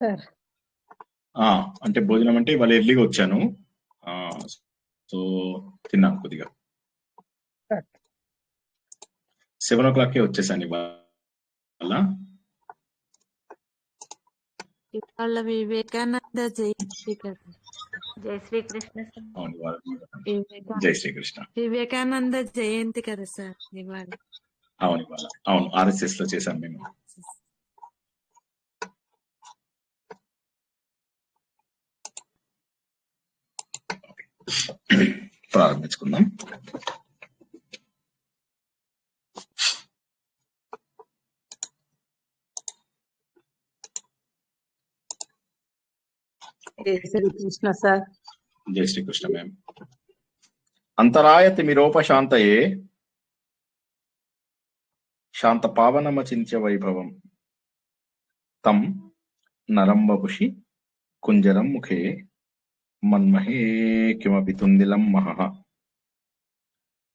Sir అంటే భోజనం అంటే ఇవాళ ఎర్లీగా వచ్చాను. సో తిన్నాను కొద్దిగా. సార్ 7 o'clock వచ్చేసాను ఇవాళ. ఇవాళ వివేకానంద జయంతి కదా. జై శ్రీకృష్ణ సార్. అవును, ఇవాళ వివేకా- జై శ్రీకృష్ణ. వివేకానంద జయంతి కదా సార్ ఇవాళ. అవును, ఇవాళ అవును RSS లో చేశాను మేము. ప్రారంభించుకుందాం. జై శ్రీకృష్ణ సార్. జై శ్రీకృష్ణ మ్యామ్. అంతరాయతిమిరోపశాంతయే శాంత పావనమచింత్య వైభవం తం నరం వపుషి కుంజరం ముఖే మన్మహే కిమపి తుందిలం మహః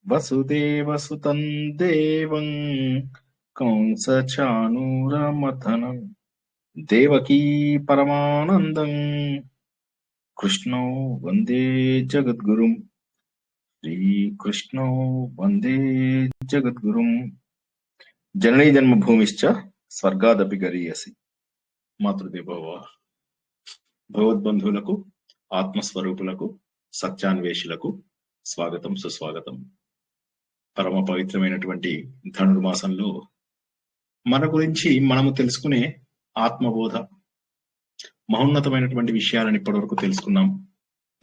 వసుదేవసుతం దేవం కంసచానూరమథనం దేవకీ పరమానందం కృష్ణో వందే జగద్గురుం శ్రీకృష్ణో వందే జగద్గురుం. జననీ జన్మభూమిశ్చ స్వర్గాదపి గరీయసి. మాతృదేవోభవ. భగవద్బంధువులకు, ఆత్మస్వరూపులకు, సత్యాన్వేషులకు స్వాగతం, సుస్వాగతం. పరమ పవిత్రమైనటువంటి ధనుర్మాసంలో మన గురించి మనము తెలుసుకునే ఆత్మబోధ, మహోన్నతమైనటువంటి విషయాలను ఇప్పటివరకు తెలుసుకున్నాం.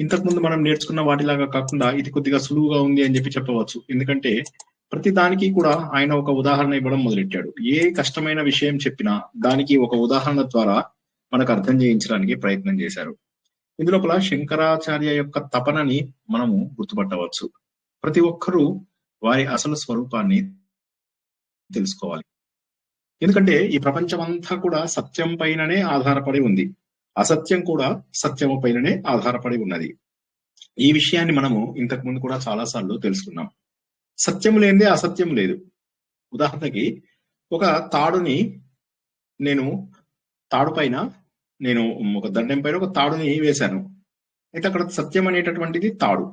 ఇంతకుముందు మనం నేర్చుకున్న వాటిలాగా కాకుండా ఇది కొద్దిగా సులువుగా ఉంది అని చెప్పవచ్చు. ఎందుకంటే ప్రతి దానికి కూడా ఆయన ఒక ఉదాహరణ ఇవ్వడం మొదలెట్టాడు. ఏ కష్టమైన విషయం చెప్పినా దానికి ఒక ఉదాహరణ ద్వారా మనకు అర్థం చేయించడానికి ప్రయత్నం చేశారు. ఇందులోపల శంకరాచార్య యొక్క తపనని మనము గుర్తుపట్టవచ్చు. ప్రతి ఒక్కరూ వారి అసలు స్వరూపాన్ని తెలుసుకోవాలి. ఎందుకంటే ఈ ప్రపంచం అంతా కూడా సత్యం పైననే ఆధారపడి ఉంది. అసత్యం కూడా సత్యము పైననే ఆధారపడి ఉన్నది. ఈ విషయాన్ని మనము ఇంతకు ముందు కూడా చాలా సార్లు తెలుసుకున్నాం. సత్యం లేనిదే అసత్యం లేదు. ఉదాహరణకి ఒక తాడుని తాడు పైన నేను ఒక దండం పైన ఒక తాడుని వేశాను. అయితే అక్కడ సత్యం అనేటటువంటిది తాడు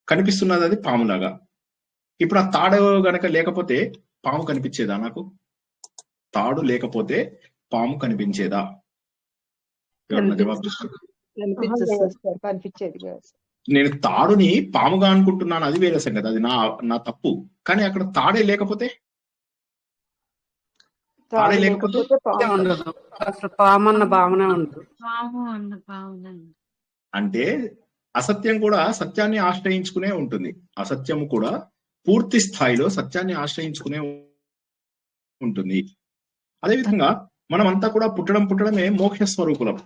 కనిపిస్తున్నది, అది పాములాగా. ఇప్పుడు ఆ తాడు గనక లేకపోతే పాము కనిపించేదా? నాకు తాడు లేకపోతే పాము కనిపించేదా? ఎవరన్నా జవాబు చెప్తారు? కనిపించేది కాదు. నేను తాడుని పాముగా అనుకుంటున్నాను, అది వేరే సంగతి, అది నా తప్పు. కానీ అక్కడ తాడే లేకపోతే ఉండదు, అసలు పాము అన్న భావన ఉండదు. అంటే అసత్యం కూడా సత్యాన్ని ఆశ్రయించుకునే ఉంటుంది. అసత్యము కూడా పూర్తి స్థాయిలో సత్యాన్ని ఆశ్రయించుకునే ఉంటుంది. అదేవిధంగా మనమంతా కూడా పుట్టడమే మోక్ష స్వరూపులం.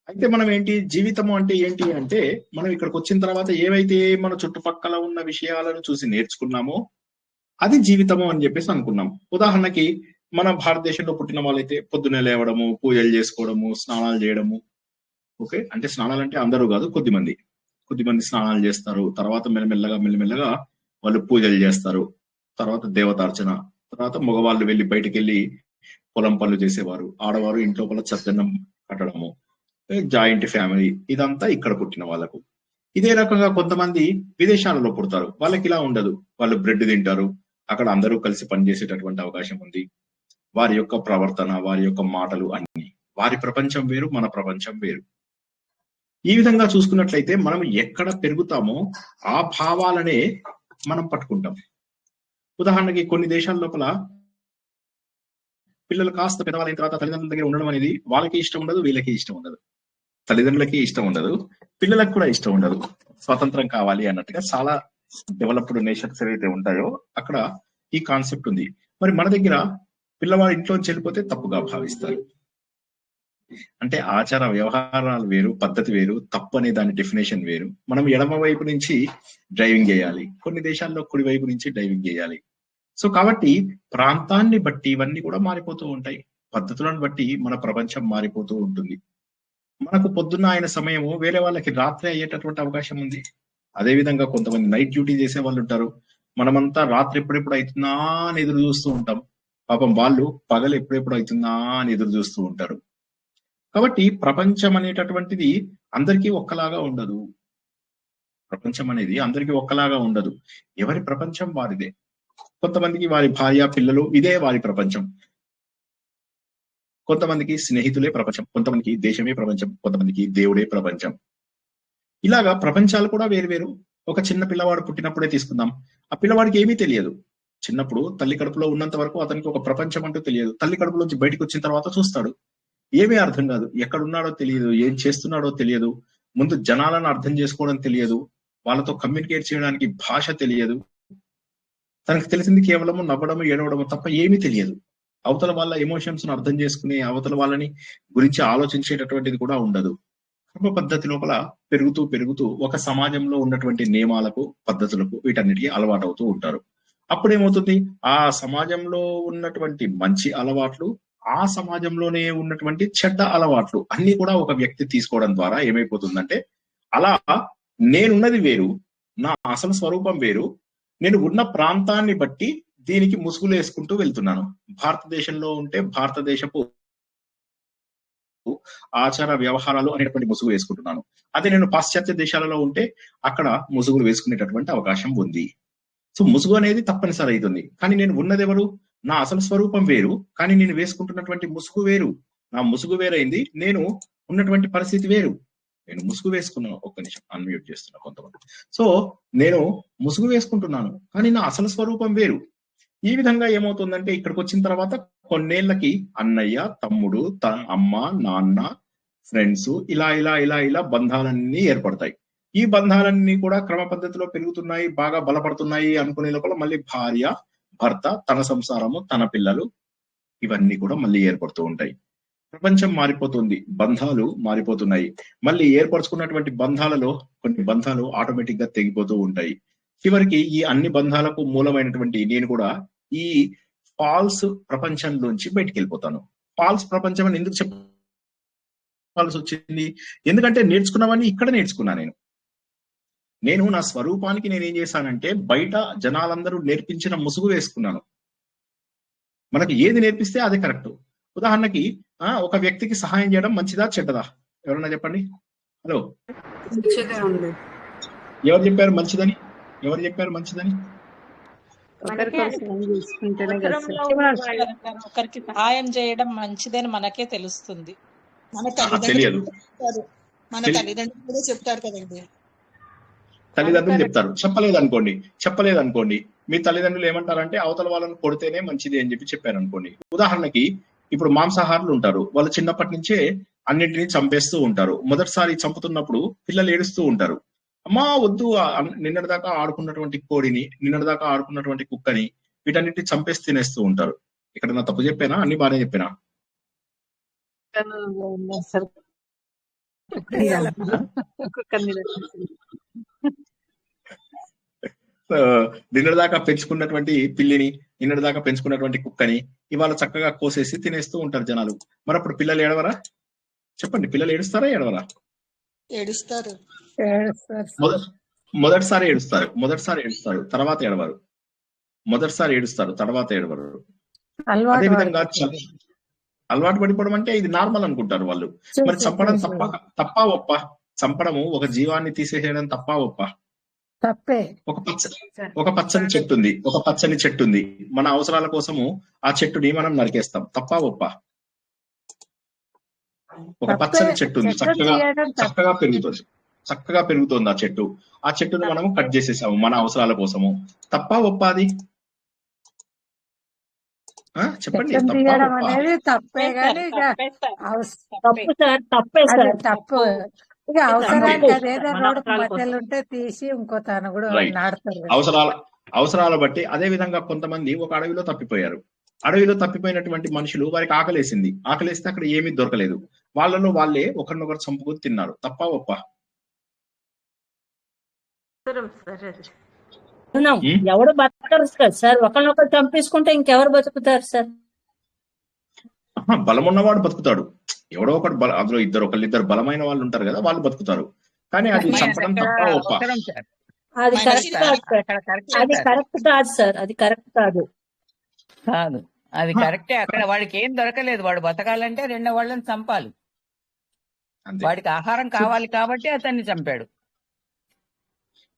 అయితే మనం జీవితము అంటే ఏంటి అంటే, మనం ఇక్కడికి వచ్చిన తర్వాత ఏవైతే మన చుట్టుపక్కల ఉన్న విషయాలను చూసి నేర్చుకున్నామో అది జీవితము అని చెప్పేసి అనుకున్నాం. ఉదాహరణకి మన భారతదేశంలో పుట్టిన వాళ్ళైతే పొద్దున్నే లేవడము, పూజలు చేసుకోవడము, స్నానాలు చేయడము. ఓకే, అంటే స్నానాలు అంటే అందరూ కాదు, కొద్దిమంది స్నానాలు చేస్తారు. తర్వాత మెల్లమెల్లగా వాళ్ళు పూజలు చేస్తారు. తర్వాత దేవతార్చన. తర్వాత మగవాళ్ళు బయటికి వెళ్ళి పొలం పనులు చేసేవారు. ఆడవారు ఇంట్లో చద్దన్నం కట్టడము, జాయింట్ ఫ్యామిలీ. ఇదంతా ఇక్కడ పుట్టిన వాళ్ళకు. ఇదే రకంగా కొంతమంది విదేశాలలో పుడతారు. వాళ్ళకి ఇలా ఉండదు. వాళ్ళు బ్రెడ్ తింటారు. అక్కడ అందరూ కలిసి పనిచేసేటటువంటి అవకాశం ఉంది. వారి యొక్క ప్రవర్తన, వారి యొక్క మాటలు అన్ని, వారి ప్రపంచం వేరు, మన ప్రపంచం వేరు. ఈ విధంగా చూసుకున్నట్లయితే మనం ఎక్కడ పెరుగుతామో ఆ భావాలనే మనం పట్టుకుంటాం. ఉదాహరణకి కొన్ని దేశాల లోపల పిల్లలు కాస్త పెద్దవాళ్ళైన తర్వాత తల్లిదండ్రుల దగ్గర ఉండడం అనేది వాళ్ళకి ఇష్టం ఉండదు, వీళ్ళకి ఇష్టం ఉండదు. తల్లిదండ్రులకి ఇష్టం ఉండదు, పిల్లలకు కూడా ఇష్టం ఉండదు. స్వతంత్రం కావాలి అన్నట్టుగా చాలా డెవలప్డ్ నేషన్స్ ఏవైతే ఉంటాయో అక్కడ ఈ కాన్సెప్ట్ ఉంది. మరి మన దగ్గర పిల్లవాడు ఇంట్లోంచి వెళ్ళిపోతే తప్పుగా భావిస్తారు. అంటే ఆచార వ్యవహారాలు వేరు, పద్ధతి వేరు, తప్పు అనే దాని డెఫినేషన్ వేరు. మనం ఎడమ వైపు నుంచి డ్రైవింగ్ చేయాలి, కొన్ని దేశాల్లో కుడి వైపు నుంచి డ్రైవింగ్ చేయాలి. సో కాబట్టి ప్రాంతాన్ని బట్టి ఇవన్నీ కూడా మారిపోతూ ఉంటాయి. పద్ధతులను బట్టి మన ప్రపంచం మారిపోతూ ఉంటుంది. మనకు పొద్దున్న అయిన సమయము వేరే వాళ్ళకి రాత్రి అయ్యేటటువంటి అవకాశం ఉంది. అదేవిధంగా కొంతమంది నైట్ డ్యూటీ చేసే వాళ్ళు ఉంటారు. మనమంతా రాత్రి ఎప్పుడెప్పుడు అవుతుందా అని ఎదురు చూస్తూ ఉంటాం. పాపం వాళ్ళు పగలు ఎప్పుడెప్పుడు అవుతుందా అని ఎదురు చూస్తూ ఉంటారు. కాబట్టి ప్రపంచం అనేటటువంటిది అందరికీ ఒక్కలాగా ఉండదు. ప్రపంచం అనేది అందరికీ ఒక్కలాగా ఉండదు. ఎవరి ప్రపంచం వారిదే. కొంతమందికి వారి భార్య పిల్లలు ఇదే వారి ప్రపంచం, కొంతమందికి స్నేహితులే ప్రపంచం, కొంతమందికి దేశమే ప్రపంచం, కొంతమందికి దేవుడే ప్రపంచం. ఇలాగా ప్రపంచాలు కూడా వేరు వేరు. ఒక చిన్న పిల్లవాడు పుట్టినప్పుడే తీసుకుందాం, ఆ పిల్లవాడికి ఏమీ తెలియదు. చిన్నప్పుడు తల్లి కడుపులో ఉన్నంత వరకు అతనికి ఒక ప్రపంచం అంటూ తెలియదు. తల్లి కడుపులోంచి బయటకు వచ్చిన తర్వాత చూస్తాడు, ఏమీ అర్థం కాదు, ఎక్కడున్నాడో తెలియదు, ఏం చేస్తున్నాడో తెలియదు, ముందు జనాలను అర్థం చేసుకోవడం తెలియదు, వాళ్ళతో కమ్యూనికేట్ చేయడానికి భాష తెలియదు. తనకు తెలిసింది కేవలము నవ్వడము ఏడవడము తప్ప ఏమీ తెలియదు. అవతల వాళ్ళ ఎమోషన్స్ ను అర్థం చేసుకుని అవతల వాళ్ళని గురించి ఆలోచించేటటువంటిది కూడా ఉండదు. కర్మ పద్ధతి లోపల పెరుగుతూ పెరుగుతూ ఒక సమాజంలో ఉన్నటువంటి నియమాలకు పద్ధతులకు వీటన్నిటికీ అలవాటు అవుతూ ఉంటారు. అప్పుడేమవుతుంది, ఆ సమాజంలో ఉన్నటువంటి మంచి అలవాట్లు, ఆ సమాజంలోనే ఉన్నటువంటి చెడ్డ అలవాట్లు అన్ని కూడా ఒక వ్యక్తి తీసుకోవడం ద్వారా ఏమైపోతుందంటే, అలా నేనున్నది వేరు, నా అసలు స్వరూపం వేరు, నేను ఉన్న ప్రాంతాన్ని బట్టి దీనికి ముసుగులు వేసుకుంటూ వెళ్తున్నాను. భారతదేశంలో ఉంటే భారతదేశపు ఆచార వ్యవహారాలు అనేటువంటి ముసుగు వేసుకుంటున్నాను. అదే నేను పాశ్చాత్య దేశాలలో ఉంటే అక్కడ ముసుగులు వేసుకునేటటువంటి అవకాశం ఉంది. సో ముసుగు అనేది తప్పనిసరి అవుతుంది. కానీ నేను ఉన్నది ఎవరు, నా అసలు స్వరూపం వేరు, కానీ నేను వేసుకుంటున్నటువంటి ముసుగు వేరు. నా ముసుగు వేరైంది, నేను ఉన్నటువంటి పరిస్థితి వేరు. నేను ముసుగు వేసుకున్నాను, ఒక్క నిమిషం అన్మ్యూట్ చేస్తున్నా కొంతమంది. సో నేను ముసుగు వేసుకుంటున్నాను, కానీ నా అసలు స్వరూపం వేరు. ఈ విధంగా ఏమవుతుందంటే, ఇక్కడికి వచ్చిన తర్వాత కొన్నేళ్లకి అన్నయ్య, తమ్ముడు, అమ్మ, నాన్న, ఫ్రెండ్స్, ఇలా ఇలా ఇలా ఇలా బంధాలన్నీ ఏర్పడతాయి. ఈ బంధాలన్నీ కూడా క్రమ పద్ధతిలో పెరుగుతున్నాయి, బాగా బలపడుతున్నాయి అనుకునే లోపల మళ్ళీ భార్య, భర్త, తన సంసారము, తన పిల్లలు, ఇవన్నీ కూడా మళ్ళీ ఏర్పడుతూ ఉంటాయి. ప్రపంచం మారిపోతుంది, బంధాలు మారిపోతున్నాయి. మళ్ళీ ఏర్పరచుకున్నటువంటి బంధాలలో కొన్ని బంధాలు ఆటోమేటిక్ గా తెగిపోతూ ఉంటాయి. చివరికి ఈ అన్ని బంధాలకు మూలమైనటువంటి నేను కూడా ఈ ఫాల్స్ ప్రపంచంలోంచి బయటికి వెళ్ళిపోతాను. ఫాల్స్ ప్రపంచం అని ఎందుకు చెప్పాల్సి వచ్చింది? ఎందుకంటే నేర్చుకున్నవన్నీ ఇక్కడ నేర్చుకున్నా. నేను నా స్వరూపానికి నేనేం చేశానంటే, బయట జనాలందరూ నేర్పించిన ముసుగు వేసుకున్నాను. మనకి ఏది నేర్పిస్తే అదే కరెక్ట్. ఉదాహరణకి ఒక వ్యక్తికి సహాయం చేయడం మంచిదా చెడ్డదా? ఎవరన్నా చెప్పండి. హలో, ఎవరు చెప్పారు మంచిదని? ఎవరు చెప్పారు మంచిదని? ఒకరికి సహాయం చేయడం మంచిదని మనకే తెలుస్తుంది. తెలియదు, మన తల్లిదండ్రులు కూడా చెప్తారు కదండి. తల్లిదండ్రులు చెప్తారు. చెప్పలేదనుకోండి, మీ తల్లిదండ్రులు ఏమంటారంటే అవతల వాళ్ళని కొడితేనే మంచిది అని చెప్పారు అనుకోండి. ఉదాహరణకి ఇప్పుడు మాంసాహారులు ఉంటారు, వాళ్ళు చిన్నప్పటి నుంచే అన్నింటినీ చంపేస్తూ ఉంటారు. మొదటిసారి చంపుతున్నప్పుడు పిల్లలు ఏడుస్తూ ఉంటారు, అమ్మా వద్దు, నిన్నటిదాకా ఆడుకున్నటువంటి కోడిని, నిన్నటిదాకా ఆడుకున్నటువంటి కుక్కని, వీటన్నిటిని చంపేసి తినేస్తూ ఉంటారు. ఇక్కడ నా తప్పు చెప్పానా? అన్ని బాగానే చెప్పానా? నిన్నటిదాకా పెంచుకున్నటువంటి పిల్లిని, నిన్నటిదాకా పెంచుకున్నటువంటి కుక్కని ఇవాళ చక్కగా కోసేసి తినేస్తూ ఉంటారు జనాలు. మరి అప్పుడు పిల్లలు ఏడవరా? చెప్పండి, పిల్లలు ఏడుస్తారా ఏడవరా? ఏడుస్తారు. మొదటిసారి ఏడుస్తారు, తర్వాత ఏడవరు. మొదటిసారి ఏడుస్తారు, తర్వాత ఏడవరు. అదే విధంగా అలవాటు పడిపోవడం అంటే ఇది నార్మల్ అనుకుంటారు వాళ్ళు. మరి చంపడం తప్పా ఒప్ప? చంపడము, ఒక జీవాన్ని తీసేసేయడం తప్పా ఒప్ప? తప్పే. ఒక పచ్చని చెట్టు ఉంది, మన అవసరాల కోసము ఆ చెట్టుని మనం నరికేస్తాం, తప్పా ఒప్ప? ఒక పచ్చని చెట్టు ఉంది, చక్కగా పెరుగుతుంది ఆ చెట్టును మనము కట్ చేసేసాము మన అవసరాల కోసము, తప్పా ఒప్ప? అది చెప్పండి, తప్పు. ఇక అవసరాలు తీసి ఇంకో తను కూడా అవసరాల బట్టి. అదే విధంగా కొంతమంది ఒక అడవిలో తప్పిపోయారు. అడవిలో తప్పిపోయినటువంటి మనుషులు, వారికి ఆకలేస్తే అక్కడ ఏమీ దొరకలేదు, వాళ్ళలో వాళ్ళే ఒకరినొకరు చంపుకొని తిన్నారు, తప్పా ఒప్ప? ఎవడు బతకరు సార్, ఒకరినొకరు చంపేసుకుంటే ఇంకెవరు బతుకుతారు సార్? బలం ఉన్నవాడు బతుకుతాడు, ఎవడో ఒకటి అందులో ఒకళ్ళిద్దరు బలమైన వాళ్ళు ఉంటారు కదా, వాళ్ళు బతుకుతారు. కానీ అది చంపడం తప్ప ఒప్ప? అది కరెక్ట్ కాదు సార్, అది కరెక్ట్ కాదు. అది కరెక్టే. అక్కడ వాడికి ఏం దొరకలేదు, వాడు బతకాలంటే రెండో వాళ్ళని చంపాలి. అంతే. వాడికి ఆహారం కావాలి కాబట్టి అతన్ని చంపాడు.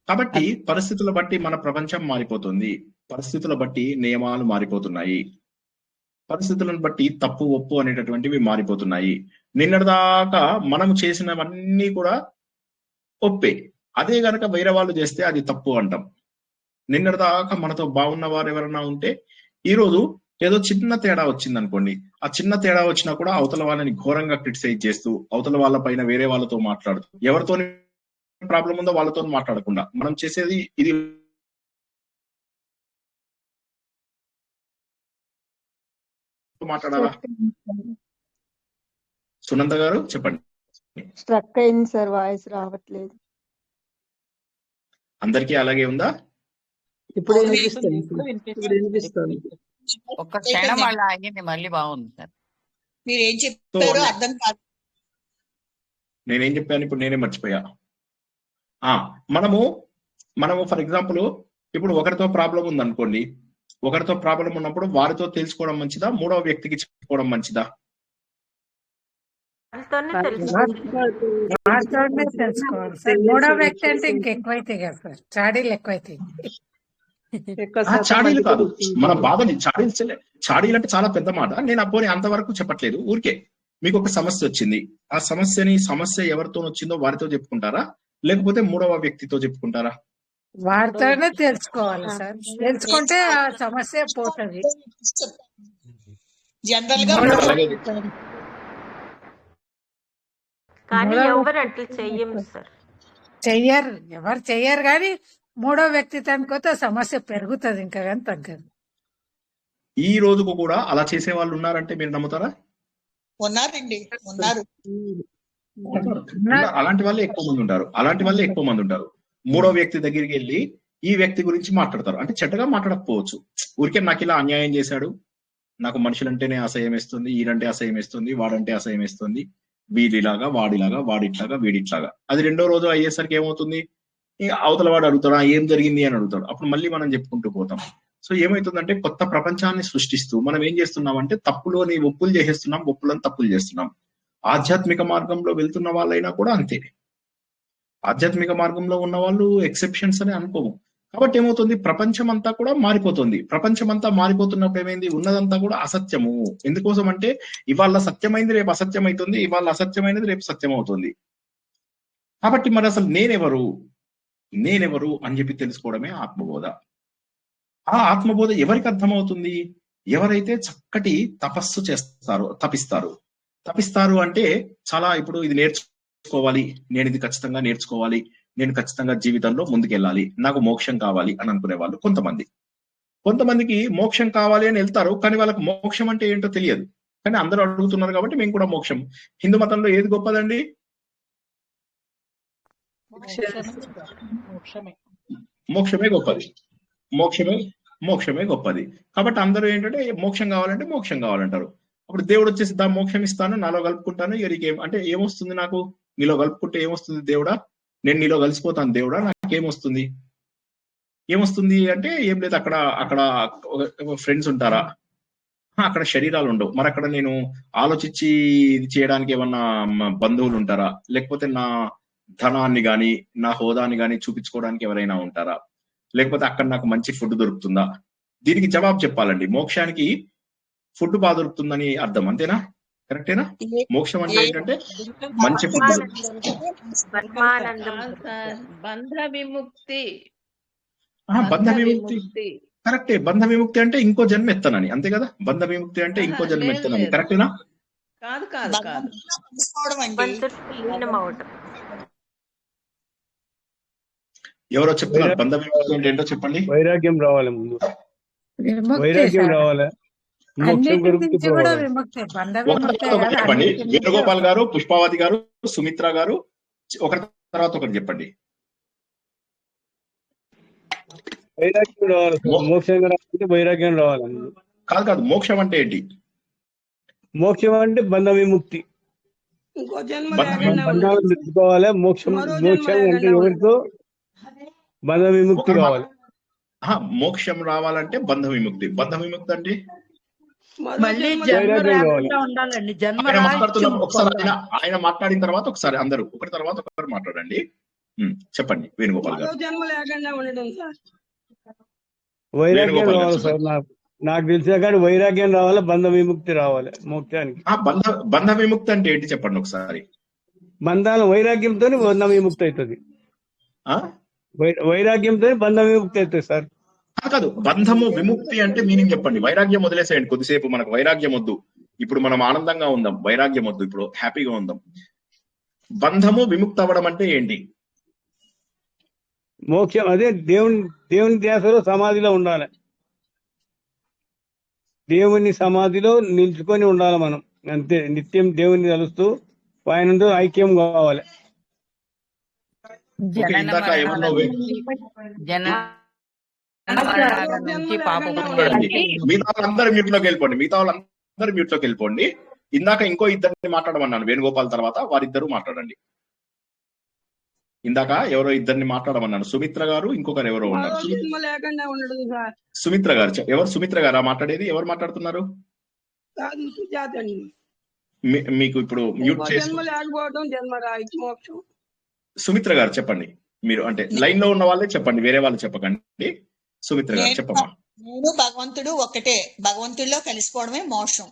కాబట్టి పరిస్థితుల బట్టి మన ప్రపంచం మారిపోతుంది, పరిస్థితుల బట్టి నియమాలు మారిపోతున్నాయి, పరిస్థితులను బట్టి తప్పు ఒప్పు అనేటటువంటివి మారిపోతున్నాయి. నిన్నటిదాకా మనం చేసినవన్నీ కూడా ఒప్పే, అదే గనక వేరే వాళ్ళు చేస్తే అది తప్పు అంటాం. నిన్నటిదాకా మనతో బాగున్న వారు ఎవరైనా ఉంటే ఈ రోజు ఏదో చిన్న తేడా వచ్చింది అనుకోండి, ఆ చిన్న తేడా వచ్చినా కూడా అవతల వాళ్ళని ఘోరంగా క్రిటిసైజ్ చేస్తూ, అవతల వాళ్ళ పైన వేరే వాళ్ళతో మాట్లాడుతూ, ఎవరితో ప్రాబ్లం ఉందో వాళ్ళతో మాట్లాడకుండా మనం చేసేది ఇది. మాట్లాడాలా? సునంద గారు చెప్పండి. స్ట్రక్ అయింది సార్, వాయిస్ రావట్లేదు. అందరికీ అలాగే ఉందా? ఇప్పుడు అవును, వినిపిస్తుంది. ఇప్పుడు ఇప్పుడు వినిపిస్తుంది. ఒక్క క్షణం అలా అయ్యింది, మళ్ళీ బాగుంది సార్. మీరు ఏం చెప్పారో అర్థం కాదు. నేనేం చెప్పాను ఇప్పుడు నేనే మర్చిపోయా. మనము ఫర్ ఎగ్జాంపుల్ ఇప్పుడు ఒకరితో ప్రాబ్లం ఉంది అనుకోండి, ఒకరితో ప్రాబ్లం ఉన్నప్పుడు వారితో తెలుసుకోవడం మంచిదా, మూడవ వ్యక్తికి చెప్పుకోవడం మంచిదా? వాటితోనే తెలుసుకోవాలి సార్. మూడో వ్యక్తి అంటే ఇంకెక్కువైతే కదా సార్, చాడీలు ఎక్కువైతే. చాడీలు కాదు, మన బాధని చాడీలు అంటే చాలా పెద్ద మాట. నేను అప్పుడు అంతవరకు చెప్పట్లేదు. ఊరికే మీకు ఒక సమస్య వచ్చింది, ఆ సమస్య ఎవరితో వచ్చిందో వారితో చెప్పుకుంటారా, లేకపోతే మూడవ వ్యక్తితో చెప్పుకుంటారా? వారితోనే తెలుసుకోవాలి సార్, తెలుసుకుంటే ఆ సమస్య పోతుంది. జనరల్ గా కానీ ఎవరు అట్లా చెయ్యము సార్, చెయ్యరు, ఎవరు చెయ్యరు. కానీ మూడో వ్యక్తి తనుకోతే సమస్య పెరుగుతుంది, ఇంకా కానీ తగ్గదు. ఈ రోజుకు కూడా అలా చేసే వాళ్ళు ఉన్నారంటే మీరు నమ్ముతారా? ఉన్నారండి, ఉన్నారు. అలాంటి వాళ్ళే ఎక్కువ మంది ఉంటారు. మూడో వ్యక్తి దగ్గరికి వెళ్ళి ఈ వ్యక్తి గురించి మాట్లాడతారు. అంటే చెడ్డగా మాట్లాడకపోవచ్చు, ఊరికే నాకు ఇలా అన్యాయం చేశాడు, నాకు మనుషులంటేనే అసహ్యం వేస్తుంది, ఈడంటే అసహ్యం వేస్తుంది, వాడంటే అసహ్యం వేస్తుంది, వీడిలాగా వాడిలాగా వాడిట్లాగా వీడిట్లాగా. అది రెండో రోజు అయ్యేసరికి ఏమవుతుంది, అవతల వాడు అడుగుతాడు ఏం జరిగింది అని అడుగుతాడు. అప్పుడు మళ్ళీ మనం చెప్పుకుంటూ పోతాం. సో ఏమవుతుందంటే కొత్త ప్రపంచాన్ని సృష్టిస్తూ మనం ఏం చేస్తున్నాం అంటే తప్పులోని ఒప్పులు చేసేస్తున్నాం, ఒప్పులను తప్పులు చేస్తున్నాం. ఆధ్యాత్మిక మార్గంలో వెళ్తున్న వాళ్ళైనా కూడా అంతే. ఆధ్యాత్మిక మార్గంలో ఉన్న వాళ్ళు ఎక్సెప్షన్స్ అని అనుకోము. కాబట్టి ఏమవుతుంది, ప్రపంచం అంతా కూడా మారిపోతుంది. ప్రపంచం అంతా మారిపోతున్నప్పుడు ఏమైంది, ఉన్నదంతా కూడా అసత్యము. ఎందుకోసం అంటే ఇవాళ సత్యమైంది రేపు అసత్యం అవుతుంది, ఇవాళ అసత్యమైనది రేపు సత్యం అవుతుంది. కాబట్టి మరి అసలు నేనెవరు అని చెప్పి తెలుసుకోవడమే ఆత్మబోధ. ఆ ఆత్మబోధ ఎవరికి అర్థమవుతుంది, ఎవరైతే చక్కటి తపస్సు చేస్తారో, తపిస్తారు అంటే చాలా ఇప్పుడు ఇది నేర్చుకోవాలి, నేను ఇది ఖచ్చితంగా నేర్చుకోవాలి, నేను ఖచ్చితంగా జీవితంలో ముందుకెళ్ళాలి, నాకు మోక్షం కావాలి అని అనుకునే వాళ్ళు కొంతమందికి మోక్షం కావాలి అని వెళ్తారు, కానీ వాళ్ళకి మోక్షం అంటే ఏంటో తెలియదు. కానీ అందరూ అడుగుతున్నారు కాబట్టి మేము కూడా మోక్షం. హిందూ మతంలో ఏది గొప్పదండి? మోక్షమే గొప్పది. మోక్షమే గొప్పది. కాబట్టి అందరూ ఏంటంటే మోక్షం కావాలంటే మోక్షం కావాలంటారు. అప్పుడు దేవుడు వచ్చేసి దా మోక్షం ఇస్తాను, నాలో కలుపుకుంటాను, ఎవరికి అంటే ఏమొస్తుంది, నాకు నీలో కలుపుకుంటే ఏమొస్తుంది దేవుడా, నేను నీలో కలిసిపోతాను దేవుడా, నాకేమొస్తుంది? ఏమొస్తుంది అంటే ఏం లేదు, అక్కడ ఫ్రెండ్స్ ఉంటారా, అక్కడ శరీరాలు ఉండవు. మరి అక్కడ నేను ఆలోచించి ఇది చేయడానికి ఏమన్నా బంధువులు ఉంటారా, లేకపోతే నా ధనాన్ని గాని నా హోదాని గాని చూపించుకోవడానికి ఎవరైనా ఉంటారా, లేకపోతే అక్కడ నాకు మంచి ఫుడ్ దొరుకుతుందా? దీనికి జవాబు చెప్పాలండి. మోక్షానికి ఫుడ్ బాగా దొరుకుతుందని అర్థం, అంతేనా? కరెక్టేనా? మోక్షం అంటే ఏంటంటే మంచి ఫుడ్. బంధ విముక్తి కరెక్టే. బంధ విముక్తి అంటే ఇంకో జన్మ ఎత్తనని, అంతే కదా? బంధ విముక్తి అంటే ఇంకో జన్మ ఎత్తనని, కరెక్టేనా? ఎవరో చెప్తున్నారు బంధ విముక్తి అంటే ఏంటో చెప్పండి. వైరాగ్యం రావాలి, ముందు వైరాగ్యం రావాలి. చెప్పండి. వేణుగోపాల్ గారు, పుష్పావతి గారు, సుమిత్ర గారు, ఒకరి తర్వాత ఒకటి చెప్పండి. వైరాగ్యం రావాలి, మోక్షంగా రావాలంటే వైరాగ్యం రావాలి. కాదు, మోక్షం అంటే ఏంటి? మోక్షం అంటే బంధ విముక్తి, బంధాలు తెచ్చుకోవాలి. మోక్షం అంటే ఎవరితో బంధ విముక్తి కావాలి. మోక్షం రావాలంటే బంధ విముక్తి. బంధ విముక్తి అంటే మళ్ళీ జన్మ వైరాగ్యం కావాలి. రాకుండా ఉండాలండి. జన్మ ఆయన రాహిత్యం మాట్లాడుతున్నప్పుడు ఒకసారి పొందాలి. ఆయన మాట్లాడిన తర్వాత ఒకసారి అందరూ ఒకరి తర్వాత ఒకరు మాట్లాడండి. చెప్పండి వేణుగోపాల్ గారు. వైరాగ్యం వేణుగోపాల్ గారు రావాలి సార్. నాకు తెలిసిన కానీ వైరాగ్యం రావాలి, బంధ విముక్తి రావాలి. మోక్షానికి బంధ విముక్తి అంటే ఏంటి చెప్పండి ఒకసారి. బంధాల వైరాగ్యంతో బంధ విముక్తి అవుతుంది. వైరాగ్యంతో బంధ విముక్తి అవుతుంది సార్. కాదు, బంధము విముక్తి అంటే మీనింగ్ చెప్పండి. వైరాగ్యం వదిలేసేయండి కొద్దిసేపు, మనకు వైరాగ్యం వద్దు. ఇప్పుడు మనం ఆనందంగా ఉందాం, వైరాగ్యం వద్దు, ఇప్పుడు హ్యాపీగా ఉందాం. బంధము విముక్తి అవ్వడం అంటే ఏంటి? మోక్షం అదే దేవుని ధ్యాసలో సమాధిలో ఉండాలి. దేవుని సమాధిలో నిల్చుకొని ఉండాలి మనం, అంతే. నిత్యం దేవుని తలుస్తూ ఆయనతో ఐక్యం కావాలి. ఇందాక ఏమన్నా మిగతా వాళ్ళందరూ మ్యూట్ లోకి వెళ్ళిపోండి. ఇందాక ఇంకో ఇద్దరిని మాట్లాడమన్నాను వేణుగోపాల్ తర్వాత, వారిద్దరూ మాట్లాడండి. ఇందాక ఎవరో ఇద్దరిని మాట్లాడమన్నాను, సుమిత్ర గారు, ఇంకొకరు ఎవరో ఉన్నారు. సుమిత్ర గారు ఎవరు? సుమిత్ర గారా మాట్లాడేది? ఎవరు మాట్లాడుతున్నారు? మీకు ఇప్పుడు మ్యూట్ చేసి సుమిత్ర గారు చెప్పండి. మీరు అంటే లైన్ లో ఉన్న వాళ్ళే చెప్పండి, వేరే వాళ్ళు చెప్పకండి. సుమిత్ర గారు చెప్పమ్మా. నేను భగవంతుడు ఒక్కటే, భగవంతుడిలో కలిసిపోవడమే మోక్షం.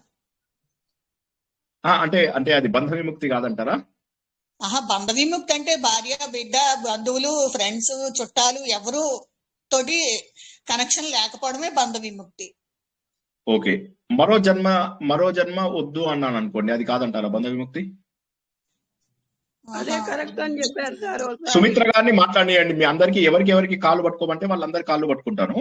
అంటే అది బంధ విముక్తి కాదంటారా? బంధ విముక్తి అంటే భార్య, బిడ్డ, బంధువులు, ఫ్రెండ్స్, చుట్టాలు ఎవరు తోటి కనెక్షన్ లేకపోవడమే బంధ విముక్తి. ఓకే, మరో జన్మ వద్దు అన్నాను అనుకోండి, అది కాదంటారా బంధ విముక్తి? అదే కరెక్ట్ అని చెప్పారు సార్. సుమిత్ర గారిని మాట్లాడియండి. మీ అందరికి ఎవరికి కాళ్ళు పట్టుకోమంటే వాళ్ళందరి కాళ్ళు పట్టుకుంటాను.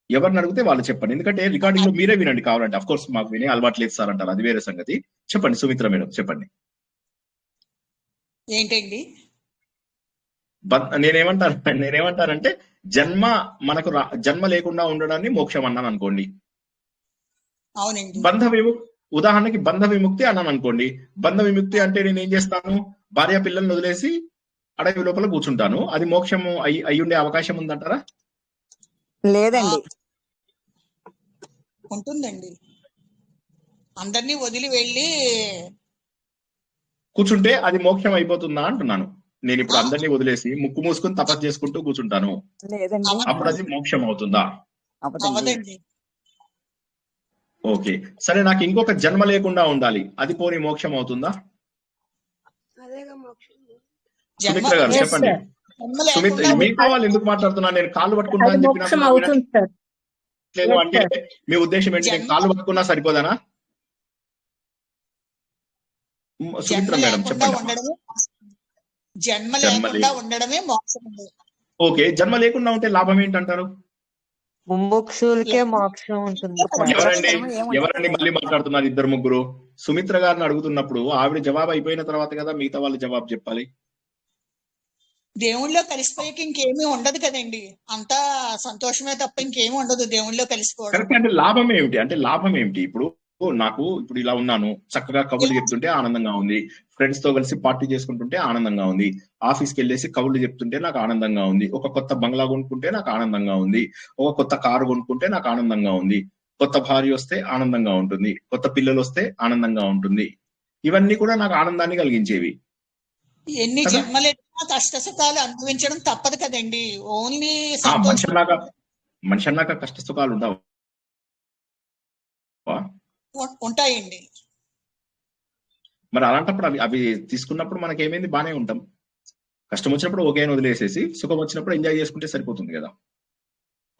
ఎవరిని అడిగితే వాళ్ళు చెప్పండి, ఎందుకంటే రికార్డింగ్ లో మీరే వినండి కావాలంటే. అఫ్ కోర్స్ మాకు వినే అలవాటు లేదు సార్ అంటారు, అది వేరే సంగతి. చెప్పండి సుమిత్ర మేడం, చెప్పండి. ఏంటండి నేనేమంటానంటే మనకు జన్మ లేకుండా ఉండడాన్ని మోక్షం అన్నాను అనుకోండి. అవునండి. ఉదాహరణకి బంధ విముక్తి అన్నాను అనుకోండి. బంధ విముక్తి అంటే నేను ఏం చేస్తాను, భార్య పిల్లల్ని వదిలేసి అడవి లోపల కూర్చుంటాను. అది మోక్షము అయ్యుండే అవకాశం ఉందంటారా? లేదండి, ఉంటుందండి. అందరినీ వదిలి వెళ్ళి కూర్చుంటే అది మోక్షం అయిపోతుందా అంటున్నాను. నేను ఇప్పుడు అందరినీ వదిలేసి ముక్కు మూసుకుని తపస్సు చేసుకుంటూ కూర్చుంటాను, అప్పుడు అది మోక్షం అవుతుందా? ఓకే సరే, నాకు ఇంకొక జన్మ లేకుండా ఉండాలి, అది పోనీ మోక్షం అవుతుందా? సుమిత్ర గారు చెప్పండి. సుమిత్ర, మీతో వాళ్ళు ఎందుకు మాట్లాడుతున్నా? నేను కాళ్ళు పట్టుకుంటా అని చెప్పిన లేదు అంటే మీ ఉద్దేశం ఏంటి? నేను కాళ్ళు పట్టుకున్నా సరిపోదానా? సుమిత్ర మేడం చెప్పండి. జన్మ లేకుండా ఉండడమే మోక్షం. ఓకే, జన్మ లేకుండా ఉంటే లాభం ఏంటంటారు? ముముక్షులకే మోక్షం ఉంటుంది. ఎవరండి మళ్ళీ మాట్లాడుతున్నారు? ఇద్దరు ముగ్గురు. సుమిత్ర గారిని అడుగుతున్నప్పుడు ఆవిడ జవాబు అయిపోయిన తర్వాత కదా మిగతా వాళ్ళు జవాబు చెప్పాలి. దేవుళ్ళలో కలిసిపోయాక ఇంకేమీ ఉండదు కదండి, అంతా సంతోషమే తప్ప ఇంకేమీ ఉండదు దేవుళ్ళలో కలిసిపోవడం. అంటే లాభం ఏమిటి? ఇప్పుడు ఇలా ఉన్నాను, చక్కగా కబుర్లు చెప్తుంటే ఆనందంగా ఉంది, ఫ్రెండ్స్ తో కలిసి పార్టీ చేసుకుంటుంటే ఆనందంగా ఉంది, ఆఫీస్కి వెళ్ళేసి కబుర్లు చెప్తుంటే నాకు ఆనందంగా ఉంది, ఒక కొత్త బంగ్లా కొనుక్కుంటే నాకు ఆనందంగా ఉంది, ఒక కొత్త కారు కొనుక్కుంటే నాకు ఆనందంగా ఉంది, కొత్త భార్య వస్తే ఆనందంగా ఉంటుంది, కొత్త పిల్లలు వస్తే ఆనందంగా ఉంటుంది. ఇవన్నీ కూడా నాకు ఆనందాన్ని కలిగించేవి. ఎన్ని జన్మలెట్టినా కష్ట సుఖాలు అనుభవించడం తప్పదు కదండి. ఓన్లీ మనిషి అన్నాక కష్ట సుఖాలు ఉండవు. ఉంటాయండి. మరి అలాంటప్పుడు అవి తీసుకున్నప్పుడు మనకేమైంది? బానే ఉంటాం. కష్టం వచ్చినప్పుడు ఓకే అని వదిలేసేసి సుఖం వచ్చినప్పుడు ఎంజాయ్ చేసుకుంటే సరిపోతుంది కదా.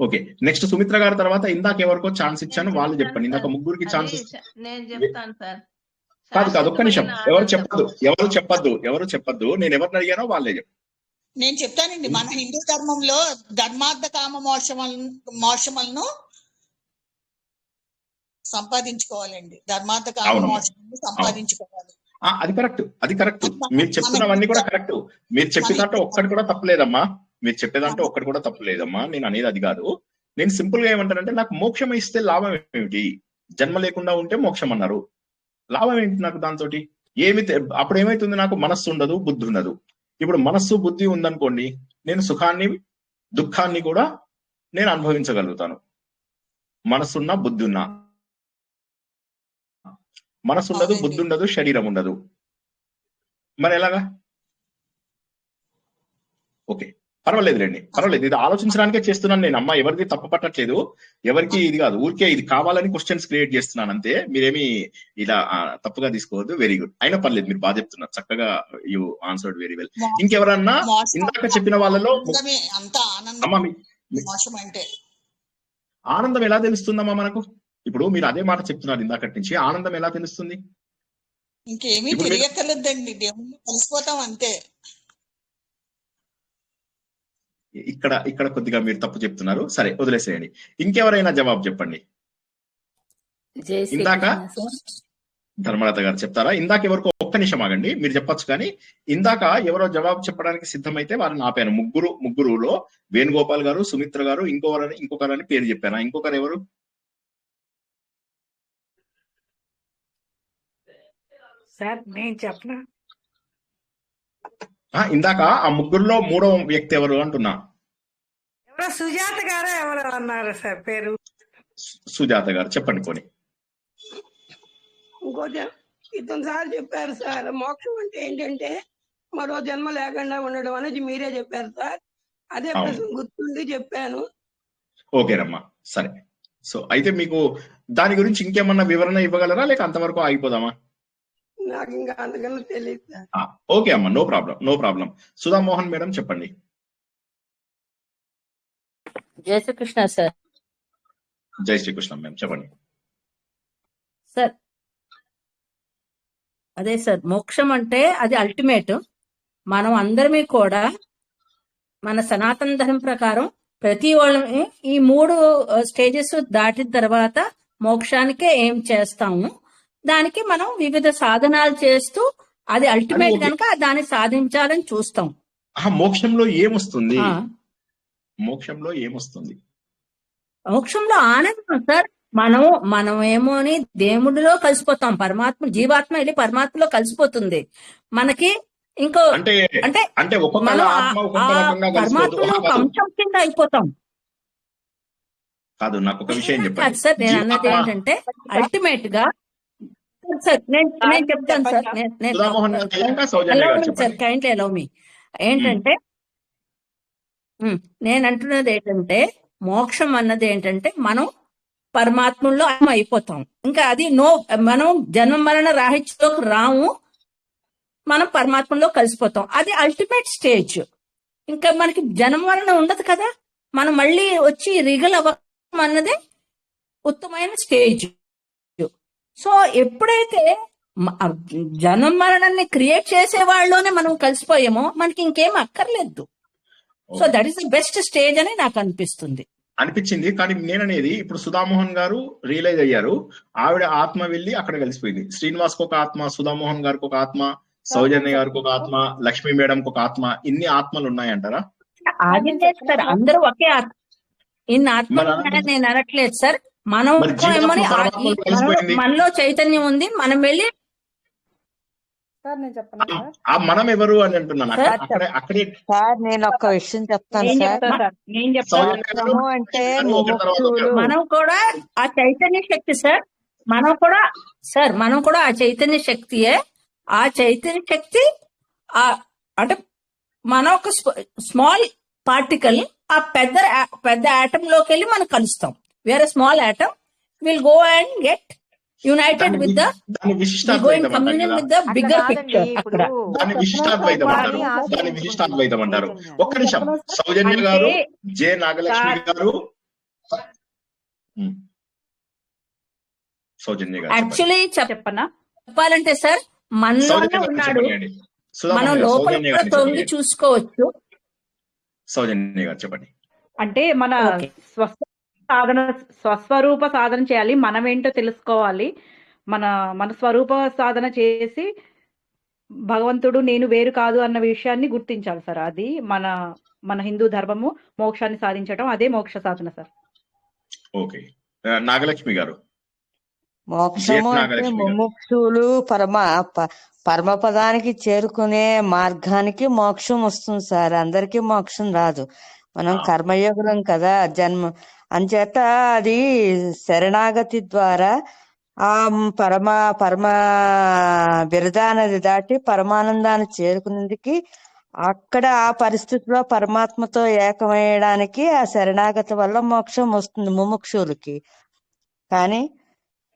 ఓకే, నెక్స్ట్ సుమిత్ర గారి తర్వాత ఇందాక ఎవరికో ఛాన్స్ ఇచ్చాను, వాళ్ళు చెప్పండి. ఇందాక ముగ్గురికి ఛాన్స్ నేను చెప్తాను సార్. కాదు ఒక్క నిమిషం, ఎవరు చెప్పద్దు. నేను ఎవరిని అడిగానో వాళ్ళే చెప్పు. నేను చెప్తానండి. మన హిందూ ధర్మంలో ధర్మార్థ కామ మోక్షములను సంపాదించుకోవాలండి. ధర్మార్థ కామ మోక్షములను సంపాదించుకోవాలి. అది కరెక్ట్. మీరు చెప్తున్నవన్నీ కూడా కరెక్ట్. మీరు చెప్పేదాంట్లో ఒక్కటి కూడా తప్పలేదమ్మా. నేను అనేది అది కాదు. నేను సింపుల్ గా ఏమంటానంటే, నాకు మోక్షం ఇస్తే లాభం ఏమిటి? జన్మ లేకుండా ఉంటే మోక్షం అన్నారు, లాభం ఏంటి నాకు దాంతో? అప్పుడు ఏమైతుంది? నాకు మనస్సు ఉండదు, బుద్ధి ఉండదు. ఇప్పుడు మనస్సు బుద్ధి ఉందనుకోండి, నేను సుఖాన్ని దుఃఖాన్ని కూడా నేను అనుభవించగలుగుతాను. మనసున్న బుద్ధి ఉన్నా. మనసు ఉండదు, అవునండి. బుద్ధి ఉండదు, శరీరం ఉండదు. మరి ఎలాగా? ఓకే, పర్వాలేదులేండి, పర్వాలేదు. ఇది ఆలోచించడానికే చేస్తున్నాను నేను. అమ్మ ఎవరిది తప్పు పట్టట్లేదు, ఎవరికి ఇది కాదు, ఊరికే ఇది కావాలని క్వశ్చన్స్ క్రియేట్ చేస్తున్నాను అంతే. మీరేమి ఇలా తప్పుగా తీసుకోవద్దు. Very good. అయినా పర్లేదు, మీరు బాగా చెప్తున్నారు, చక్కగా యూ ఆన్సర్డ్ వెరీ వెల్. ఇంకెవరన్నా మోసం ఇందాక చెప్పిన వాళ్ళలో ఆనందమే, అంత ఆనందం అమ్మ మోసం అంటే. ఆనందం ఎలా తెలుస్తుందమ్మా మనకు? ఇప్పుడు మీరు అదే మాట చెప్తున్నారు ఇందాకటి నుంచి, ఆనందం ఎలా తెలుస్తుంది? ఇంకేమీ ఇప్పుడు మీరు తెలియక్కర్లేదండి, దేవుణ్ణి కలిసిపోతాం అంతే. ఇక్కడ కొద్దిగా మీరు తప్పు చెప్తున్నారు. సరే, వదిలేసేయండి. ఇంకెవరైనా జవాబు చెప్పండి. జై ఇందాక శ్రీకృష్ణ సార్. ధర్మలత గారు చెప్తారా? ఇందాక ఎవరికో ఒక్క నిమిషం ఆగండి, మీరు చెప్పొచ్చు. కానీ ఇందాక ఎవరో జవాబు చెప్పడానికి సిద్ధమైతే వారిని ఆపాను. ముగ్గురులో వేణుగోపాల్ గారు, సుమిత్ర గారు, ఇంకొకరని పేరు చెప్పాను. ఇంకొకరు ఎవరు? సార్ నేను చెప్పనా? ఇందాక ఆ ముగ్గురులో మూడో వ్యక్తి ఎవరు అంటున్నా? ఎవరో సుజాత గారు ఎవరు అన్నారు సార్ పేరు. సుజాత గారు చెప్పండి. పోనీ ఇంకో ఇతను సార్ చెప్పారు సార్, మోక్షం అంటే ఏంటంటే మరో జన్మ లేకుండా ఉండడం అనేది మీరే చెప్పారు సార్. అదే అవును. ప్రశ్న గుర్తుండి చెప్పాను. ఓకేనమ్మా, సరే. సో అయితే మీకు దాని గురించి ఇంకేమన్నా వివరణ ఇవ్వగలరా, లేక అంతవరకు ఆగిపోదామా? నాకు ఇంకా అంతకన్నా తెలియదు సార్. ఓకే అమ్మా, నో ప్రాబ్లం. సుధామోహన్ మేడం చెప్పండి. జై శ్రీకృష్ణ సార్. జై శ్రీకృష్ణ మేడం చెప్పండి. సార్ అదే సార్, మోక్షం అంటే అది అల్టిమేట్. మనం అందరమీ కూడా మన సనాతన ధర్మం ప్రకారం ప్రతి వాళ్ళని ఈ 3 స్టేజెస్ దాటిన తర్వాత మోక్షానికే ఏం చేస్తాము. దానికి మనం వివిధ సాధనాలు చేస్తూ అది అల్టిమేట్ కనుక దాన్ని సాధించాలని చూస్తాం. మోక్షంలో ఏమొస్తుంది? మోక్షంలో ఆనందం సార్. మనం ఏమోని దేవుడిలో కలిసిపోతాం. పరమాత్మ జీవాత్మ వెళ్ళి పరమాత్మలో కలిసిపోతుంది. మనకి ఇంకో అంటే మనం పరమాత్మలో ఒక అంశం కింద అయిపోతాం. కాదు, నాకు ఒక విషయం చెప్పండి సార్. నేను అన్నది ఏంటంటే అల్టిమేట్ గా సార్, నేను చెప్తాను sir. Sir kindly allow me. ఏంటంటే నేను అంటున్నది ఏంటంటే మోక్షం అన్నది ఏంటంటే మనం పరమాత్మలో అయిపోతాం. ఇంకా అది మనం జన్మ మరణ రాహిత్యంలోకి రాము, మనం పరమాత్మలో కలిసిపోతాం. అది అల్టిమేట్ స్టేజ్. ఇంకా మనకి జన్మ మరణ ఉండదు కదా, మనం మళ్ళీ వచ్చి రిగల్ అవ్వడం అన్నదే ఉత్తమైన స్టేజ్. సో ఎప్పుడైతే జన్మ మరణాన్ని క్రియేట్ చేసే వాళ్ళలోనే మనం కలిసిపోయామో మనకి ఇంకేం అక్కర్లేదు. So that is the best stage అని నాకు అనిపించింది. కానీ నేననేది ఇప్పుడు సుధామోహన్ గారు రియలైజ్ అయ్యారు, ఆవిడ ఆత్మ వెళ్ళి అక్కడ కలిసిపోయింది. శ్రీనివాస్ కు ఒక ఆత్మ, సుధామోహన్ గారికి ఒక ఆత్మ, సౌజన్య గారికి ఒక ఆత్మ, లక్ష్మీ మేడం ఒక ఆత్మ. ఇన్ని ఆత్మలు ఉన్నాయంటారా? ఆగిందే సార్, అందరూ ఒకే ఆత్మ. ఇన్ని ఆత్మలు ఉన్నాయని నేను అనట్లేదు సార్. మనలో చైతన్యం ఉంది, మనం వెళ్ళి మనం ఎవరు అని అంటున్నాను. అక్కడే సార్ నేను ఒక్క విషయం చెప్తాను సార్. అంటే మనం కూడా ఆ చైతన్య శక్తి సార్. మనం కూడా ఆ చైతన్య శక్తియే. ఆ చైతన్య శక్తి అంటే మనం ఒక స్మాల్ పార్టికల్ ఆ పెద్ద ఆటం లోకి వెళ్ళి మనం కలుస్తాం. వేరే small atom will go and get United with the communion with the bigger picture. అక్కడ దాన్ని విశిష్టాద్వైతం అంటారు. ఒక్క నిమిషం, సౌజన్య గారు, జె నాగలక్ష్మి గారు, సౌజన్య గారు యాక్చువల్లీ చెప్పాలంటే సార్, మనలోనే ఉన్నాడు, మనం లోపల కూడా తొంగి చూసుకోవచ్చు. సౌజన్య గారు చెప్పండి. అంటే మన స్వస్వరూప సాధన చేయాలి. మనం ఏంటో తెలుసుకోవాలి. మన స్వరూప సాధన చేసి భగవంతుడు నేను వేరు కాదు అన్న విషయాన్ని గుర్తించాలి సార్. అది మన హిందూ ధర్మము మోక్షాన్ని సాధించడం, అదే మోక్ష సాధన సార్. ఓకే, నాగలక్ష్మి గారు. మోక్షము అంటే ముముక్షులు పరమపదానికి చేరుకునే మార్గానికి మోక్షం వస్తుంది సార్. అందరికీ మోక్షం రాదు. మనం కర్మయోగులం కదా, అంచేత అది శరణాగతి ద్వారా ఆ పరమ బిరదానది దాటి పరమానందాన్ని చేరుకునేందుకు అక్కడ ఆ పరిస్థితిలో పరమాత్మతో ఏకమయ్యడానికి ఆ శరణాగతి వల్ల మోక్షం వస్తుంది ముముక్షులకి. కానీ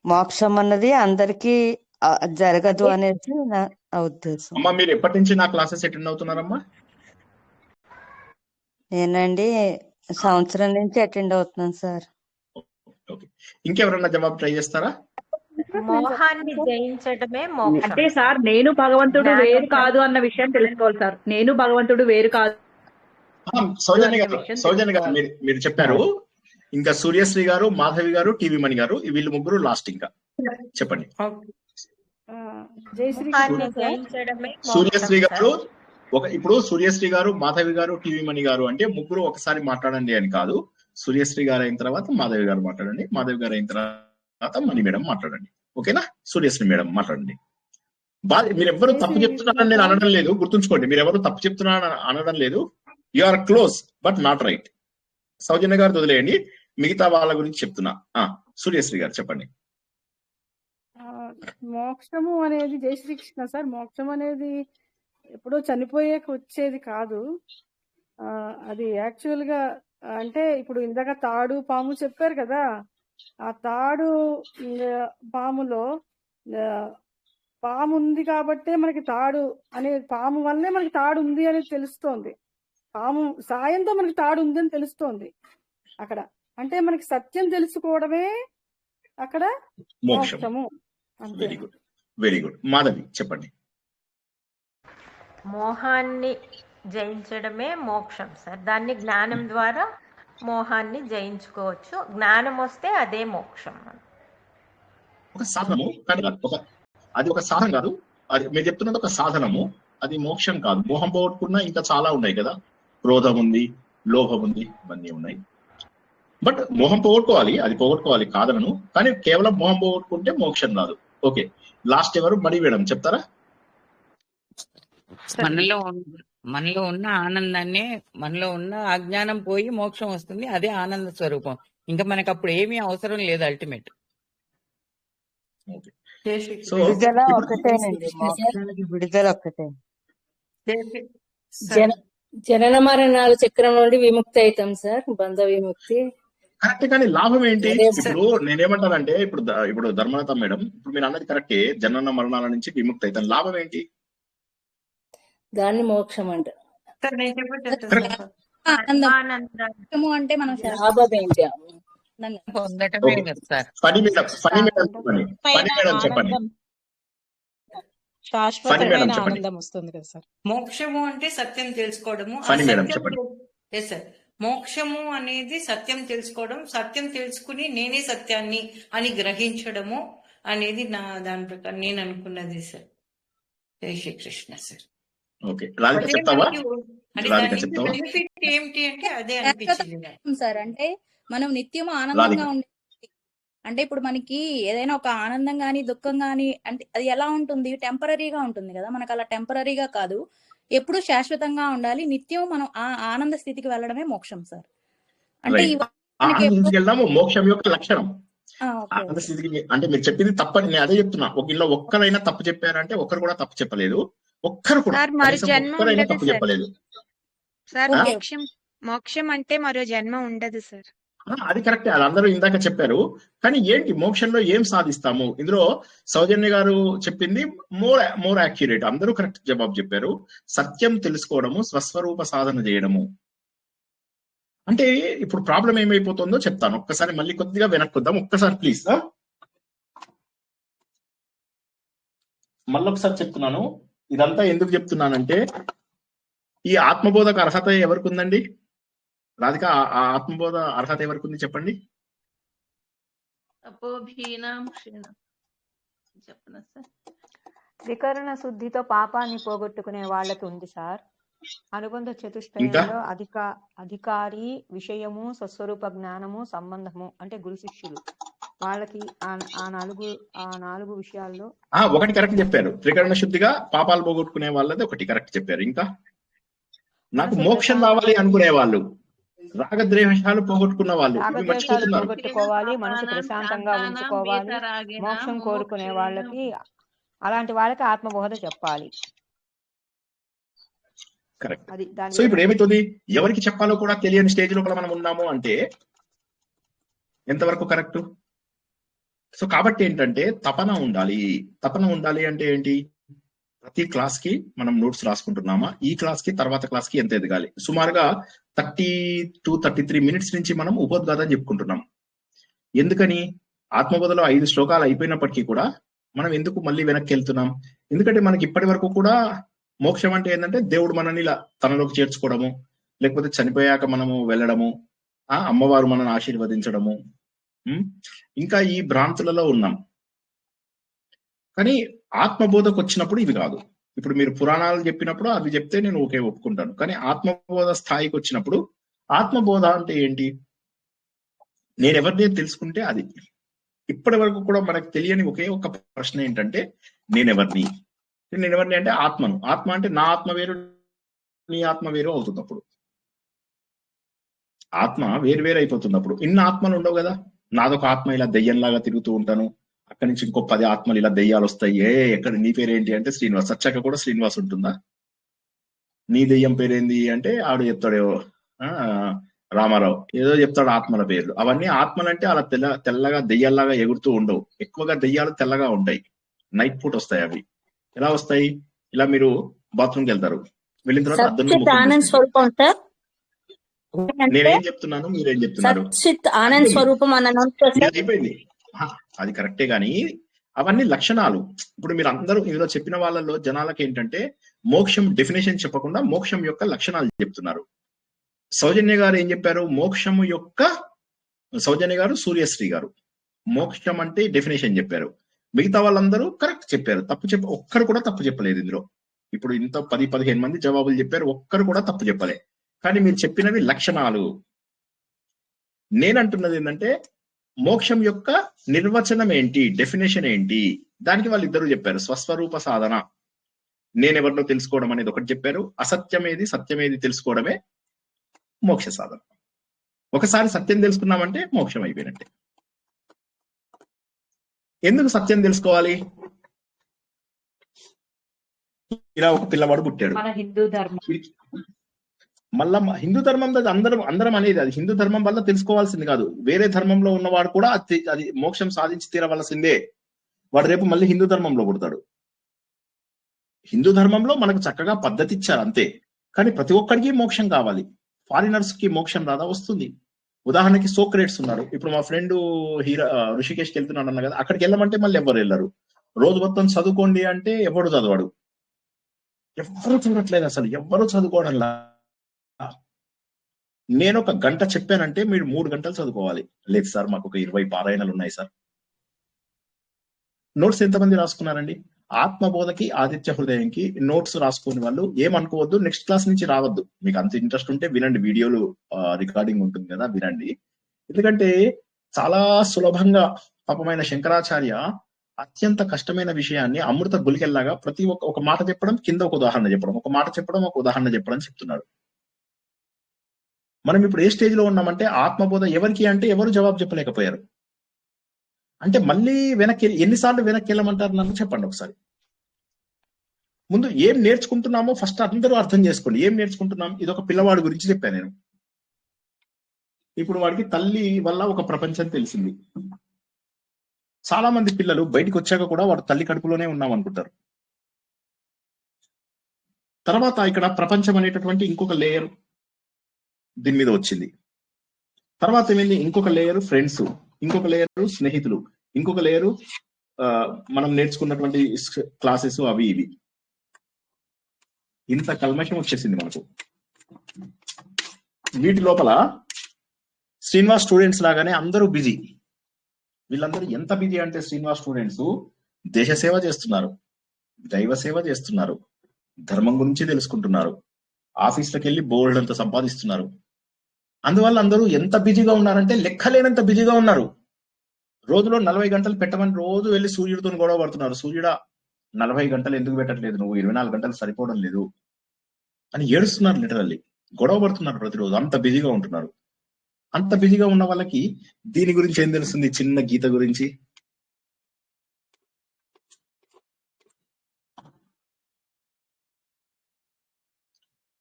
మోక్షం అన్నది అందరికీ జరగదు అనేది నా ఉద్దేశం. అమ్మా మీరు ఎప్పటి నుంచి నా క్లాసెస్ అటెండ్ అవుతున్నారమ్మా? నేనండి సంవత్సరం నుంచి అటెండ్ అవుతున్నాను సార్. ఓకే, ఇంకెవరన్నా జవాబు ట్రై చేస్తారా? మోహాన్ని జయించడమే మోక్షం. అంటే సార్ నేను భగవంతుడు వేరు కాదు అన్న విషయం తెలుసుకోవాలి సార్. నేను భగవంతుడు వేరు కాదు. సౌజన్య గారు మీరు చెప్పారు. ఇంకా సూర్యశ్రీ గారు, మాధవి గారు, టీవీ మణి గారు, వీళ్ళు ముగ్గురు లాస్ట్. ఇంకా చెప్పండి. మోహాన్ని జయించడమే సూర్యశ్రీ మోక్షం గారు సార్. ఇప్పుడు సూర్యశ్రీ గారు, మాధవి గారు, టీవీ మణి గారు అంటే ముగ్గురు ఒకసారి మాట్లాడండి అని కాదు. సూర్యశ్రీ గారు అయిన తర్వాత మాధవి గారు మాట్లాడండి, మాధవి గారు అయిన తర్వాత మణి మేడం మాట్లాడండి. ఓకేనా? సూర్యశ్రీ మేడం మాట్లాడండి. మీరెవ్వరు తప్పు చెప్తున్నారని నేను అనడం లేదు, గుర్తుంచుకోండి. మీరెవరు తప్పు చెప్తున్నారని అనడం లేదు. You are close but not right. Soujanya గారు వదిలేయండి, మిగతా వాళ్ళ గురించి చెప్తున్నా. సూర్యశ్రీ గారు చెప్పండి. మోక్షము అనేది జై శ్రీకృష్ణ సార్. మోక్షం అనేది ఎప్పుడో చనిపోయాక వచ్చేది కాదు. అది యాక్చువల్ గా అంటే ఇప్పుడు ఇందాక తాడు పాము చెప్పారు కదా, ఆ తాడు పాములో పాము ఉంది కాబట్టే మనకి తాడు అనే పాము వల్లే మనకి తాడు ఉంది అనేది తెలుస్తోంది. పాము సాయంతో మనకి తాడు ఉంది అని తెలుస్తోంది అక్కడ. అంటే మనకి సత్యం తెలుసుకోవడమే అక్కడ మోక్షము. Very good, very good. Madhavi చెప్పండి. మోహాన్ని జయించడమే మోక్షం సార్. దాన్ని జ్ఞానం ద్వారా మోహాన్ని జయించుకోవచ్చు. జ్ఞానం వస్తే అదే మోక్షం. ఒక సాధనము, కానీ అది ఒక సాధన కాదు. అది మీరు చెప్తున్నది ఒక సాధనము, అది మోక్షం కాదు. మోహం పోగొట్టుకున్నా ఇంకా చాలా ఉన్నాయి కదా. క్రోధం ఉంది, లోభం ఉంది, ఇవన్నీ ఉన్నాయి. బట్ మోహం పోగొట్టుకోవాలి, అది పోగొట్టుకోవాలి కాదనను. కానీ కేవలం మోహం పోగొట్టుకుంటే మోక్షం రాదు. ఓకే, లాస్ట్ ఎవరు? మణి మేడం చెప్తారా? మనలో ఉన్న ఆనందాన్ని, మనలో ఉన్న అజ్ఞానం పోయి మోక్షం వస్తుంది. అదే ఆనంద స్వరూపం. ఇంకా మనకు అప్పుడు ఏమీ అవసరం లేదు. అల్టిమేట్ విడుదల ఒకటేనండి, మోక్షానికి విడుదల ఒకటే. జనన మరణాల చక్రం నుండి విముక్తి అవుతాం సార్, బంధ విముక్తి. కరెక్ట్. కానీ లాభం ఏంటి? ఇప్పుడు నేనేమంటానంటే, ఇప్పుడు ధర్మలత మేడం, ఇప్పుడు మీరు అన్నది కరెక్టే, జనన మరణాల నుంచి విముక్తి అవుతాం. లాభం ఏంటి? దాన్ని మోక్షం అంటారు. అంటే మనం లాభం ఏంటి? పొందటమే కదా సార్. శాశ్వతమైన ఆనందం వస్తుంది కదా సార్. మోక్షము అంటే సత్యం తెలుసుకోవడము. మోక్షము అనేది సత్యం తెలుసుకోవడం, సత్యం తెలుసుకుని నేనే సత్యాన్ని అని గ్రహించడము అనేది దాని ప్రకారం నేను అనుకున్నది సార్. జై శ్రీకృష్ణ సార్. బెనిఫిట్ ఏమిటి అంటే అదే అనిపించింది సార్. అంటే మనం నిత్యం ఆనందంగా ఉండే, అంటే ఇప్పుడు మనకి ఏదైనా ఒక ఆనందం గాని దుఃఖం గాని అంటే అది ఎలా ఉంటుంది, టెంపరీగా ఉంటుంది కదా. మనకు అలా టెంపరీగా కాదు, ఎప్పుడు శాశ్వతంగా ఉండాలి. నిత్యం మనం ఆ ఆనంద స్థితికి వెళ్ళడమే మోక్షం సార్. అంటే మోక్షం యొక్క లక్షణం ఆనంద స్థితికి. అంటే మీరు చెప్పింది తప్పని నేను అదే చెప్తున్నా. ఇలా ఒక్కరైనా తప్పు చెప్పారంటే ఒక్కరు కూడా తప్పు చెప్పలేదు. ఒక్కరు కూడా ఒక్కరైనా తప్పు చెప్పలేదు సార్. మోక్షం అంటే మరో జన్మ ఉండదు సార్. అది కరెక్టే, అది అందరూ ఇందాక చెప్పారు. కానీ ఏంటి మోక్షంలో ఏం సాధిస్తాము? ఇందులో సౌజన్య గారు చెప్పింది మోర్ యాక్యురేట్. అందరూ కరెక్ట్ జవాబు చెప్పారు. సత్యం తెలుసుకోవడము, స్వస్వరూప సాధన చేయడము. అంటే ఇప్పుడు ప్రాబ్లం ఏమైపోతుందో చెప్తాను. ఒక్కసారి మళ్ళీ కొద్దిగా వెనక్కొద్దాం. ఒక్కసారి ప్లీజ్. మళ్ళొకసారి చెప్తున్నాను. ఇదంతా ఎందుకు చెప్తున్నానంటే, ఈ ఆత్మబోధకు అర్హత ఎవరికి ఉందండి? రాధిక, ఆ ఆత్మబోధ అర్హత ఎవరికి ఉంది చెప్పండి. త్రికరణ శుద్ధితో పాపాన్ని పోగొట్టుకునే వాళ్ళకి ఉంది సార్. అనుబంధ చతుష్టయంలో అధికారి, విషయము, స్వస్వరూప జ్ఞానము, సంబంధము అంటే గురు శిష్యులు వాళ్ళకి ఆ నాలుగు విషయాల్లో ఒకటి కరెక్ట్ చెప్పారు. త్రికరణ శుద్ధిగా పాపాలు పోగొట్టుకునే వాళ్ళది ఒకటి కరెక్ట్ చెప్పారు. ఇంకా నాకు మోక్షం రావాలి అనుకునే వాళ్ళు రాగద్వేషాలు పోగొట్టుకున్న వాళ్ళు ఇవి రాగద్వేషాలు మర్చిపోతున్నారు. పోగొట్టుకోవాలి, మనసు ప్రశాంతంగా ఉంచుకోవాలి. మోక్షం కోరుకునే వాళ్ళకి, అలాంటి వాళ్ళకి ఆత్మబోధ చెప్పాలి. కరెక్ట్. అది దాని సో ఇప్పుడు ఏమవుతుంది, ఎవరికి చెప్పాలో కూడా తెలియని స్టేజ్ లోపల మనం ఉన్నాము అంటే ఎంతవరకు కరెక్ట్? సో కాబట్టి ఏంటంటే తపన ఉండాలి. తపన ఉండాలి అంటే ఏంటి? ప్రతి క్లాస్ కి మనం నోట్స్ రాసుకుంటున్నామా, ఈ క్లాస్ కి తర్వాత క్లాస్ కి ఎంత ఎదగాలి. సుమారుగా 30 to 33 minutes నుంచి మనం ఉపోద్ఘాతం చెప్పుకుంటున్నాం. ఎందుకని? ఆత్మబోధలో 5 శ్లోకాలు అయిపోయినప్పటికీ కూడా మనం ఎందుకు మళ్ళీ వెనక్కి వెళ్తున్నాం? ఎందుకంటే మనకి ఇప్పటి వరకు కూడా మోక్షం అంటే ఏంటంటే దేవుడు మనని ఇలా తనలోకి చేర్చుకోవడము, లేకపోతే చనిపోయాక మనము వెళ్ళడము, అమ్మవారు మనల్ని ఆశీర్వదించడము, ఇంకా ఈ భ్రాంతులలో ఉన్నాం. కానీ ఆత్మబోధకు వచ్చినప్పుడు ఇవి కాదు. ఇప్పుడు మీరు పురాణాలు చెప్పినప్పుడు అవి చెప్తే నేను ఓకే ఒప్పుకుంటాను. కానీ ఆత్మబోధ స్థాయికి వచ్చినప్పుడు ఆత్మబోధ అంటే ఏంటి? నేను ఎవరిని తెలుసుకుంటే అది. ఇప్పటి వరకు కూడా మనకు తెలియని ఒకే ఒక ప్రశ్న ఏంటంటే నేనెవరిని అంటే ఆత్మను. ఆత్మ అంటే నా ఆత్మ వేరు, నీ ఆత్మ వేరు అవుతున్నప్పుడు, ఆత్మ వేరు వేరు అయిపోతున్నప్పుడు ఇన్ని ఆత్మలు ఉండవు కదా. నాదొక ఆత్మ ఇలా దెయ్యంలాగా తిరుగుతూ ఉంటాను, అక్కడి నుంచి ఇంకో 10 ఆత్మలు ఇలా దెయ్యాలు వస్తాయి. ఎక్కడ నీ పేరేంటి అంటే శ్రీనివాస్. సచ్చాక కూడా శ్రీనివాస్ ఉంటుందా? నీ దెయ్యం పేరేంది అంటే ఆడు చెప్తాడు రామారావు, ఏదో చెప్తాడు ఆత్మల పేర్లు. అవన్నీ ఆత్మలంటే అలా తెల్లగా దెయ్యాల్లాగా ఎగురుతూ ఉండవు. ఎక్కువగా దెయ్యాలు తెల్లగా ఉంటాయి, నైట్ పూట వస్తాయి. అవి ఎలా వస్తాయి? ఇలా మీరు బాత్రూమ్కి వెళ్తారు, వెళ్ళిన తర్వాత ఆనంద్ స్వరూపం సార్. నేనేం చెప్తున్నాను, మీరేం చెప్తున్నారు? సచ్చిత్ ఆనంద్ స్వరూపం అయిపోయింది, అది కరెక్టే. గాని అవన్నీ లక్షణాలు. ఇప్పుడు మీరు అందరూ ఇందులో చెప్పిన వాళ్ళలో జనాలకి ఏంటంటే మోక్షం డెఫినేషన్ చెప్పకుండా మోక్షం యొక్క లక్షణాలు చెప్తున్నారు. సౌజన్య గారు ఏం చెప్పారు? మోక్షము యొక్క, సౌజన్య గారు, సూర్యశ్రీ గారు మోక్షం అంటే డెఫినేషన్ చెప్పారు. మిగతా వాళ్ళందరూ కరెక్ట్ చెప్పారు. ఒక్కరు కూడా తప్పు చెప్పలేదు ఇందులో. ఇప్పుడు ఇంత 10-15 మంది జవాబులు చెప్పారు, ఒక్కరు కూడా తప్పు చెప్పలే. కానీ మీరు చెప్పినవి లక్షణాలు. నేనంటున్నది ఏంటంటే మోక్షం యొక్క నిర్వచనం ఏంటి, డెఫినేషన్ ఏంటి, దానికి వాళ్ళు ఇద్దరు చెప్పారు. స్వస్వరూప సాధన, నేనెవరినో తెలుసుకోవడం అనేది ఒకటి చెప్పారు. అసత్యమేది సత్యమేది తెలుసుకోవడమే మోక్ష సాధన. ఒకసారి సత్యం తెలుసుకున్నామంటే మోక్షం అయిపోయినట్టే. ఎందుకు సత్యం తెలుసుకోవాలి? ఇలా ఒక పిల్లవాడు పుట్టాడు, మన హిందూ ధర్మం, మళ్ళా హిందూ ధర్మం అందరం అనేది అది హిందూ ధర్మం వల్ల తెలుసుకోవాల్సింది కాదు. వేరే ధర్మంలో ఉన్నవాడు కూడా అది మోక్షం సాధించి తీరవలసిందే. వాడు రేపు మళ్ళీ హిందూ ధర్మంలో పుడతాడు. హిందూ ధర్మంలో మనకు చక్కగా పద్ధతి ఇచ్చారు అంతే. కానీ ప్రతి ఒక్కడికి మోక్షం కావాలి. ఫారినర్స్ కి మోక్షం రాదా? వస్తుంది. ఉదాహరణకి సోక్రేట్స్ ఉన్నారు. ఇప్పుడు మా ఫ్రెండ్ ఋషికేష్కి వెళ్తున్నాడు అన్న కదా, అక్కడికి వెళ్ళమంటే మళ్ళీ ఎవరు వెళ్ళరు. రోజు మొత్తం చదువుకోండి అంటే ఎవడు చదవాడు, ఎవరు చూడట్లేదు, అసలు ఎవరు చదువుకోవడంలా. నేను ఒక గంట చెప్పానంటే మీరు 3 గంటలు చదువుకోవాలి. లేదు సార్ మాకు ఒక 20 పారాయణాలు ఉన్నాయి సార్. నోట్స్ ఎంతమంది రాసుకున్నారండి? ఆత్మబోధకి, ఆదిత్య హృదయంకి నోట్స్ రాసుకునే వాళ్ళు ఏమనుకోవద్దు, నెక్స్ట్ క్లాస్ నుంచి రావద్దు. మీకు అంత ఇంట్రెస్ట్ ఉంటే వినండి, వీడియోలు రికార్డింగ్ ఉంటుంది కదా, వినండి. ఎందుకంటే చాలా సులభంగా పాపమైన శంకరాచార్య అత్యంత కష్టమైన విషయాన్ని అమృత గులికెల్లాగా ప్రతి ఒక మాట చెప్పడం, కింద ఒక ఉదాహరణ చెప్పడం, ఒక మాట చెప్పడం, ఒక ఉదాహరణ చెప్పడం చెప్తున్నాడు. మనం ఇప్పుడు ఏ స్టేజ్ లో ఉన్నామంటే ఆత్మబోధ ఎవరికి అంటే ఎవరు జవాబు చెప్పలేకపోయారు. అంటే మళ్ళీ వెనక్కి ఎన్నిసార్లు వెనక్కి వెళ్ళమంటారు నన్ను చెప్పండి ఒకసారి. ముందు ఏం నేర్చుకుంటున్నామో ఫస్ట్ అందరూ అర్థం చేసుకోండి. ఏం నేర్చుకుంటున్నాం? ఇది ఒక పిల్లవాడి గురించి చెప్పాను నేను. ఇప్పుడు వాడికి తల్లి వల్ల ఒక ప్రపంచం తెలిసింది. చాలా మంది పిల్లలు బయటికి వచ్చాక కూడా వాడు తల్లి కడుపులోనే ఉన్నాం అనుకుంటారు. తర్వాత ఇక్కడ ప్రపంచం అనేటటువంటి ఇంకొక లేయర్ దీని మీద వచ్చింది. తర్వాత ఏమైంది? ఇంకొక లేయరు ఫ్రెండ్స్, ఇంకొక లేయరు స్నేహితులు, ఇంకొక లేయరు మనం నేర్చుకున్నటువంటి క్లాసెస్, అవి ఇవి. ఇంత కల్మషం వచ్చేసింది మనకు. వీటి లోపల శ్రీనివాస్ స్టూడెంట్స్ లాగానే అందరూ బిజీ. వీళ్ళందరూ ఎంత బిజీ అంటే శ్రీనివాస్ స్టూడెంట్స్ దేశ సేవ చేస్తున్నారు, దైవ సేవ చేస్తున్నారు, ధర్మం గురించి తెలుసుకుంటున్నారు, ఆఫీస్లకు వెళ్ళి బోల్డ్ అంత సంపాదిస్తున్నారు. అందువల్ల అందరూ ఎంత బిజీగా ఉన్నారంటే లెక్కలేనంత బిజీగా ఉన్నారు. రోజులో 40 గంటలు పెట్టమని రోజు వెళ్ళి సూర్యుడితో గొడవ పడుతున్నారు. సూర్యుడా 40 గంటలు ఎందుకు పెట్టట్లేదు నువ్వు, 24 గంటలు సరిపోవడం లేదు అని ఏడుస్తున్నారు. లిటరల్లీ గొడవ పడుతున్నారు ప్రతిరోజు, అంత బిజీగా ఉంటున్నారు. అంత బిజీగా ఉన్న వాళ్ళకి దీని గురించి ఏం తెలుస్తుంది? చిన్న గీత గురించి.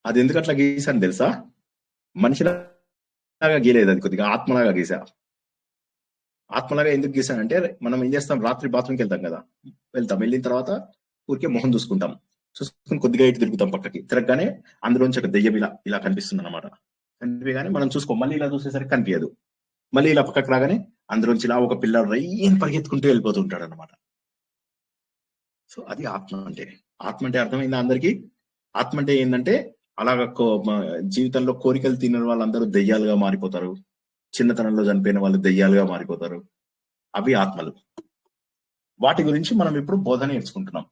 అది ఎందుకు అట్లా గీసాను తెలుసా? మనిషిలాగా గీలేదు, అది కొద్దిగా ఆత్మలాగా గీసా. ఆత్మలాగా ఎందుకు గీసానంటే, మనం ఏం చేస్తాం, రాత్రి బాత్రూమ్కి వెళ్తాం కదా, వెళ్ళిన తర్వాత ఊరికే మొహం చూసుకుంటాం, చూసుకుని కొద్దిగా ఇటు తిరుగుతాం పక్కకి, తిరగగానే అందులోంచి ఒక దెయ్యం ఇలా కనిపిస్తుంది అనమాట. కనిపించగానే మనం చూసుకో, మళ్ళీ ఇలా చూసేసరికి కనిపించదు, మళ్ళీ ఇలా పక్కకి రాగానే అందులోంచి ఇలా ఒక పిల్లడు రయ్యని పరిగెత్తుకుంటూ వెళ్ళిపోతుంటాడు అనమాట. సో అది ఆత్మ అంటే. ఆత్మ అంటే అర్థమైందా అందరికీ? ఆత్మ అంటే ఏంటంటే, అలాగ జీవితంలో కోరికలు తిన్న వాళ్ళందరూ దెయ్యాలుగా మారిపోతారు, చిన్నతనంలో చనిపోయిన వాళ్ళు దెయ్యాలుగా మారిపోతారు. అవి ఆత్మలు. వాటి గురించి మనం ఇప్పుడు బోధన నేర్చుకుంటున్నాం.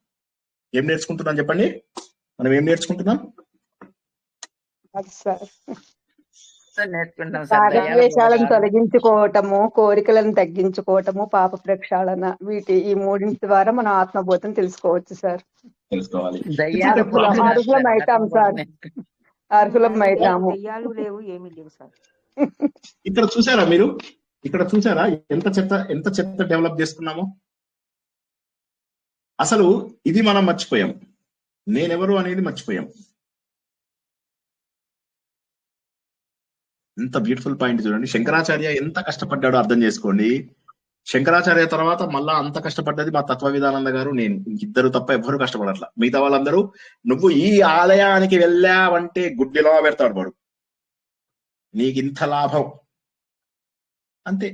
ఏం నేర్చుకుంటున్నాం చెప్పండి? మనం ఏం నేర్చుకుంటున్నాం? రాగద్వేషాలను తొలగించుకోవటము, కోరికలను తగ్గించుకోవటము, పాప ప్రక్షాళన, ఈ మూడింటి ద్వారా మనం ఆత్మబోధం తెలుసుకోవచ్చు సార్. తెలుసుకోవాలి. అర్హులం అవుతాం సార్, అర్హులం అవుతాము. దెయ్యాలు లేవు, ఏమీ లేవు సార్. ఇక్కడ చూసారా మీరు? ఇక్కడ చూసారా ఎంత చెత్త డెవలప్ చేసుకున్నామో? అసలు ఇది మనం మర్చిపోయాం, నేనెవరు అనేది మర్చిపోయాం. ఎంత బ్యూటిఫుల్ పాయింట్ చూడండి. శంకరాచార్య ఎంత కష్టపడ్డాడో అర్థం చేసుకోండి. శంకరాచార్య తర్వాత మళ్ళా అంత కష్టపడ్డది మా తత్వ విధానంద గారు, నేను. ఇద్దరు తప్ప ఎవ్వరు కష్టపడట్లా. మిగతా వాళ్ళందరూ నువ్వు ఈ ఆలయానికి వెళ్ళావంటే గుడ్డిలో పెడతాడు వాడు, నీకు ఇంత లాభం అంతే.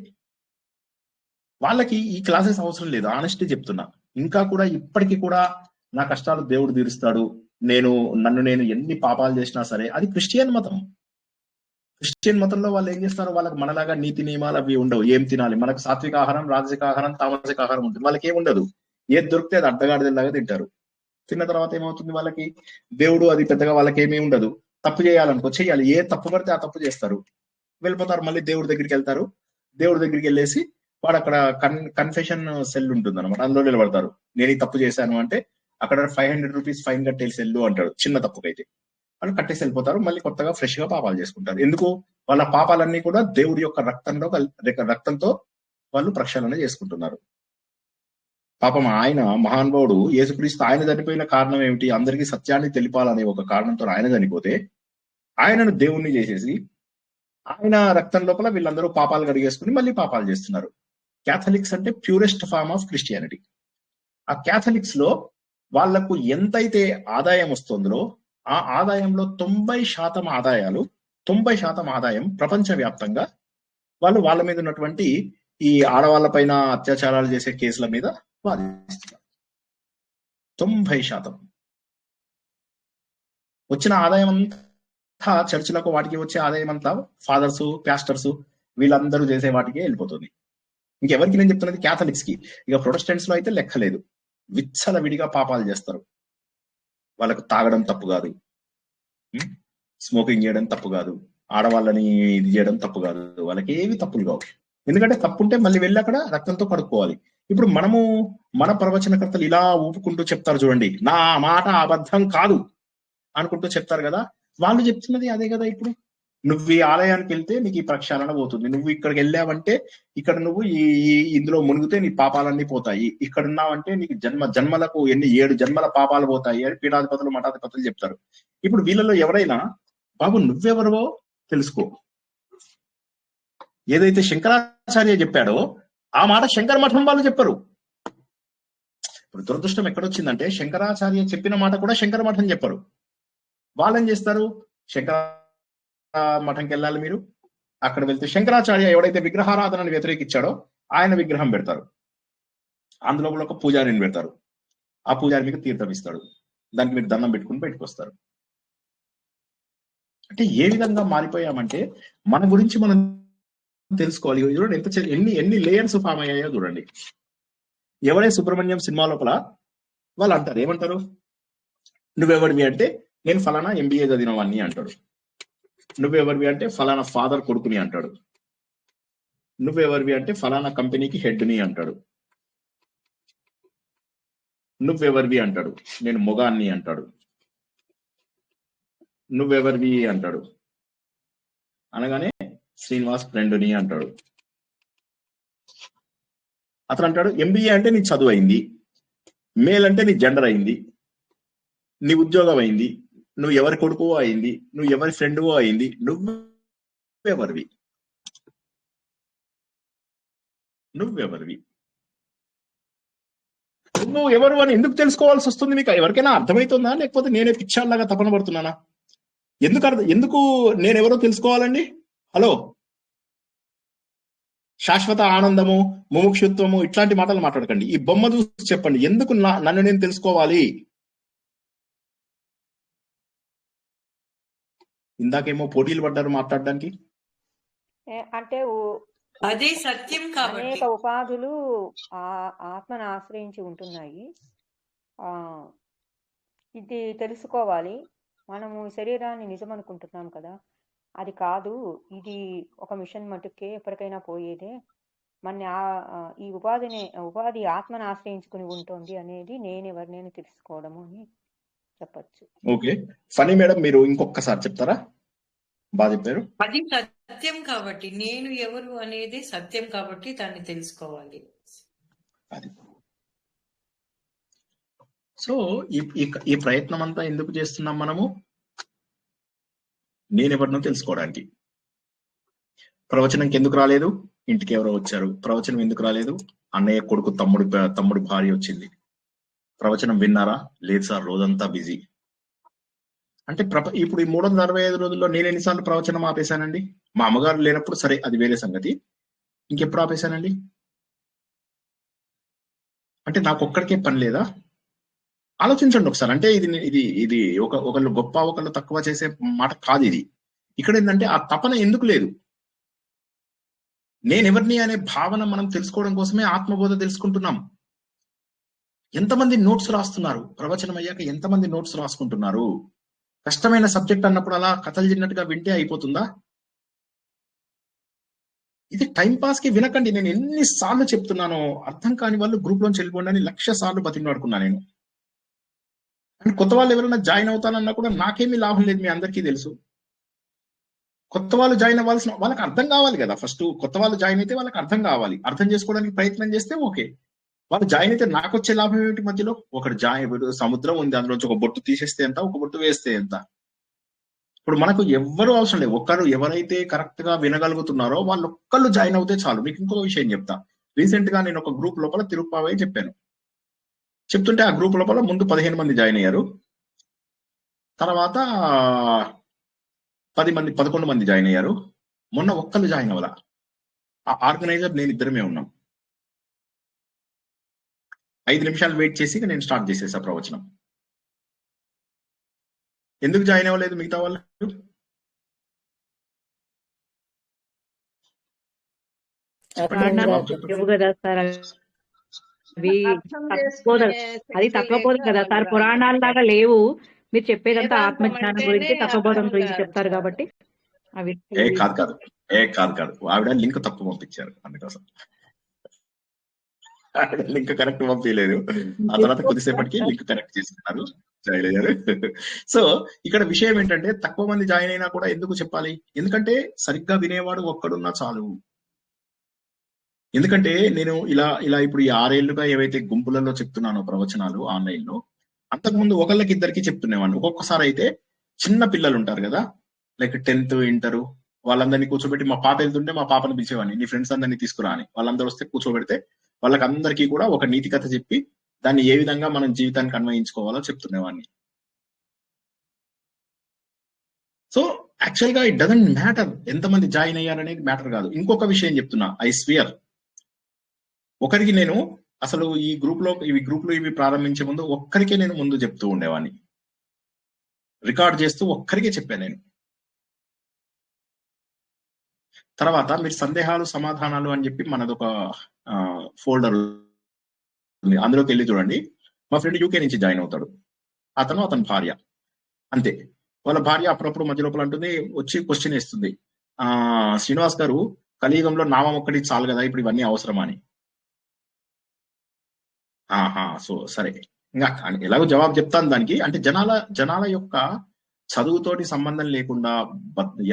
వాళ్ళకి ఈ క్లాసెస్ అవసరం లేదు, ఆనెస్టీ చెప్తున్నా. ఇంకా కూడా ఇప్పటికీ కూడా నా కష్టాలు దేవుడు తీరుస్తాడు, నన్ను నేను ఎన్ని పాపాలు చేసినా సరే. అది క్రిస్టియన్ మతం. క్రిస్టియన్ మతంలో వాళ్ళు ఏం చేస్తారు, వాళ్ళకి మనలాగా నీతి నియమాలు అవి ఉండవు. ఏం తినాలి, మనకు సాత్విక ఆహారం, రాజసిక ఆహారం, తామసిక ఆహారం ఉంటుంది. వాళ్ళకి ఏమి ఉండదు, ఏది దొరికితే అది అడ్డగాడిదలాగా తింటారు. తిన్న తర్వాత ఏమవుతుంది, వాళ్ళకి దేవుడు అది పెద్దగా వాళ్ళకి ఏమీ ఉండదు. తప్పు చేయాలనుకో చేయాలి, ఏ తప్పు పడితే ఆ తప్పు చేస్తారు, వెళ్ళిపోతారు. మళ్ళీ దేవుడి దగ్గరికి వెళ్తారు. దేవుడి దగ్గరికి వెళ్ళేసి వాడు అక్కడ కన్ఫెషన్ సెల్ ఉంటుంది అనమాట, అందులో నిలబడతారు. నేను ఈ తప్పు చేశాను అంటే అక్కడ 500 రూపీస్ ఫైన్ కట్టేసి వెళ్ళు అంటాడు, చిన్న తప్పుకైతే. వాళ్ళు కట్టేసి వెళ్ళిపోతారు. మళ్ళీ కొత్తగా ఫ్రెష్ గా పాపాలు చేసుకుంటారు. ఎందుకు? వాళ్ళ పాపాలన్నీ కూడా దేవుడి యొక్క రక్తంతో వాళ్ళు ప్రక్షాళన చేసుకుంటున్నారు. పాపం ఆయన మహానుభావుడు యేసుక్రీస్తు, ఆయన చనిపోయిన కారణం ఏమిటి? అందరికీ సత్యాన్ని తెలిపాలనే ఒక కారణంతో ఆయన చనిపోతే ఆయనను దేవుణ్ణి చేసేసి ఆయన రక్తం లోపల వీళ్ళందరూ పాపాలు కడిగేసుకుని మళ్ళీ పాపాలు చేస్తున్నారు. క్యాథలిక్స్ అంటే ప్యూరెస్ట్ ఫార్మ్ ఆఫ్ క్రిస్టియానిటీ. ఆ క్యాథలిక్స్ లో వాళ్లకు ఎంతైతే ఆదాయం వస్తుందో ఆ ఆదాయంలో 90% ఆదాయం ప్రపంచవ్యాప్తంగా వాళ్ళ మీద ఉన్నటువంటి ఈ ఆడవాళ్ళ పైన అత్యాచారాలు చేసే కేసుల మీద వాదిస్తున్నారు. 90% వచ్చిన ఆదాయం అంతా చర్చిలకు, వాటికి వచ్చే ఆదాయం అంతా ఫాదర్స్, పాస్టర్స్ వీళ్ళందరూ చేసే వాటికే వెళ్ళిపోతుంది. ఇంకెవరికి నేను చెప్తున్నది? క్యాథలిక్స్ కి. ఇక ప్రొటెస్టెంట్స్ లో అయితే లెక్కలేదు, విచ్చల విడిగా పాపాలు చేస్తారు. వాళ్ళకు తాగడం తప్పు కాదు, స్మోకింగ్ చేయడం తప్పు కాదు, ఆడవాళ్ళని ఇది చేయడం తప్పు కాదు, వాళ్ళకి ఏవి తప్పులు కావు. ఎందుకంటే తప్పుంటే మళ్ళీ వెళ్ళి అక్కడ రక్తంతో కడుక్కోవాలి. ఇప్పుడు మన ప్రవచనకర్తలు ఇలా ఊపుకుంటూ చెప్తారు చూడండి, నా మాట అబద్ధం కాదు అనుకుంటూ చెప్తారు కదా, వాళ్ళు చెప్తున్నది అదే కదా. ఇప్పుడు నువ్వు ఈ ఆలయానికి వెళ్తే నీకు ఈ ప్రక్షాళన పోతుంది, నువ్వు ఇక్కడికి వెళ్ళావంటే ఇక్కడ నువ్వు ఇందులో మునిగితే నీ పాపాలన్నీ పోతాయి, ఇక్కడ ఉన్నావంటే నీకు జన్మలకు 7 జన్మల పాపాలు పోతాయి అని పీఠాధిపతులు, మఠాధిపతులు చెప్తారు. ఇప్పుడు వీళ్ళలో ఎవరైనా బాబు నువ్వెవరవో తెలుసుకో, ఏదైతే శంకరాచార్య చెప్పాడో ఆ మాట శంకర మఠం వాళ్ళు చెప్పరు. ఇప్పుడు దురదృష్టం ఎక్కడొచ్చిందంటే శంకరాచార్య చెప్పిన మాట కూడా శంకర మఠం చెప్పరు. వాళ్ళేం చేస్తారు, శంకర మఠంకి వెళ్ళాలి మీరు, అక్కడ వెళ్తే శంకరాచార్య ఎవడైతే విగ్రహారాధనను వ్యతిరేకించాడో ఆయన విగ్రహం పెడతారు, అందులో ఒక పూజారిని పెడతారు, ఆ పూజారి మీకు తీర్థం ఇస్తాడు, దానికి మీరు దండం పెట్టుకుని బయటకు వస్తారు. అంటే ఏ విధంగా మారిపోయామంటే మన గురించి మనం తెలుసుకోవాలి. చూడండి ఎన్ని లేయర్స్ ఫామ్ అయ్యాయో చూడండి. ఎవడే సుబ్రహ్మణ్యం సినిమా లోపల వాళ్ళు అంటారు, ఏమంటారు, నువ్వెవరివి అంటే నేను ఫలానా MBA చదివినవాన్ని అంటాడు, నువ్వెవరివి అంటే ఫలానా ఫాదర్ కొడుకుని అంటాడు, నువ్వెవరివి అంటే ఫలానా కంపెనీకి హెడ్ని అంటాడు, నువ్వెవరివి అంటాడు, నేను మొగాన్ని అంటాడు, నువ్వెవరివి అంటాడు. అనగానే శ్రీనివాస్ ఫ్రెండ్ని అంటాడు. అతను అంటాడు ఎంబీఏ అంటే నీ చదువు అయింది, మేల్ అంటే నీ జెండర్ అయింది, నీ ఉద్యోగం అయింది, నువ్వు ఎవరి కొడుకువో అయింది, నువ్వు ఎవరి ఫ్రెండ్వో అయింది, నువ్వెవరివి నువ్వు ఎవరు అని ఎందుకు తెలుసుకోవాల్సి వస్తుంది? మీకు ఎవరికైనా అర్థమవుతుందా, లేకపోతే నేనే పిచ్చాల్లాగా తపన పడుతున్నానా? ఎందుకు నేనెవరో తెలుసుకోవాలండి? హలో, శాశ్వత ఆనందము, ముముక్షుత్వము ఇట్లాంటి మాటలు మాట్లాడకండి. ఈ బొమ్మ చూసి చెప్పండి, ఎందుకు నన్ను నేను తెలుసుకోవాలి? ఇందాకేమో పోటీలు పడ్డారు మాట్లాడడానికి. అంటే అదే సత్యం కాబట్టి అనేక ఉపాధులు ఆత్మను ఆశ్రయించి ఉంటున్నాయి. ఇది తెలుసుకోవాలి. మనము శరీరాన్ని నిజం అనుకుంటున్నాం కదా, అది కాదు. ఇది ఒక మిషన్ మటుకే ఎప్పటికైనా పోయేదే. మన ఈ ఉపాధి ఆత్మను ఆశ్రయించుకుని ఉంటుంది అనేది నేను తెలుసుకోవడము అని చెప్పచ్చు. ఓకే, ఫనీ మేడం, మీరు ఇంకొకసారి చెప్తారా? బాగా చెప్పారు. అది సత్యం కాబట్టి, నేను ఎవరు అనేది సత్యం కాబట్టి దాన్ని తెలుసుకోవాలి. అది సో ఈ ప్రయత్నం అంతా ఎందుకు చేస్తున్నాం మనము? నేనెవరినో తెలుసుకోవడానికి. ప్రవచనంకి ఎందుకు రాలేదు? ఇంటికి ఎవరో వచ్చారు. ప్రవచనం ఎందుకు రాలేదు? అన్నయ్య కొడుకు తమ్ముడి భార్య వచ్చింది. ప్రవచనం విన్నారా? లేదు సార్, రోజంతా బిజీ. అంటే ఇప్పుడు ఈ 365 రోజుల్లో నేను ఎన్నిసార్లు ప్రవచనం ఆపేశానండి? మా అమ్మగారు లేనప్పుడు సరే, అది వేరే సంగతి. ఇంకెప్పుడు ఆపేశానండి? అంటే నాకు ఒక్కడికే పని లేదా? ఆలోచించండి ఒకసారి. అంటే ఇది ఒకళ్ళు గొప్ప ఒకళ్ళు తక్కువ చేసే మాట కాదు ఇది. ఇక్కడ ఏంటంటే ఆ తపన ఎందుకు లేదు? నేనెవరిని అనే భావన మనం తెలుసుకోవడం కోసమే ఆత్మబోధ తెలుసుకుంటున్నాం. ఎంతమంది నోట్స్ రాస్తున్నారు? ప్రవచనం అయ్యాక ఎంతమంది నోట్స్ రాసుకుంటున్నారు? కష్టమైన సబ్జెక్ట్ అన్నప్పుడు అలా కథలు చిన్నట్టుగా వింటే అయిపోతుందా? ఇది టైం పాస్ కి వినకండి. నేను ఎన్నిసార్లు చెప్తున్నానో, అర్థం కాని వాళ్ళు గ్రూప్ లోంచి వెళ్ళిపోండి అని 1,00,000 సార్లు బతిమలాడుకున్నా నేను. అండ్ కొత్త వాళ్ళు ఎవరైనా జాయిన్ అవుతానన్నా కూడా నాకేమీ లాభం లేదు, మీ అందరికీ తెలుసు. కొత్త వాళ్ళు జాయిన్ అవ్వాల్సిన వాళ్ళకి అర్థం కావాలి కదా. ఫస్ట్ కొత్త వాళ్ళు జాయిన్ అయితే వాళ్ళకి అర్థం కావాలి. అర్థం చేసుకోవడానికి ప్రయత్నం చేస్తే ఓకే. వాళ్ళు జాయిన్ అయితే నాకు వచ్చే లాభం ఏమిటి? మధ్యలో సముద్రం ఉంది, అందులోంచి ఒక బొట్టు తీసేస్తే ఎంత, ఒక బొట్టు వేస్తే ఎంత? ఇప్పుడు మనకు ఎవ్వరూ అవసరం లేదు. ఎవరైతే కరెక్ట్ గా వినగలుగుతున్నారో వాళ్ళు ఒక్కళ్ళు జాయిన్ అవుతే చాలు. మీకు ఇంకొక విషయం చెప్తా. రీసెంట్ గా నేను ఒక గ్రూప్ లోపల తిరుప్పావై చెప్పాను. చెప్తుంటే ఆ గ్రూప్ లోపల ముందు 15 మంది జాయిన్ అయ్యారు, తర్వాత 11 మంది జాయిన్ అయ్యారు. మొన్న ఒక్కళ్ళు జాయిన్ అవ్వాల. ఆ ఆర్గనైజర్ నేను ఇద్దరమే ఉన్నాం. 5 నిమిషాలు వెయిట్ చేసి నేను స్టార్ట్ చేసేసా ప్రవచనం. ఎందుకు జాయిన్ అవ్వలేదు మిగతా వాళ్ళు? అది తత్వబోధం కదా సార్, పురాణాల లాగా లేవు. మీరు చెప్పేదంతా ఆత్మజ్ఞానం గురించి, తత్వబోధం గురించి చెప్తారు కాబట్టి అవి కాదు. ఆవిడ లింక్ తప్పు పంపించారు, అందుకోసం లింక్ కరెక్ట్ పంపించలేదు. ఆ తర్వాత కొద్దిసేపటికి లింక్ కరెక్ట్ చేసుకున్నారు, జాయిన్ అయ్యారు. సో ఇక్కడ విషయం ఏంటంటే, తక్కువ మంది జాయిన్ అయినా కూడా ఎందుకు చెప్పాలి? ఎందుకంటే సరిగ్గా వినేవాడు ఒక్కడున్నా చాలు. ఎందుకంటే నేను ఇలా ఇప్పుడు ఈ 6 ఏళ్లుగా ఏవైతే గుంపులలో చెప్తున్నానో ప్రవచనాలు ఆన్లైన్ లో, అంతకుముందు ఒకళ్ళకి ఇద్దరికి చెప్తునేవాడిని. ఒక్కొక్కసారి అయితే చిన్న పిల్లలు ఉంటారు కదా, లైక్ 10th ఇంటర్, వాళ్ళందరినీ కూర్చోబెట్టి, మా పాప వెళ్తుంటే మా పాపను పిలిచేవాడిని, నీ ఫ్రెండ్స్ అందరినీ తీసుకురా అని. వాళ్ళందరూ వస్తే కూర్చోబెడితే వాళ్ళకి అందరికీ కూడా ఒక నీతి కథ చెప్పి దాన్ని ఏ విధంగా మనం జీవితానికి అన్వయించుకోవాలో చెప్తునేవాడిని. సో యాక్చువల్ గా ఇట్ డజంట్ మ్యాటర్ ఎంతమంది జాయిన్ అయ్యారనేది మ్యాటర్ కాదు. ఇంకొక విషయం చెప్తున్నా, ఐ స్వియర్, ఒకరికి నేను అసలు ఈ గ్రూప్ లో ఇవి ప్రారంభించే ముందు ఒక్కరికే నేను ముందు చెప్తూ ఉండేవాడిని, రికార్డ్ చేస్తూ ఒక్కరికే చెప్పాను నేను. తర్వాత మీరు సందేహాలు సమాధానాలు అని చెప్పి మనదొక ఫోల్డర్ ఉంది, అందులోకి వెళ్ళి చూడండి. మా ఫ్రెండ్ యూకే నుంచి జాయిన్ అవుతాడు, అతని భార్య అంతే. వాళ్ళ భార్య అప్పుడప్పుడు మధ్య లోపల అంటుంది, వచ్చి క్వశ్చన్ వేస్తుంది, శ్రీనివాస్ గారు, కలియుగంలో నామం ఒక్కటి చాలు కదా, ఇప్పుడు ఇవన్నీ అవసరమా అని. సో సరే, ఇంకా ఎలాగో జవాబు చెప్తాను దానికి. అంటే జనాల యొక్క చదువుతోటి సంబంధం లేకుండా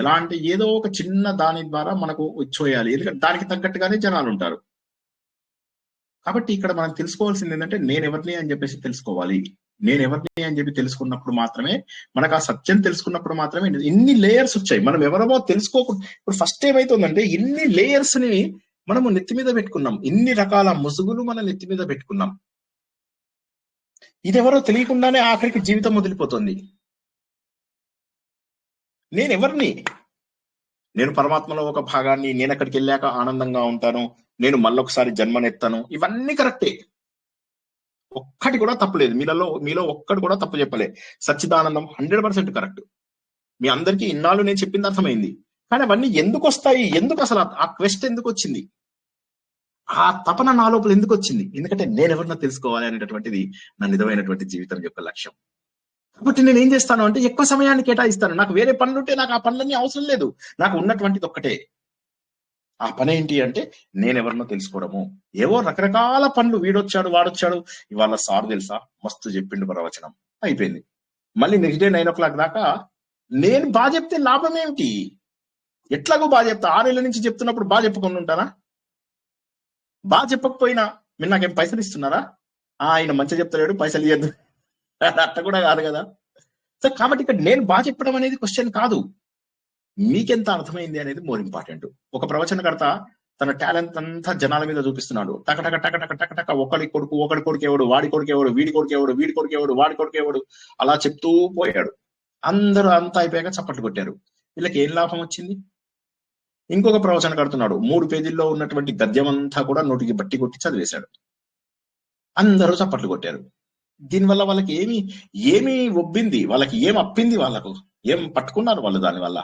ఎలాంటి ఏదో ఒక చిన్న దాని ద్వారా మనకు వచ్చేయాలి. ఎందుకంటే దానికి తగ్గట్టుగానే జనాలు ఉంటారు. కాబట్టి ఇక్కడ మనం తెలుసుకోవాల్సింది ఏంటంటే నేను ఎవరిని అని చెప్పేసి తెలుసుకోవాలి. నేను ఎవరిని అని చెప్పి తెలుసుకున్నప్పుడు మాత్రమే మనకు ఆ సత్యం తెలుసుకున్నప్పుడు మాత్రమే ఇన్ని లేయర్స్ వచ్చాయి. మనం ఎవరమో తెలుసుకోకుండా ఇప్పుడు ఫస్ట్ ఏమైతుందంటే ఇన్ని లేయర్స్ ని మనము నెత్తి మీద పెట్టుకున్నాం. ఇన్ని రకాల ముసుగులు మన నెత్తి మీద పెట్టుకున్నాం. ఇదెవరో తెలియకుండానే ఆఖరికి జీవితం వదిలిపోతుంది. నేను ఎవరిని? నేను పరమాత్మలో ఒక భాగాన్ని, నేను అక్కడికి వెళ్ళాక ఆనందంగా ఉంటాను, నేను మళ్ళొకసారి జన్మనెత్తాను. ఇవన్నీ కరెక్టే, ఒక్కటి కూడా తప్పులేదు. మీలో ఒక్కటి కూడా తప్పు చెప్పలే. సచ్చిదానందం 100% కరెక్ట్. మీ అందరికీ ఇన్నాళ్ళు నేను చెప్పింది అర్థమైంది. కానీ అవన్నీ ఎందుకు వస్తాయి? ఎందుకు అసలు ఆ క్వెస్ట్ ఎందుకు వచ్చింది? ఆ తపన నా లోపల ఎందుకు వచ్చింది? ఎందుకంటే నేను ఎవరినో తెలుసుకోవాలి అనేటటువంటిది నా నిజమైనటువంటి జీవితం యొక్క లక్ష్యం. కాబట్టి నేను ఏం చేస్తాను అంటే ఎక్కువ సమయాన్ని కేటాయిస్తాను. నాకు వేరే పనులు ఉంటే నాకు ఆ పనులన్నీ అవసరం లేదు. నాకు ఉన్నటువంటిది ఒక్కటే. ఆ పని ఏంటి అంటే నేను ఎవరినో తెలుసుకోవడము. ఏవో రకరకాల పనులు, వీడొచ్చాడు వాడొచ్చాడు, ఇవాళ సార్ తెలుసా మస్తు చెప్పిండు ప్రవచనం, అయిపోయింది. మళ్ళీ నెక్స్ట్ డే 9 o'clock దాకా నేను బాగా చెప్తే లాభం ఏమిటి? ఎట్లాగో బాగా చెప్తా. 6 ఏళ్ల నుంచి చెప్తున్నప్పుడు బాగా చెప్పుకొని ఉంటానా? బాగా చెప్పకపోయినా మీరు నాకేం పైసలు ఇస్తున్నారా? ఆయన మంచిగా చెప్తలేడు, పైసలు ఇవ్వద్దు, అట్ట కూడా కాదు కదా. సో కాబట్టి ఇక్కడ నేను బాగా చెప్పడం అనేది క్వశ్చన్ కాదు, మీకెంత అర్థమైంది అనేది మోర్ ఇంపార్టెంట్. ఒక ప్రవచనకర్త తన టాలెంట్ అంతా జనాల మీద చూపిస్తున్నాడు. టకటక టకటక టకటక ఒకడి కొడుకు ఎవడు, వాడి కొడుకు ఎవడు, వీడి కొడుకు ఎవడు, వీడి కొడుకు ఎవడు, వాడి కొడుకు ఎవడు, అలా చెప్తూ పోయాడు. అందరూ అంతా అయిపోయాక చప్పట్లు కొట్టారు. వీళ్ళకి ఏం లాభం వచ్చింది? ఇంకొక ప్రవచన కడుతున్నాడు, 3 పేజీల్లో ఉన్నటువంటి గద్యం అంతా కూడా నోటికి బట్టి కొట్టి చదివేశాడు. అందరూ చప్పట్లు కొట్టారు. దీనివల్ల వాళ్ళకి ఏమి ఒబ్బింది? వాళ్ళకి ఏం అప్పింది? వాళ్ళకు ఏం పట్టుకున్నారు వాళ్ళు దానివల్ల?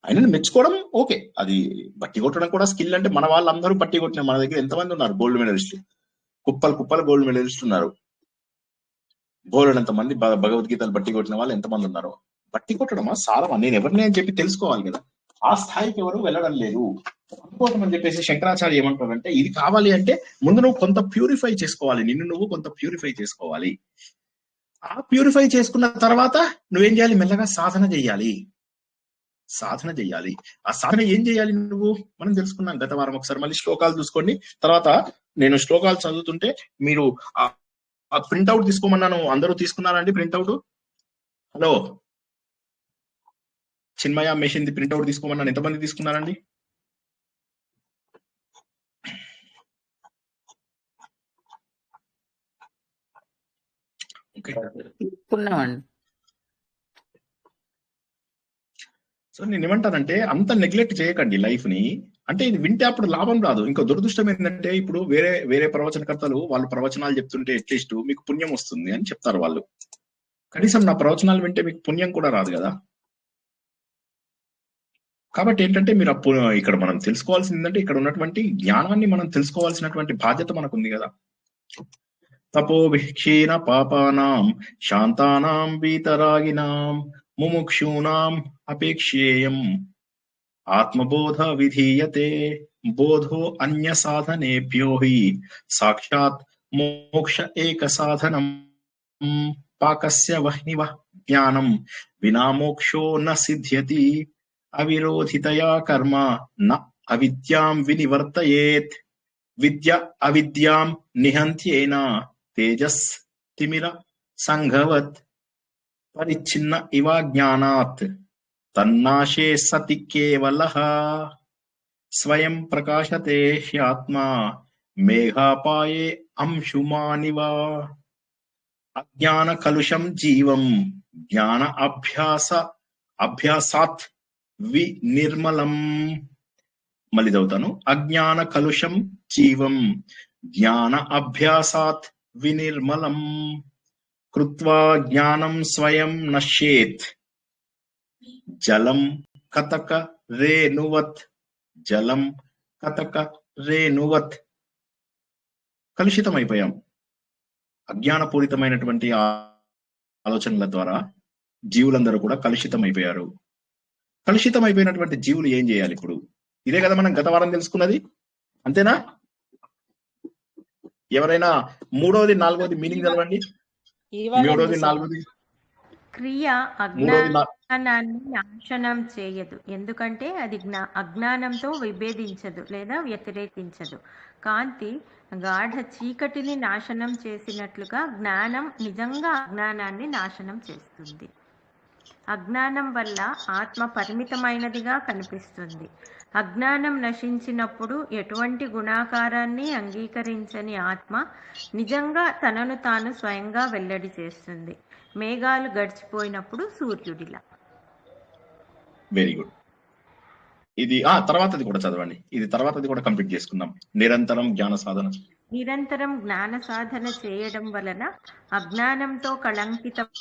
ఆయనను మెచ్చుకోవడం ఓకే, అది బట్టి కొట్టడం కూడా స్కిల్. అంటే మన వాళ్ళందరూ బట్టి కొట్టిన మన దగ్గర ఎంతమంది ఉన్నారు గోల్డ్ మెడలిస్టులు? కుప్పలు గోల్డ్ మెడలిస్టులు ఉన్నారు. బోలెడంత మంది భగవద్గీతలు బట్టి కొట్టిన వాళ్ళు ఎంతమంది ఉన్నారు? బట్టి కొట్టడమా సారమా? నేను ఎవరిని అని చెప్పి తెలుసుకోవాలి కదా. ఆ స్థాయికి ఎవరు వెళ్ళడం లేదు. అందుకోసం అని చెప్పేసి శంకరాచార్య ఏమంటారంటే ఇది కావాలి అంటే ముందు నువ్వు కొంత ప్యూరిఫై చేసుకోవాలి, నిన్ను నువ్వు కొంత ప్యూరిఫై చేసుకోవాలి. ఆ ప్యూరిఫై చేసుకున్న తర్వాత నువ్వేం చేయాలి? మెల్లగా సాధన చెయ్యాలి. ఆ సాధన ఏం చేయాలి నువ్వు? మనం తెలుసుకున్నాం గత వారం. ఒకసారి మళ్ళీ శ్లోకాలు చూసుకోండి. తర్వాత నేను శ్లోకాలు చదువుతుంటే మీరు ఆ ప్రింట్అవుట్ తీసుకోమన్నాను. అందరూ తీసుకున్నారండి ప్రింట్అవుట్? హలో, చిన్మయ మెషిన్ ప్రింట్అవుట్ తీసుకోమన్నాను. ఎంతమంది తీసుకున్నారండి? తీసుకున్నామండి. సో నేను ఏమంటానంటే అంత నెగ్లెక్ట్ చేయకండి లైఫ్ ని. అంటే ఇది వింటే అప్పుడు లాభం రాదు. ఇంకో దురదృష్టం ఏంటంటే ఇప్పుడు వేరే ప్రవచనకర్తలు వాళ్ళు ప్రవచనాలు చెప్తుంటే అట్లీస్ట్ మీకు పుణ్యం వస్తుంది అని చెప్తారు వాళ్ళు. కనీసం నా ప్రవచనాలు వింటే మీకు పుణ్యం కూడా రాదు కదా. కాబట్టి ఏంటంటే మీరు ఇక్కడ మనం తెలుసుకోవాల్సింది ఏంటంటే ఇక్కడ ఉన్నటువంటి జ్ఞానాన్ని మనం తెలుసుకోవాల్సినటువంటి బాధ్యత మనకు ఉంది కదా. తపో విక్షీణ పాపానాం శాంతానాం వీతరాగినాం ముముక్షూనాం అపేక్షేయం ఆత్మబోధ విధీయతే బోధో అన్య సాధనేభ్యో హి సాక్షాత్ మోక్ష ఏక సాధనం పాకస్య వహ్నివ జ్ఞానం వినా మోక్షో న సిద్ధ్యతి అవిరోధితయా కర్మ న అవిద్యాం వినివర్తయేత్ విద్య అవిద్యాం నిహంత్యేన తేజస్ తిమిర సంఘవత్ పరిచ్ఛిన్న ఇవ జ్ఞానాత్ తన్నాశే సతి కేవలః స్వయం ప్రకాశతే హ్యాత్మా మేఘాపాయే అంశుమానివ అజ్ఞాన కలుషం జీవం జ్ఞాన అభ్యాసాత్ వినిర్మలం. మళ్ళీ చదువుతాను. అజ్ఞాన కలుషం జీవం జ్ఞాన అభ్యాసాత్ వినిర్మలం కృత్వా జ్ఞానం స్వయం నశ్యేత్ జలం కతక రేణువత్. కలుషితం అయిపోయాం. అజ్ఞానపూరితమైనటువంటి ఆలోచనల ద్వారా జీవులందరూ కూడా కలుషితం అయిపోయారు. కలుషితం అయిపోయినటువంటి జీవులు ఏం చేయాలి ఇప్పుడు? ఇదే కదా మనం గత వారం తెలుసుకున్నది, అంతేనా? ఎవరైనా 3వది 4వది మీనింగ్ చదవండి. 3వది 4వది క్రియ మూడోది అజ్ఞానాన్ని నాశనం చేయదు, ఎందుకంటే అది అజ్ఞానంతో విభేదించదు లేదా వ్యతిరేకించదు. కాంతి గాఢ చీకటిని నాశనం చేసినట్లుగా జ్ఞానం నిజంగా అజ్ఞానాన్ని నాశనం చేస్తుంది. అజ్ఞానం వల్ల ఆత్మ పరిమితమైనదిగా కనిపిస్తుంది. అజ్ఞానం నశించినప్పుడు ఎటువంటి గుణాకారాన్ని అంగీకరించని ఆత్మ నిజంగా తనను తాను స్వయంగా వెల్లడి చేస్తుంది. మేఘాలు గడిచిపోయినప్పుడు సూర్యుడిలా. Very good. ఇది తర్వాతది కూడా చదవండి. ఇది తర్వాతది కూడా కంప్లీట్ చేసుకుందాం. నిరంతరం జ్ఞాన సాధన. నిరంతరం జ్ఞాన సాధన చేయడం వలన అజ్ఞానంతో కళంకితమైన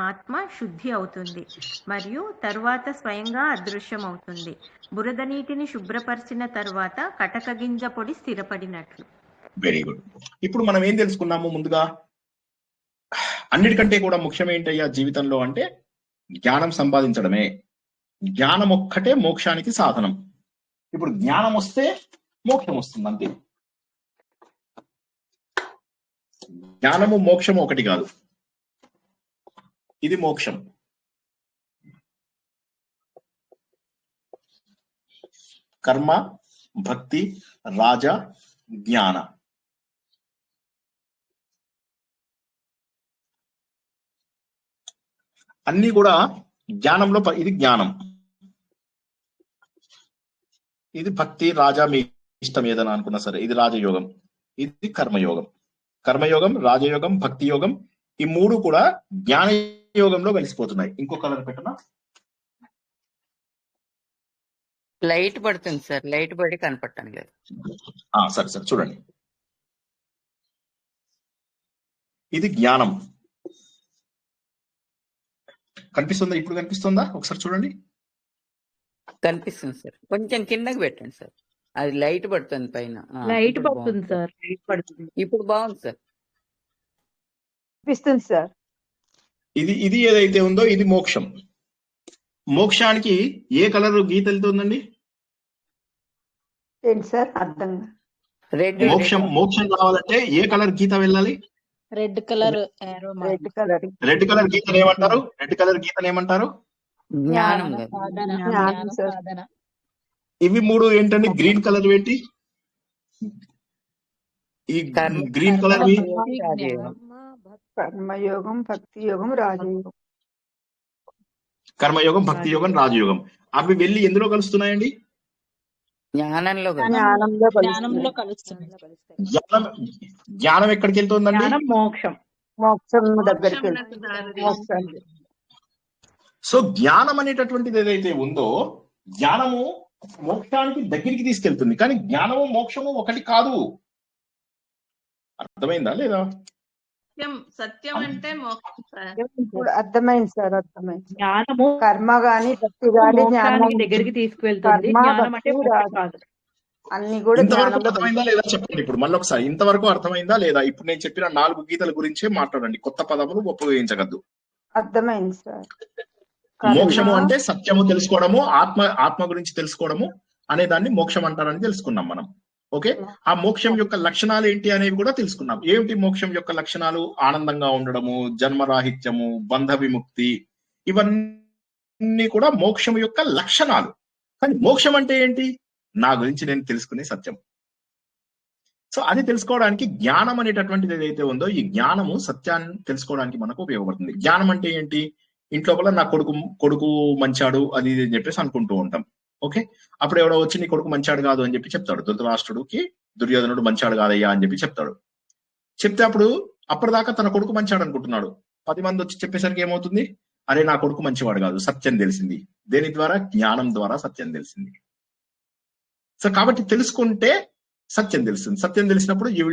ఆత్మ శుద్ధి అవుతుంది మరియు తరువాత స్వయంగా అదృశ్యం అవుతుంది. బురద నీటిని శుభ్రపరిచిన తరువాత కటక గింజ పొడి స్థిరపడినట్లు. Very good. ఇప్పుడు మనం ఏం తెలుసుకున్నాము? ముందుగా అన్నిటికంటే కూడా ముఖ్యం ఏంటయ్యా జీవితంలో అంటే జ్ఞానం సంపాదించడమే. జ్ఞానం ఒక్కటే మోక్షానికి సాధనం. ఇప్పుడు జ్ఞానం వస్తే మోక్షం వస్తుంది అంతే. జ్ఞానము మోక్షము ఒకటి కాదు. ఇది మోక్షం. కర్మ, భక్తి, రాజ, జ్ఞాన. అన్ని కూడా జ్ఞానంలో ఇది జ్ఞానం, ఇది భక్తి, రాజా మీ ఇష్టం ఏదైనా అనుకున్నా సరే. ఇది రాజయోగం, ఇది కర్మయోగం. కర్మయోగం, రాజయోగం, భక్తి యోగం ఈ మూడు కూడా జ్ఞాన యోగంలో కలిసిపోతున్నాయి. ఇంకో కలర్ పెట్టనా? లైట్ పడుతుంది సార్, లైట్ పడి కనపడటం లేదు. సరే సరే చూడండి. ఇది జ్ఞానం. కనిపిస్తుందా? ఇప్పుడు కనిపిస్తుందా? ఒకసారి చూడండి. కనిపిస్తుంది సార్. కొంచెం కిందకి పెట్టండి సార్. అది లైట్ పడుతుంది పైన. లైట్ పడుతుంది సార్. లైట్ పడుతుంది. ఇప్పుడు బాగుంది సార్. కనిపిస్తుంది సార్. ఇది ఏదైతే ఉందో ఇది మోక్షం. మోక్షానికి ఏ కలర్ గీత వెళ్తుందండి? ఏంటి సార్ అర్థం? మోక్షం రావాలంటే ఏ కలర్ గీత వెళ్ళాలి? Red colour. రెడ్ కలర్ గీతను ఏమంటారు? రెడ్ కలర్ గీతను ఏమంటారు? జ్ఞానం. ఇవి మూడు ఏంటండి? గ్రీన్ కలర్ ఏంటి? ఈ గ్రీన్ కలర్ కర్మయోగం, భక్తి యోగం, రాజయోగం. కర్మయోగం, భక్తి యోగం, రాజయోగం అవి వెళ్ళి ఎందులో కలుస్తున్నాయండి? జ్ఞానంలో కలుస్తుంది. జ్ఞానం ఎక్కడికి వెళ్తుందండి? మోక్షం. మోక్షం దగ్గరికి. సో జ్ఞానం అనేటటువంటిది ఏదైతే ఉందో జ్ఞానము మోక్షానికి దగ్గరికి తీసుకెళ్తుంది. కానీ జ్ఞానము మోక్షము ఒకటి కాదు. అర్థమైందా లేదా? సత్యం అంటే మోక్షం సార్. ఇప్పుడు అర్థమైంది సార్. అర్థమైంది. జ్ఞానము కర్మ గాని భక్తి గాని జ్ఞానం దగ్గరికి తీసుకువెళ్తుంది. జ్ఞానం అంటే కాదు. అన్ని కూడా ఇంతవరకు అర్థమైందా లేదా చెప్పండి. ఇప్పుడు మళ్ళీ ఒకసారి ఇంతవరకు అర్థమైందా లేదా? ఇప్పుడు నేను చెప్పిన 4 గీతల గురించే మాట్లాడండి. కొత్త పదములు ఉపయోగించగద్దు. అర్థమైంది సార్. మోక్షము అంటే సత్యము తెలుసుకోవడము, ఆత్మ గురించి తెలుసుకోవడము అనే దాన్ని మోక్షం అంటారని తెలుసుకున్నాం మనం. ఓకే, ఆ మోక్షం యొక్క లక్షణాలు ఏంటి అనేవి కూడా తెలుసుకున్నాం. ఏమిటి మోక్షం యొక్క లక్షణాలు? ఆనందంగా ఉండడము, జన్మరాహిత్యము, బంధ విముక్తి, ఇవన్నీ కూడా మోక్షం యొక్క లక్షణాలు. కానీ మోక్షం అంటే ఏంటి? నా గురించి నేను తెలుసుకునే సత్యం. సో అది తెలుసుకోవడానికి జ్ఞానం అనేటటువంటిది ఏదైతే ఉందో ఈ జ్ఞానము సత్యాన్ని తెలుసుకోవడానికి మనకు ఉపయోగపడుతుంది. జ్ఞానం అంటే ఏంటి? ఇంట్లో నా కొడుకు మంచాడు అది ఇది అని చెప్పేసి అనుకుంటూ ఉంటాం. ఓకే, అప్పుడు ఎవడో వచ్చి నీ కొడుకు మంచాడు కాదు అని చెప్పి చెప్తాడు. ధృతరాష్ట్రుడికి దుర్యోధనుడు మంచాడు కాదయ్యా అని చెప్పి చెప్తాడు. చెప్తే అప్పటిదాకా తన కొడుకు మంచాడు అనుకుంటున్నాడు. 10 మంది వచ్చి చెప్పేసరికి ఏమవుతుంది? అరే నా కొడుకు మంచివాడు కాదు, సత్యం తెలిసింది. దేని ద్వారా? జ్ఞానం ద్వారా సత్యం తెలిసింది. సో కాబట్టి తెలుసుకుంటే సత్యం తెలుస్తుంది. సత్యం తెలిసినప్పుడు you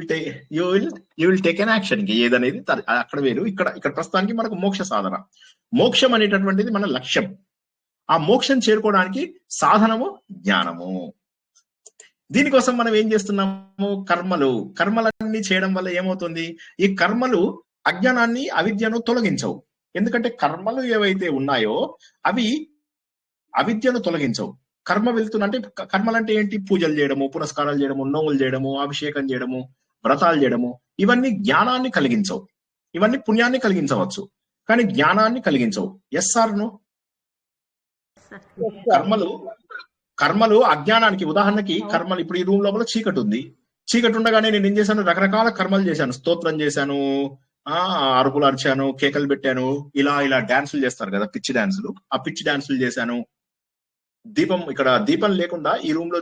will take an action. ఏదనేది అక్కడ వేరు, ఇక్కడ ప్రస్తుతానికి మనకు మోక్ష సాధన. మోక్షం అనేటటువంటిది మన లక్ష్యం. ఆ మోక్షం చేరుకోవడానికి సాధనము జ్ఞానము. దీనికోసం మనం ఏం చేస్తున్నాము? కర్మలన్నీ చేయడం వల్ల ఏమవుతుంది? ఈ కర్మలు అజ్ఞానాన్ని, అవిద్యను తొలగించవు. ఎందుకంటే కర్మలు ఏవైతే ఉన్నాయో అవి అవిద్యను తొలగించవు. కర్మ వెళ్తుందంటే కర్మలంటే ఏంటి? పూజలు చేయడము, పునస్కారాలు చేయడము, నోములు చేయడము, అభిషేకం చేయడము, వ్రతాలు చేయడము, ఇవన్నీ జ్ఞానాన్ని కలిగించవు. ఇవన్నీ పుణ్యాన్ని కలిగించవచ్చు. కానీ జ్ఞానాన్ని కలిగించవు. Yes are no? కర్మలు అజ్ఞానానికి, ఉదాహరణకి కర్మలు, ఇప్పుడు ఈ రూమ్ లోపల చీకటి ఉంది, చీకటి ఉండగానే నేను ఏం చేశాను, రకరకాల కర్మలు చేశాను, స్తోత్రం చేశాను, అరుపులు అరిచాను, కేకలు పెట్టాను, ఇలా డాన్సులు చేస్తారు కదా, పిచ్చి డాన్సులు, ఆ పిచ్చి డాన్సులు చేశాను. ఇక్కడ దీపం లేకుండా ఈ రూమ్ లో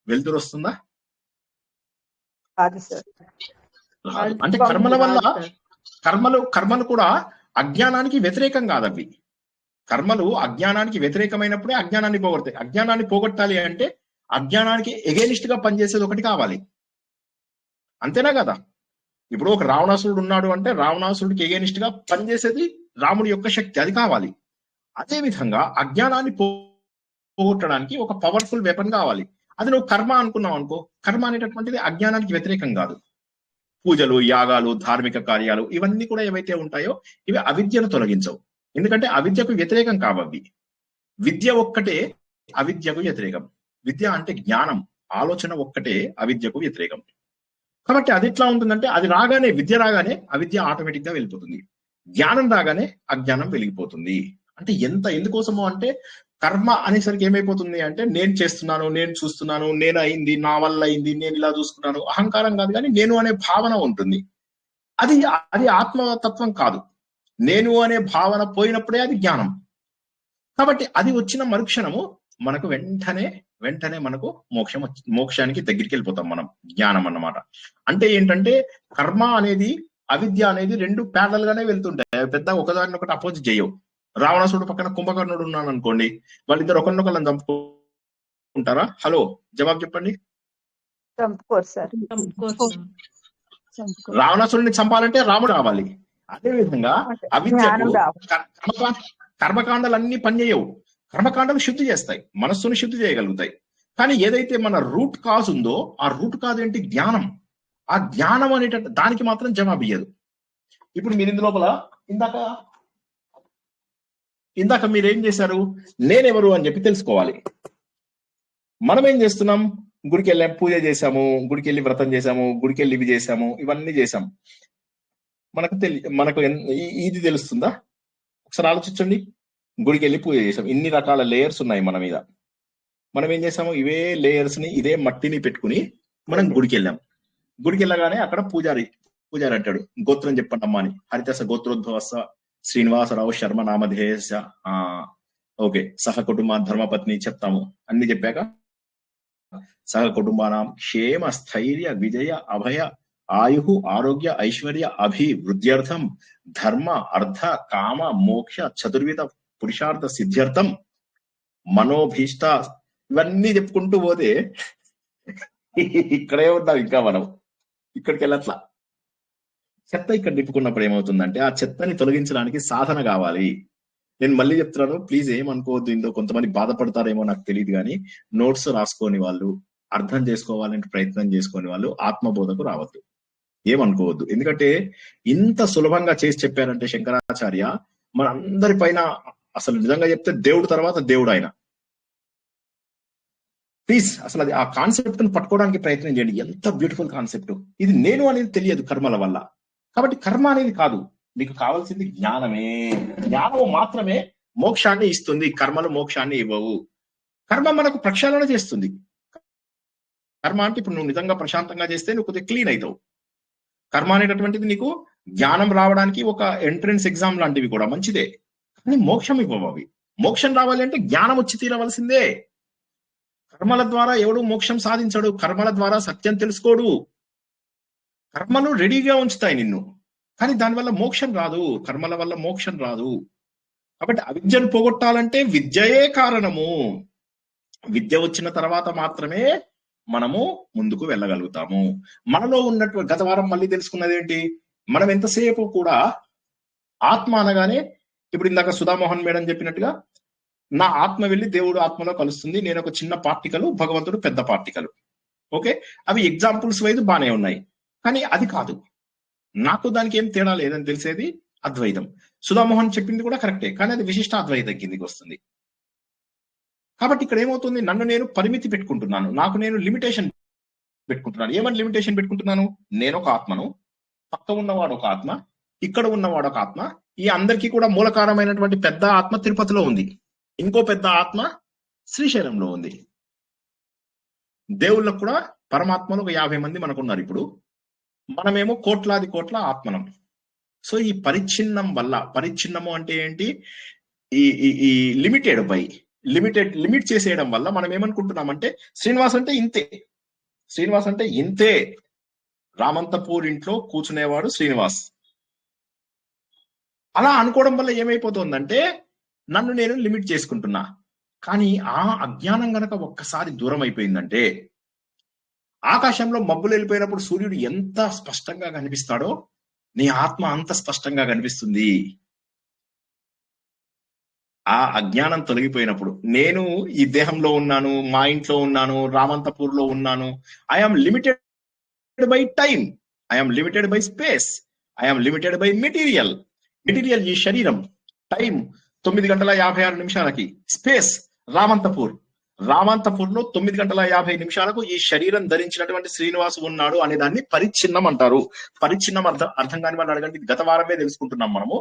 వెలుతురు వస్తుందా? అంటే కర్మల వల్ల కర్మలు కూడా అజ్ఞానానికి వ్యతిరేకం కాదు. అవి కర్మలు అజ్ఞానానికి వ్యతిరేకమైనప్పుడే అజ్ఞానాన్ని పోగొడతాయి. అజ్ఞానాన్ని పోగొట్టాలి అంటే అజ్ఞానానికి ఎగెనిస్ట్ గా పనిచేసేది ఒకటి కావాలి, అంతేనా కదా? ఇప్పుడు ఒక రావణాసురుడు ఉన్నాడు అంటే రావణాసురుడికి ఎగెనిస్ట్ గా పనిచేసేది రాముడి యొక్క శక్తి, అది కావాలి. అదే విధంగా అజ్ఞానాన్ని పోగొట్టడానికి ఒక పవర్ఫుల్ వెపన్ కావాలి. అది నువ్వు కర్మ అనుకున్నావు అనుకో, కర్మ అనేటటువంటిది అజ్ఞానానికి వ్యతిరేకం కాదు. పూజలు, యాగాలు, ధార్మిక కార్యాలు ఇవన్నీ కూడా ఏవైతే ఉంటాయో ఇవి అవిద్యను తొలగించవు, ఎందుకంటే అవిద్యకు వ్యతిరేకం కావవి. విద్య ఒక్కటే అవిద్యకు వ్యతిరేకం. విద్య అంటే జ్ఞానం, ఆలోచన ఒక్కటే అవిద్యకు వ్యతిరేకం. కాబట్టి అది ఎట్లా ఉంటుందంటే, అది రాగానే, విద్య రాగానే అవిద్య ఆటోమేటిక్ గా వెళ్ళిపోతుంది, జ్ఞానం రాగానే అజ్ఞానం వెలిగిపోతుంది. అంటే ఎందుకోసమో అంటే కర్మ అనేసరికి ఏమైపోతుంది అంటే, నేను చేస్తున్నాను, నేను చూస్తున్నాను, నేను అయింది, నా వల్ల అయింది, నేను ఇలా చూసుకున్నాను, అహంకారం కాదు కానీ నేను అనే భావన ఉంటుంది. అది ఆత్మతత్వం కాదు. నేను అనే భావన పోయినప్పుడే అది జ్ఞానం. కాబట్టి అది వచ్చిన మరుక్షణము మనకు వెంటనే మనకు మోక్షానికి దగ్గరికి వెళ్ళిపోతాం మనం, జ్ఞానం అన్నమాట. అంటే ఏంటంటే కర్మ అనేది అవిద్య అనేది రెండు ప్యారలల్ గానే వెళ్తుంటాయి, పెద్ద ఒకదాన్ని ఒకటి అపోజిట్ చేయవు. రావణాసుడు పక్కన కుంభకర్ణుడు ఉన్నాడు అనుకోండి, వాళ్ళిద్దరు ఒకరినొకళ్ళని చంపుకుంటారా? హలో, జవాబు చెప్పండి. రావణాసుడిని చంపాలంటే రాముడు రావాలి. అదే విధంగా అవిద్యకు కర్మకాండాలన్నీ పనిచేయవు. కర్మకాండాలు శుద్ధి చేస్తాయి, మనస్సును శుద్ధి చేయగలుగుతాయి. కానీ ఏదైతే మన రూట్ కాజ్ ఉందో ఆ రూట్ కాజ్ ఏంటి? జ్ఞానం. ఆ జ్ఞానం అనేట దానికి మాత్రం జవాబు ఇయ్యదు. ఇప్పుడు మీరు ఇందు లోపల ఇందాక మీరేం చేశారు? నేనెవరు అని చెప్పి తెలుసుకోవాలి. మనం ఏం చేస్తున్నాం? గుడికి వెళ్ళాం, పూజ చేశాము, గుడికి వెళ్ళి వ్రతం చేశాము, గుడికి వెళ్ళి ఇవి చేశాము, ఇవన్నీ చేశాం. మనకు ఇది తెలుస్తుందా? ఒకసారి ఆలోచించండి. గుడికి వెళ్ళి పూజ చేసాం, ఇన్ని రకాల లేయర్స్ ఉన్నాయి మన మీద. మనం ఏం చేసాము? ఇవే లేయర్స్ ని, ఇదే మట్టిని పెట్టుకుని మనం గుడికి వెళ్ళాం. గుడికి వెళ్ళగానే అక్కడ పూజారి అంటాడు, గోత్రం చెప్పండి అమ్మా అని. హరితస గోత్రోద్భవస్స శ్రీనివాసరావు శర్మ నామధేయస, ఓకే, సహ కుటుంబ ధర్మపత్ని చెప్తాము. అన్ని చెప్పాక సహ కుటుంబానాం క్షేమ స్థైర్య విజయ అభయ ఆయు ఆరోగ్య ఐశ్వర్య అభివృద్ధ్యర్థం ధర్మ అర్థ కామ మోక్ష చతుర్విధ పురుషార్థ సిద్ధ్యర్థం మనోభీష్ట, ఇవన్నీ చెప్పుకుంటూ పోతే ఇక్కడే ఉన్నాం. ఇంకా మనం ఇక్కడికి వెళ్ళట్లా. చెత్త ఇక్కడ నింపుకున్నప్పుడు ఏమవుతుందంటే ఆ చెత్తని తొలగించడానికి సాధన కావాలి. నేను మళ్ళీ చెప్తున్నాను, ప్లీజ్ ఏమనుకోవద్దు, ఇందులో కొంతమంది బాధపడతారేమో నాకు తెలియదు, కానీ నోట్స్ రాసుకోని వాళ్ళు, అర్థం చేసుకోవాలంటే ప్రయత్నం చేసుకోని వాళ్ళు ఆత్మబోధకు రావద్దు, ఏమనుకోవద్దు. ఎందుకంటే ఇంత సులభంగా చేసి చెప్పారంటే శంకరాచార్య, మన అందరి పైన అసలు నిజంగా చెప్తే దేవుడు తర్వాత దేవుడు ఆయన. ప్లీజ్ అసలు అది ఆ కాన్సెప్ట్ ని పట్టుకోవడానికి ప్రయత్నం చేయండి. ఎంత బ్యూటిఫుల్ కాన్సెప్ట్ ఇది. నేను అనేది తెలియదు కర్మల వల్ల. కాబట్టి కర్మ అనేది కాదు, నీకు కావాల్సింది జ్ఞానమే. జ్ఞానము మాత్రమే మోక్షాన్ని ఇస్తుంది, కర్మలు మోక్షాన్ని ఇవ్వవు. కర్మ మనకు ప్రక్షాళన చేస్తుంది. కర్మ అంటే ఇప్పుడు నువ్వు నిజంగా ప్రశాంతంగా చేస్తే నువ్వు కొద్దిగా క్లీన్ అవుతావు. కర్మ అనేటటువంటిది నీకు జ్ఞానం రావడానికి ఒక ఎంట్రన్స్ ఎగ్జామ్ లాంటివి కూడా మంచిదే, కానీ మోక్షం ఇవ్వవు అవి. మోక్షం రావాలి అంటే జ్ఞానం వచ్చి తీరవలసిందే. కర్మల ద్వారా ఎవడు మోక్షం సాధించడు, కర్మల ద్వారా సత్యం తెలుసుకోడు. కర్మలు రెడీగా ఉంచుతాయి నిన్ను, కానీ దానివల్ల మోక్షం రాదు, కర్మల వల్ల మోక్షం రాదు. కాబట్టి అవిద్యను పోగొట్టాలంటే విద్యయే కారణము. విద్య వచ్చిన తర్వాత మాత్రమే మనము ముందుకు వెళ్ళగలుగుతాము. మనలో ఉన్నటువంటి గత వారం మళ్ళీ తెలుసుకున్నది ఏంటి? మనం ఎంతసేపు కూడా ఆత్మ అనగానే, ఇప్పుడు ఇందాక సుధామోహన్ మేడం చెప్పినట్టుగా, నా ఆత్మ వెళ్ళి దేవుడు ఆత్మలో కలుస్తుంది, నేను ఒక చిన్న పార్టికలు, భగవంతుడు పెద్ద పార్టికలు. ఓకే, అవి ఎగ్జాంపుల్స్ వైజ్ బానే ఉన్నాయి, కానీ అది కాదు. నాకు దానికి ఏం తేడా లేదని తెలిసేది అద్వైతం. సుధామోహన్ చెప్పింది కూడా కరెక్టే, కానీ అది విశిష్ట అద్వైతం కిందికి వస్తుంది. కాబట్టి ఇక్కడ ఏమవుతుంది? నన్ను నేను పరిమితి పెట్టుకుంటున్నాను, నాకు నేను లిమిటేషన్ పెట్టుకుంటున్నాను. ఏమని లిమిటేషన్ పెట్టుకుంటున్నాను? నేను ఒక ఆత్మను, పక్క ఉన్నవాడు ఒక ఆత్మ, ఇక్కడ ఉన్నవాడు ఒక ఆత్మ. ఈ అందరికీ కూడా మూలకారమైనటువంటి పెద్ద ఆత్మ తిరుపతిలో ఉంది. ఇంకో పెద్ద ఆత్మ శ్రీశైలంలో ఉంది. దేవుళ్ళకు కూడా పరమాత్మలు ఒక 50 మంది మనకున్నారు. ఇప్పుడు మనమేమో కోట్లాది కోట్ల ఆత్మనం. సో ఈ పరిచ్ఛిన్నం వల్ల, పరిచ్ఛిన్నము అంటే ఏంటి, ఈ లిమిటెడ్ బై లిమిట్ చేసేయడం వల్ల మనం ఏమనుకుంటున్నామంటే శ్రీనివాస్ అంటే ఇంతే, శ్రీనివాస్ అంటే ఇంతే, రామంతపూర్ ఇంట్లో కూర్చునేవాడు శ్రీనివాస్. అలా అనుకోవడం వల్ల ఏమైపోతుందంటే నన్ను నేను లిమిట్ చేసుకుంటున్నా. కానీ ఆ అజ్ఞానం గనక ఒక్కసారి దూరం అయిపోయిందంటే, ఆకాశంలో మబ్బులు వెళ్ళిపోయినప్పుడు సూర్యుడు ఎంత స్పష్టంగా కనిపిస్తాడో నీ ఆత్మ అంత స్పష్టంగా కనిపిస్తుంది. ఆ అజ్ఞానం తొలగిపోయినప్పుడు నేను ఈ దేహంలో ఉన్నాను, మా ఇంట్లో ఉన్నాను, రామంతపూర్ లో ఉన్నాను. I'm limited by time, I'm limited by space, I'm limited by material. Material ఈ శరీరం, టైం 9:56 స్పేస్ రామంతపూర్, రామంతపూర్ లో 9:50 ఈ శరీరం ధరించినటువంటి శ్రీనివాసు ఉన్నాడు అనే దాన్ని పరిచ్ఛిన్నం అంటారు. పరిచ్ఛిన్నం అర్థం కాని వాళ్ళు అడగండి. గత వారమే తెలుసుకుంటున్నాం మనము.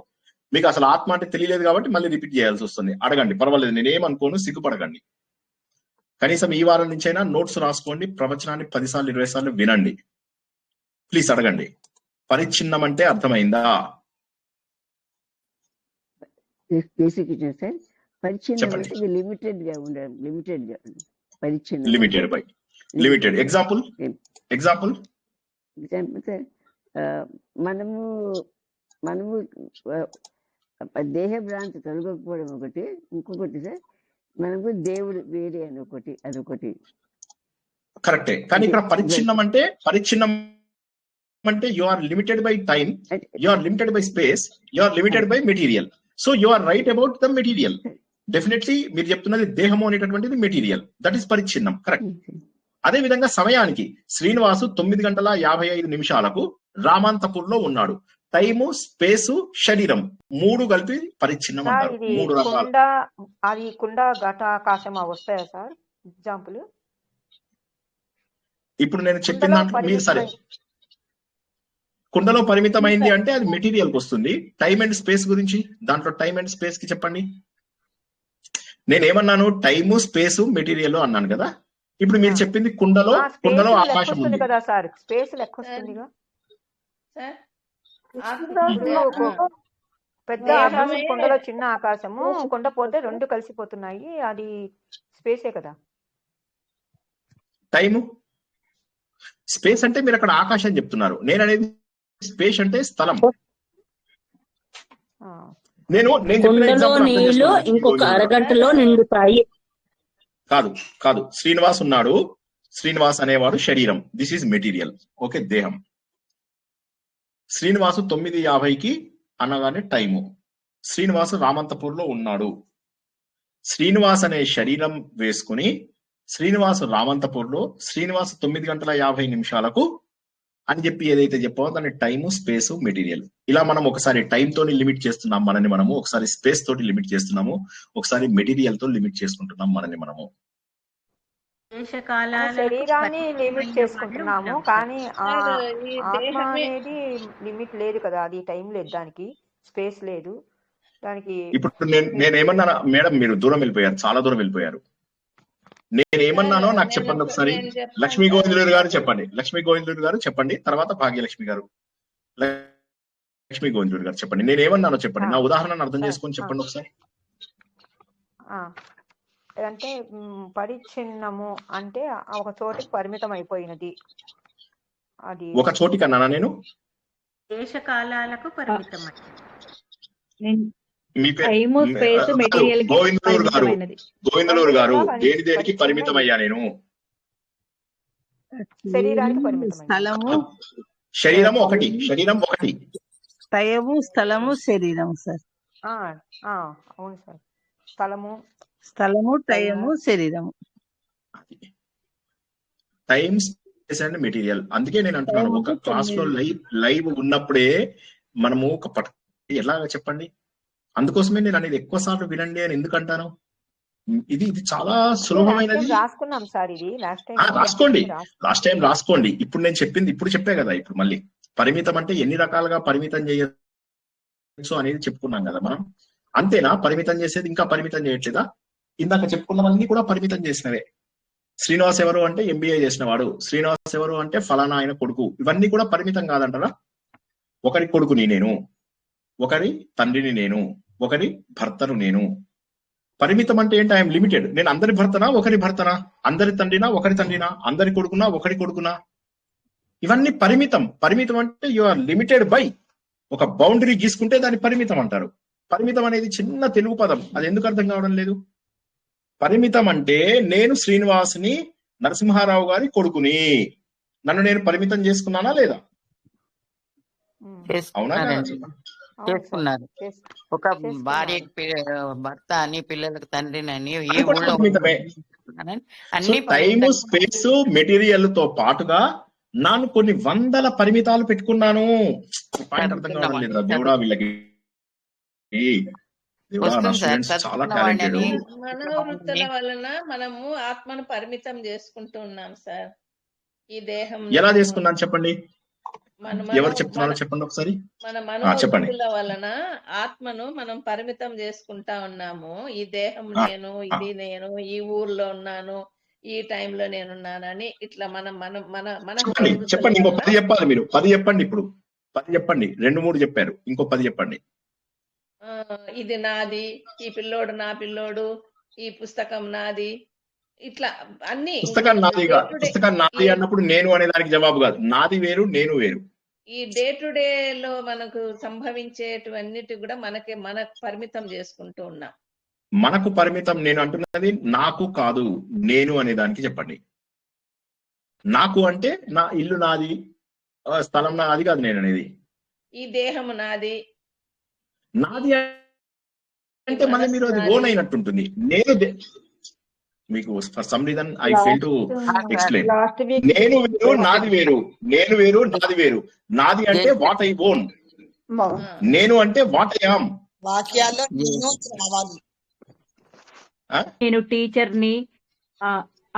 మీకు అసలు ఆత్మ అంటే తెలియలేదు కాబట్టి మళ్ళీ రిపీట్ చేయాల్సి వస్తుంది. అడగండి, పర్వాలేదు, నేనేమనుకోను, సిగ్గుపడకండి. కనీసం ఈ వారం నుంచైనా నోట్స్ రాసుకోండి, ప్రవచనాన్ని 10 సార్లు 20 సార్లు వినండి. ప్లీజ్ అడగండి, పరిచ్ఛిన్నం అంటే అర్థమైందా? సార్ పరిచ్ఛిన్నం అంటే లిమిటెడ్ గా ఉండాలి, లిమిటెడ్ గా పరిచ్ఛిన్నం, limited by limited. Example sir మనము దేహ భ్రాంతి తొలగకపోవడం ఒకటి, ఇంకొకటి సార్ మనకు దేవుడు వేరే అని ఒకటి, అదొకటి కరెక్టే. కానీ ఇక్కడ పరిచ్ఛిన్నం అంటే you are limited by time, you are limited by space, you are limited by material. So you are right about the material. Definitely మీరు చెప్తున్నది దేహము అనేటటువంటిది మెటీరియల్, దట్ ఈస్ పరిచ్ఛిన్నం, కరెక్ట్. అదే విధంగా సమయానికి శ్రీనివాసు 9:55 రామాంతపూర్ లో ఉన్నాడు. టైము, స్పేసు, శరీరం 3 కలిపి పరిచ్ఛిన్నం అంటారు. 3 రకాలు. అది కుండ ఘటాకాశం వస్తాయా సార్ ఎగ్జాంపుల్? ఇప్పుడు నేను చెప్పిన దాంట్లో మీరు సరే కుండలో పరిమితమైంది అంటే అది మెటీరియల్ కి వస్తుంది. టైం అండ్ స్పేస్ గురించి, దాంట్లో టైం అండ్ స్పేస్ కి చెప్పండి. నేనేమన్నాను, టైము, స్పేసు, మెటీరియల్ అన్నాను కదా. ఇప్పుడు మీరు చెప్పింది కుండలో ఆకాశం ఉంది కదా సార్, స్పేస్ లెక్క వస్తుందిగా. పెద్ద ఆకాశం, కుండలో చిన్న ఆకాశము, కుండ పోతే 2 కలిసిపోతున్నాయి, అది స్పేసే కదా. టైము, స్పేస్ అంటే మీరు అక్కడ ఆకాశం చెప్తున్నారు, నేను అనేది స్పేస్ అంటే స్థలం. నీళ్లు ఇంకొక అరగంటలో నిండుతాయి. కాదు, శ్రీనివాస్ ఉన్నాడు, శ్రీనివాస్ అనేవాడు శరీరం, దిస్ ఈజ్ మెటీరియల్, ఓకే, దేహం. శ్రీనివాసు 9:50 అనగానే టైము. శ్రీనివాసు రామంతపూర్ లో ఉన్నాడు. శ్రీనివాస్ అనే శరీరం వేసుకుని శ్రీనివాసు రామంతపూర్ లో, శ్రీనివాసు 9:50 అని చెప్పి ఏదైతే చెప్పామో దాన్ని టైము, స్పేసు, మెటీరియల్. ఇలా మనం ఒకసారి టైం తోని లిమిట్ చేస్తున్నాం మనని మనము, ఒకసారి స్పేస్ తోటి లిమిట్ చేస్తున్నాము, ఒకసారి మెటీరియల్ తో లిమిట్ చేసుకుంటున్నాం మనని మనము. శరీరాన్ని లిమిట్ చేసుకుంటున్నాము, కానీ ఆత్మ అనేది లిమిట్ లేదు కదా, అది టైం లేదు, దానికి స్పేస్ లేదు, దానికి. ఇప్పుడు నేనేమన్నా మేడం, మీరు దూరం వెళ్ళిపోయారు, చాలా దూరం వెళ్ళిపోయారు. నేనేమన్నానో నాకు చెప్పండి ఒకసారి. లక్ష్మీ గోవిందులు గారు చెప్పండి, లక్ష్మీ గోవిందులు గారు చెప్పండి, తర్వాత భాగ్యలక్ష్మి గారు. లక్ష్మీ గోవిందులు గారు చెప్పండి, నేనేమన్నానో చెప్పండి, నా ఉదాహరణను అర్థం చేసుకొని చెప్పండి ఒకసారి. అంటే పరిచ్ఛిన్నము అంటే ఒక చోటికి పరిమితం అయిపోయినది, అది ఒక చోటికి అన్నానా నేను? దేశకాలాలకు పరిమితం. గోవిందలూరు గారు దేనికి పరిమితం అయ్యా నేను? శరీరానికి పరిమితం. శరీరం ఒకటి, టైము, స్థలము, శరీరం సార్. అవును సార్, స్థలము, టైము, శరీరము. Time, space and material. అందుకే నేను అంటున్నాను, ఒక క్లాస్ లో లైవ్ ఉన్నప్పుడే మనము ఒక ఎలాగా చెప్పండి. అందుకోసమే నేను అనేది ఎక్కువ సార్లు వినండి అని ఎందుకు అంటాను. ఇది చాలా సులభమైనది. రాసుకున్నాం సార్, ఇది రాసుకోండి, లాస్ట్ టైం రాసుకోండి. ఇప్పుడు నేను చెప్పింది ఇప్పుడు చెప్పే కదా. ఇప్పుడు మళ్ళీ పరిమితం అంటే ఎన్ని రకాలుగా పరిమితం చేయొచ్చు తెలుసు అనేది చెప్పుకున్నాం కదా మనం. అంతేనా పరిమితం చేసేది? ఇంకా పరిమితం చేయట్లేదా? ఇందాక చెప్పుకున్నవన్నీ కూడా పరిమితం చేసినవే. శ్రీనివాస్ ఎవరు అంటే ఎంబీఏ చేసిన వాడు, శ్రీనివాస్ ఎవరు అంటే ఫలానా ఆయన కొడుకు. ఇవన్నీ కూడా పరిమితం కాదంటారా? ఒకరి కొడుకుని నేను, ఒకరి తండ్రిని నేను, ఒకరి భర్తను నేను. పరిమితం అంటే ఏంటి? I'm limited. నేను అందరి భర్తనా, ఒకరి భర్తనా, అందరి తండ్రినా, ఒకరి తండ్రినా, అందరి కొడుకునా, ఒకరి కొడుకునా? ఇవన్నీ పరిమితం. పరిమితం అంటే యు ఆర్ లిమిటెడ్ బై. ఒక బౌండరీ గీసుకుంటే దాన్ని పరిమితం అంటారు. పరిమితం అనేది చిన్న తెలుగు పదం, అది ఎందుకు అర్థం కావడం లేదు? పరిమితం అంటే నేను శ్రీనివాసుని నరసింహారావు గారి కొడుకుని, నన్ను నేను పరిమితం చేసుకున్నానా లేదా? అవునా? చేసుకున్నారు. ఒక భార్య భర్త అని, పిల్లలకు తండ్రిని అని, ఏ ఊళ్ళో అన్ని టైము, స్పేస్, మెటీరియల్ తో పాటుగా ನಾನು కొన్ని వందల పరిమితాలు పెట్టుకున్నాను. పాయింట్ అర్థం కావడం లేదా దేవుడా? వీళ్ళకి చాలా టాలెంటెడ్. మనోవృత్తుల వలన మనము ఆత్మను పరిమితం చేసుకుంటూ ఉన్నాం సార్. ఈ దేహం ఎలా చేసుకున్నాను చెప్పండి? ఎవరు చెప్తున్నారో చెప్పండి ఒకసారి. మన చెప్పండి. మనోవృత్తుల వలన ఆత్మను మనం పరిమితం చేసుకుంటా ఉన్నాము. ఈ దేహం నేను, ఇది నేను, ఈ ఊర్లో ఉన్నాను, ఈ టైంలో నేనున్నానని ఇట్లా మనం మనం మన మన చెప్పండి. ఇంకో 10 చెప్పాలి మీరు. 10 చెప్పండి. ఇప్పుడు 10 చెప్పండి. 2-3 చెప్పారు, ఇంకో 10 చెప్పండి. ఇది నాది, ఈ పిల్లోడు నా పిల్లోడు, ఈ పుస్తకం నాది, ఇట్లా అన్ని. పుస్తకం నాదిగా, పుస్తకం నాది అన్నప్పుడు నేను అనే దానికి జవాబు కాదు. నాది వేరు, నేను వేరు. ఈ డే టు డే లో మనకు సంభవించేటివన్నిటి కూడా మనకు పరిమితం చేసుకుంటూ ఉన్నాం. మనకు పరిమితం. నేను అంటున్నది నాకు కాదు, నేను అనే దానికి చెప్పండి. నాకు అంటే నా ఇల్లు నాది, స్థలం నాది కాదు నేను అనేది. ఈ దేహము నాది. నాది అంటే మళ్ళీ మీరు అది ఓన్ అయినట్టుంటుంది. నేను మీకు for some reason I fail to explain. నేను వేరు, నాది వేరు. నేను వేరు, నాది వేరు. నాది అంటే వాట్ ఐ ఓన్, నేను అంటే వాట్ ఐ యామ్. వాక్యాల్లో రావాలి. నేను టీచర్ని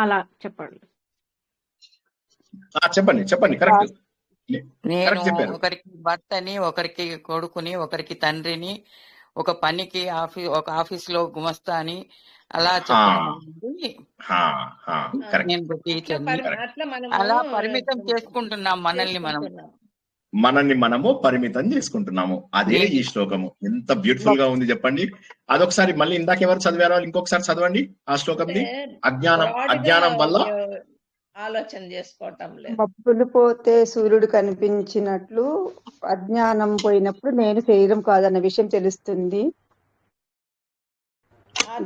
అలా చెప్పండి. చెప్పండి. కరెక్ట్. నేను ఒకరికి భర్తని, ఒకరికి కొడుకుని, ఒకరికి తండ్రిని, ఒక పనికి ఒక ఆఫీస్ లో గుమస్తా అని అలా అలా పరిమితం చేసుకుంటున్నాం మనల్ని మనము పరిమితం చేసుకుంటున్నాము. అదే ఈ శ్లోకము. ఎంత బ్యూటిఫుల్ గా ఉంది చెప్పండి. అదొకసారి మళ్ళీ ఇందాక ఎవరు చదివారో ఇంకొకసారి చదవండి ఆ శ్లోకంని. అజ్ఞానం వల్ల ఆలోచన చేసుకోవటం లేదు. మబ్బులు పోతే సూర్యుడు కనిపించినట్లు అజ్ఞానం పోయినప్పుడు నేను శరీరం కాదన్న విషయం తెలుస్తుంది.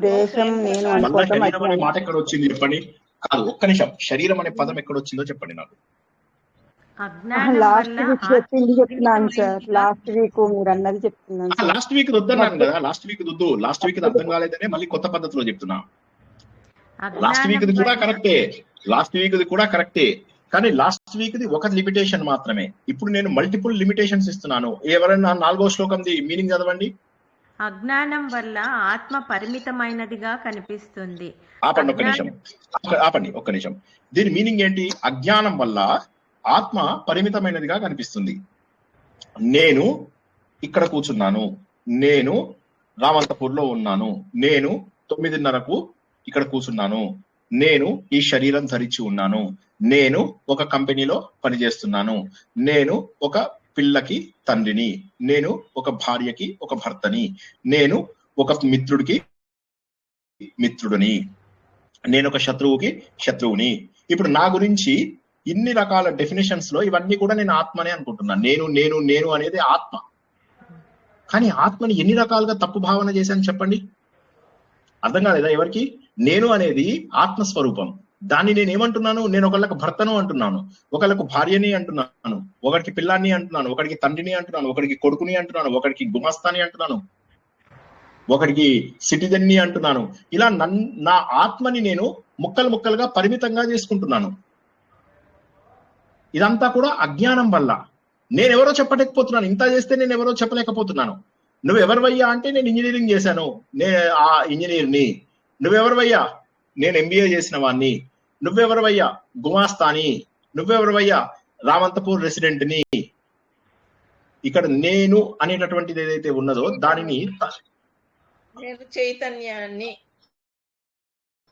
దేహం నేను అనుకోవటం అజ్ఞానం. మాట ఎక్కడ వచ్చింది చెప్పండి? కాదు, ఒక్క నిమిషం. శరీరం అనే పదం ఎక్కడ వచ్చిందో చెప్పండి నాకు. లాస్ట్ వీక్ చెప్తున్నాను సార్. లాస్ట్ వీక్ మీరు అన్నది చెప్తున్నాను. లాస్ట్ వీక్ వద్దన్నాను కదా. లాస్ట్ వీక్ వద్దు. లాస్ట్ వీక్ అర్థం కాలేదనే మళ్ళీ కొత్త పద్ధతిలో చెప్తున్నా. లాస్ట్ వీక్ కూడా కరెక్టే, కానీ లాస్ట్ వీక్ ది ఒక లిమిటేషన్ మాత్రమే. ఇప్పుడు నేను మల్టిపుల్ లిమిటేషన్స్ ఇస్తున్నాను. ఎవరైనా 4వ శ్లోకంది మీనింగ్ చదవండి. అజ్ఞానం వల్ల ఆత్మ పరిమితమైనదిగా కనిపిస్తుంది. ఆపండి ఒక్క నిమిషం. దీని మీనింగ్ ఏంటి? అజ్ఞానం వల్ల ఆత్మ పరిమితమైనదిగా కనిపిస్తుంది. నేను ఇక్కడ కూర్చున్నాను, నేను రామంతపూర్ లో ఉన్నాను, నేను 9:30కు ఇక్కడ కూర్చున్నాను, నేను ఈ శరీరం ధరించి ఉన్నాను, నేను ఒక కంపెనీలో పనిచేస్తున్నాను, నేను ఒక పిల్లకి తండ్రిని, నేను ఒక భార్యకి ఒక భర్తని, నేను ఒక మిత్రుడికి మిత్రుడిని, నేను ఒక శత్రువుకి శత్రువుని. ఇప్పుడు నా గురించి ఇన్ని రకాల డెఫినేషన్స్ లో ఇవన్నీ కూడా నేను ఆత్మనే అనుకుంటున్నాను. నేను అనేది ఆత్మ. కానీ ఆత్మని ఎన్ని రకాలుగా తప్పు భావన చేశాను చెప్పండి? అర్థం కాలేదా ఎవరికి? నేను అనేది ఆత్మస్వరూపం. దాన్ని నేను ఏమంటున్నాను? నేను ఒకళ్ళకు భర్తను అంటున్నాను, ఒకళ్ళకు భార్యని అంటున్నాను, ఒకరికి పిల్లాన్ని అంటున్నాను, ఒకరికి తండ్రిని అంటున్నాను, ఒకరికి కొడుకుని అంటున్నాను, ఒకరికి గుమస్తాని అంటున్నాను, ఒకరికి సిటిజన్ ని అంటున్నాను. ఇలా నా ఆత్మని నేను ముక్కలుగా పరిమితంగా చేసుకుంటున్నాను. ఇదంతా కూడా అజ్ఞానం వల్ల. నేనెవరో చెప్పలేకపోతున్నాను. ఇంత చేస్తే నేను ఎవరో చెప్పలేకపోతున్నాను. నువ్వెవరివయ్యా అంటే నేను ఇంజనీరింగ్ చేశాను, నేను ఆ ఇంజనీర్ని. నువ్వెవరివయ్యా? నేను ఎంబీఏ చేసిన వాడిని. నువ్వెవరివయ్యా? గుమాస్తాని. నువ్వెవరివయ్యా? రామంతపూర్ రెసిడెంట్ ని. ఇక్కడ నేను అనేటటువంటిది ఏదైతే ఉన్నదో దానిని నేను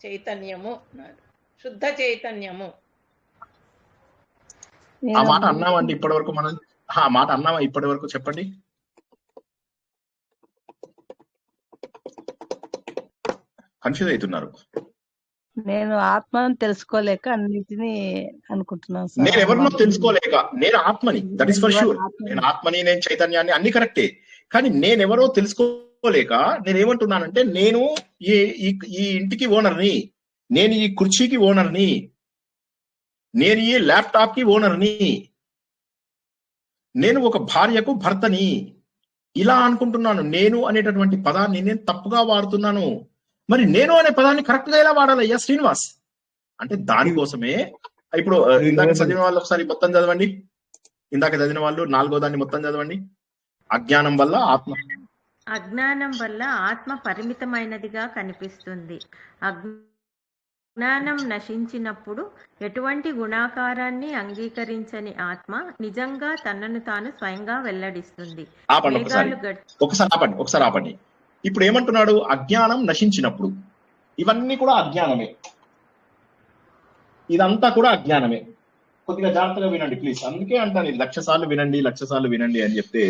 చైతన్యము శుద్ధ చైతన్యము ఆ మాట అన్నామండి ఇప్పటి వరకు మనం ఆ మాట అన్నామా ఇప్పటి వరకు చెప్పండి. కన్ఫ్యూజ్ అవుతున్నారు. నేను ఆత్మను తెలుసుకోలేక అన్నిటినీ అనుకుంటున్నాను సార్. నేను ఎవరినో తెలుసుకోలేక, నేను ఆత్మని, దట్ ఈస్ ఫర్ షూర్. నేను ఆత్మని, నేను చైతన్యాన్ని, అన్ని కరెక్టే. కానీ నేనెవరో తెలుసుకోలేక నేనేమంటున్నానంటే నేను ఈ ఇంటికి ఓనర్ని, నేను ఈ కుర్చీకి ఓనర్ని, నేను ఈ ల్యాప్టాప్ కి ఓనర్ని, నేను ఒక భార్యకు భర్తని, ఇలా అనుకుంటున్నాను. నేను అనేటటువంటి పదాన్ని నేను తప్పుగా వాడుతున్నాను. మరి నేను అనే పదాన్ని కరెక్ట్ గా ఎలా వాడాలయ్యా శ్రీనివాస్ అంటే దానికోసమే ఇప్పుడు ఇందాక చదివిన వాళ్ళు ఒకసారి మొత్తం చదవండి. ఇందాక చదివిన వాళ్ళు 4వ దాన్ని మొత్తం చదవండి. అజ్ఞానం వల్ల ఆత్మ పరిమితమైనదిగా కనిపిస్తుంది. అజ్ఞానం నశించినప్పుడు ఎటువంటి గుణాకారాన్ని అంగీకరించని ఆత్మ నిజంగా తనను తాను స్వయంగా వెల్లడిస్తుంది. ఒకసారి ఆపండి. ఇప్పుడు ఏమంటున్నాడు? అజ్ఞానం నశించినప్పుడు. ఇవన్నీ కూడా అజ్ఞానమే, ఇదంతా కూడా అజ్ఞానమే. కొద్దిగా జాగ్రత్తగా వినండి ప్లీజ్. అందుకే అంటాను 1,00,000 సార్లు వినండి, 1,00,000 సార్లు వినండి అని చెప్తే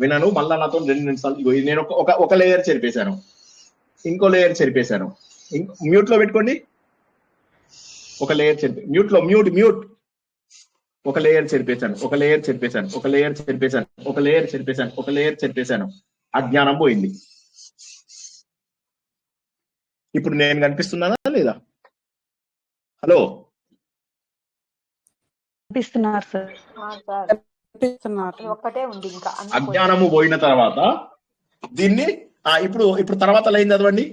వినను. మళ్ళా నాతో 2 సార్లు నేను ఒక లేయర్ చెరిపేశాను, ఇంకో లేయర్ చెరిపేశాను. మ్యూట్ లో పెట్టుకోండి. ఒక లేయర్ చెరిపి మ్యూట్ ఒక లేయర్ చెరిపేశాను, ఒక లేయర్ చెరిపేశాను, ఒక లేయర్ చెరిపేశాను, ఒక లేయర్ చెరిపేశాను, ఒక లేయర్ చెరిపేశాను. అజ్ఞానం పోయింది. ఇప్పుడు నేను కనిపిస్తున్నానా లేదా? హలో, కనిపిస్తున్నారు సార్. ఒక్కటే ఉంది ఇంకా. అజ్ఞానము పోయిన తర్వాత దీన్ని ఇప్పుడు తర్వాత లైన్ చదవండి.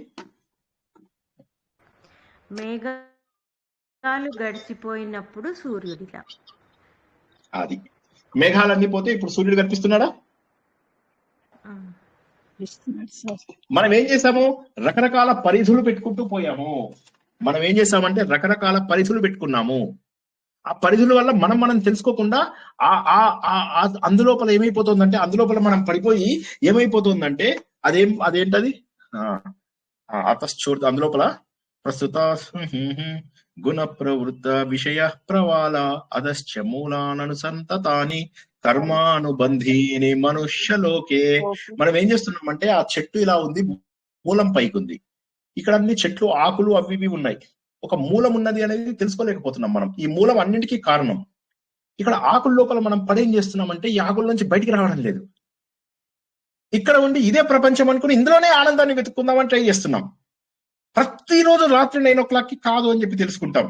మేఘాలు గడిచిపోయినప్పుడు సూర్యుడిలా. అది మేఘాలన్నీ పోతే ఇప్పుడు సూర్యుడు కనిపిస్తున్నాడా? మనం ఏం చేసాము? రకరకాల పరిధులు పెట్టుకుంటూ పోయాము. మనం ఏం చేసామంటే రకరకాల పరిధులు పెట్టుకున్నాము. ఆ పరిధుల వల్ల మనం తెలుసుకోకుండా అందులోపల ఏమైపోతుందంటే, అందులోపల మనం పడిపోయి ఏమైపోతుందంటే అదేంటది అతశ్చోర్త, అందులోపల ప్రస్తుత గుణ ప్రవృత్త విషయ ప్రవాల అదశ్చ మూలాననుసంతతాని కర్మానుబంధీని మనుష్యలోకే. మనం ఏం చేస్తున్నామంటే ఆ చెట్టు ఇలా ఉంది, మూలం పైకి ఉంది. ఇక్కడ అన్ని చెట్లు ఆకులు అవి ఇవి ఉన్నాయి. ఒక మూలం ఉన్నది అనేది తెలుసుకోలేకపోతున్నాం మనం. ఈ మూలం అన్నింటికీ కారణం. ఇక్కడ ఆకుల లోపల మనం పడేం చేస్తున్నామంటే ఈ ఆకుల నుంచి బయటికి రావడం లేదు. ఇక్కడ ఉండి ఇదే ప్రపంచం అనుకుని ఇందులోనే ఆనందాన్ని వెతుక్కుందామని ట్రై చేస్తున్నాం. ప్రతిరోజు రాత్రి 9 o'clock కాదు అని చెప్పి తెలుసుకుంటాం.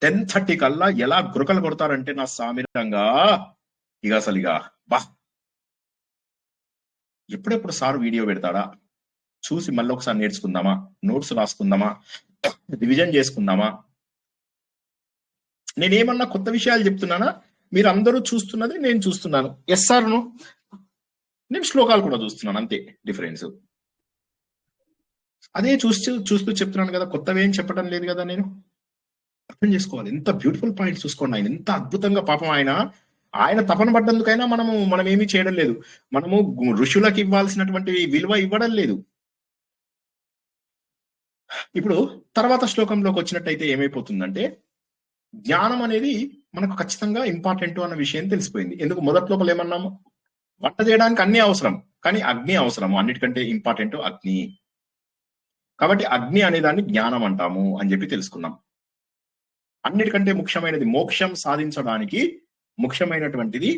10:30 కల్లా ఎలా గురకలు కొడతారంటే నా సామిరంగా ఇక బా ఎప్పుడెప్పుడు సార్ వీడియో పెడతాడా చూసి మళ్ళీ ఒకసారి నేర్చుకుందామా, నోట్స్ రాసుకుందామా, రివిజన్ చేసుకుందామా. నేనేమన్నా కొత్త విషయాలు చెప్తున్నానా? మీరు అందరూ చూస్తున్నది నేను చూస్తున్నాను. ఎస్ సార్ను నేను శ్లోకాలు కూడా చూస్తున్నాను, అంతే డిఫరెన్స్. అదే చూస్తూ చెప్తున్నాను కదా, కొత్తవి ఏం చెప్పడం లేదు కదా. నేను అర్థం చేసుకోవాలి. ఎంత బ్యూటిఫుల్ పాయింట్స్ చూసుకోండి. ఆయన ఎంత అద్భుతంగా, పాపం ఆయన తపన పడ్డందుకైనా మనం ఏమీ చేయడం లేదు. మనము ఋషులకు ఇవ్వాల్సినటువంటి విలువ ఇవ్వడం లేదు. ఇప్పుడు తర్వాత శ్లోకంలోకి వచ్చినట్టయితే ఏమైపోతుందంటే, జ్ఞానం అనేది మనకు ఖచ్చితంగా ఇంపార్టెంట్ అన్న విషయం తెలిసిపోయింది. ఎందుకు? మొదటి లోపల ఏమన్నాము? వంట చేయడానికి అన్ని అవసరం, కానీ అగ్ని అవసరము. అన్నిటికంటే ఇంపార్టెంట్ అగ్ని. కాబట్టి అగ్ని అనే దాన్ని జ్ఞానం అంటాము అని చెప్పి తెలుసుకున్నాం. అన్నిటికంటే ముఖ్యమైనది, మోక్షం సాధించడానికి ముఖ్యమైనటువంటిది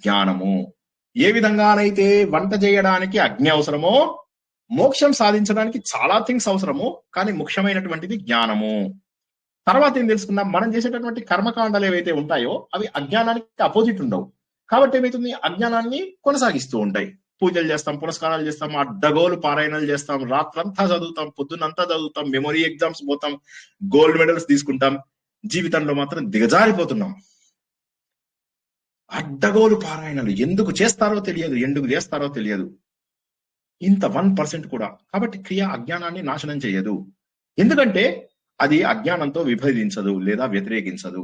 జ్ఞానము. ఏ విధంగానైతే వంట చేయడానికి అగ్ని అవసరమో, మోక్షం సాధించడానికి చాలా థింగ్స్ అవసరము, కానీ ముఖ్యమైనటువంటిది జ్ఞానము. తర్వాత ఏం తెలుసుకుందాం? మనం చేసేటటువంటి కర్మకాండాలు ఏవైతే ఉంటాయో అవి అజ్ఞానానికి అపోజిట్ ఉండవు. కాబట్టి ఏమైతుంది? అజ్ఞానాన్ని కొనసాగిస్తూ ఉంటాయి. పూజలు చేస్తాం, పురస్కారాలు చేస్తాం, అడ్డగోలు పారాయణలు చేస్తాం, రాత్రంతా చదువుతాం, పొద్దున్నంతా చదువుతాం, మెమొరీ ఎగ్జామ్స్ పోతాం, గోల్డ్ మెడల్స్ తీసుకుంటాం. జీవితంలో మాత్రం దిగజారిపోతున్నాం. అడ్డగోలు పారాయణలు ఎందుకు చేస్తారో తెలియదు, ఎందుకు చేస్తారో తెలియదు. ఇంత 1% కూడా. కాబట్టి క్రియ అజ్ఞానాన్ని నాశనం చేయదు. ఎందుకంటే అది అజ్ఞానంతో విభేదించదు లేదా వ్యతిరేకించదు.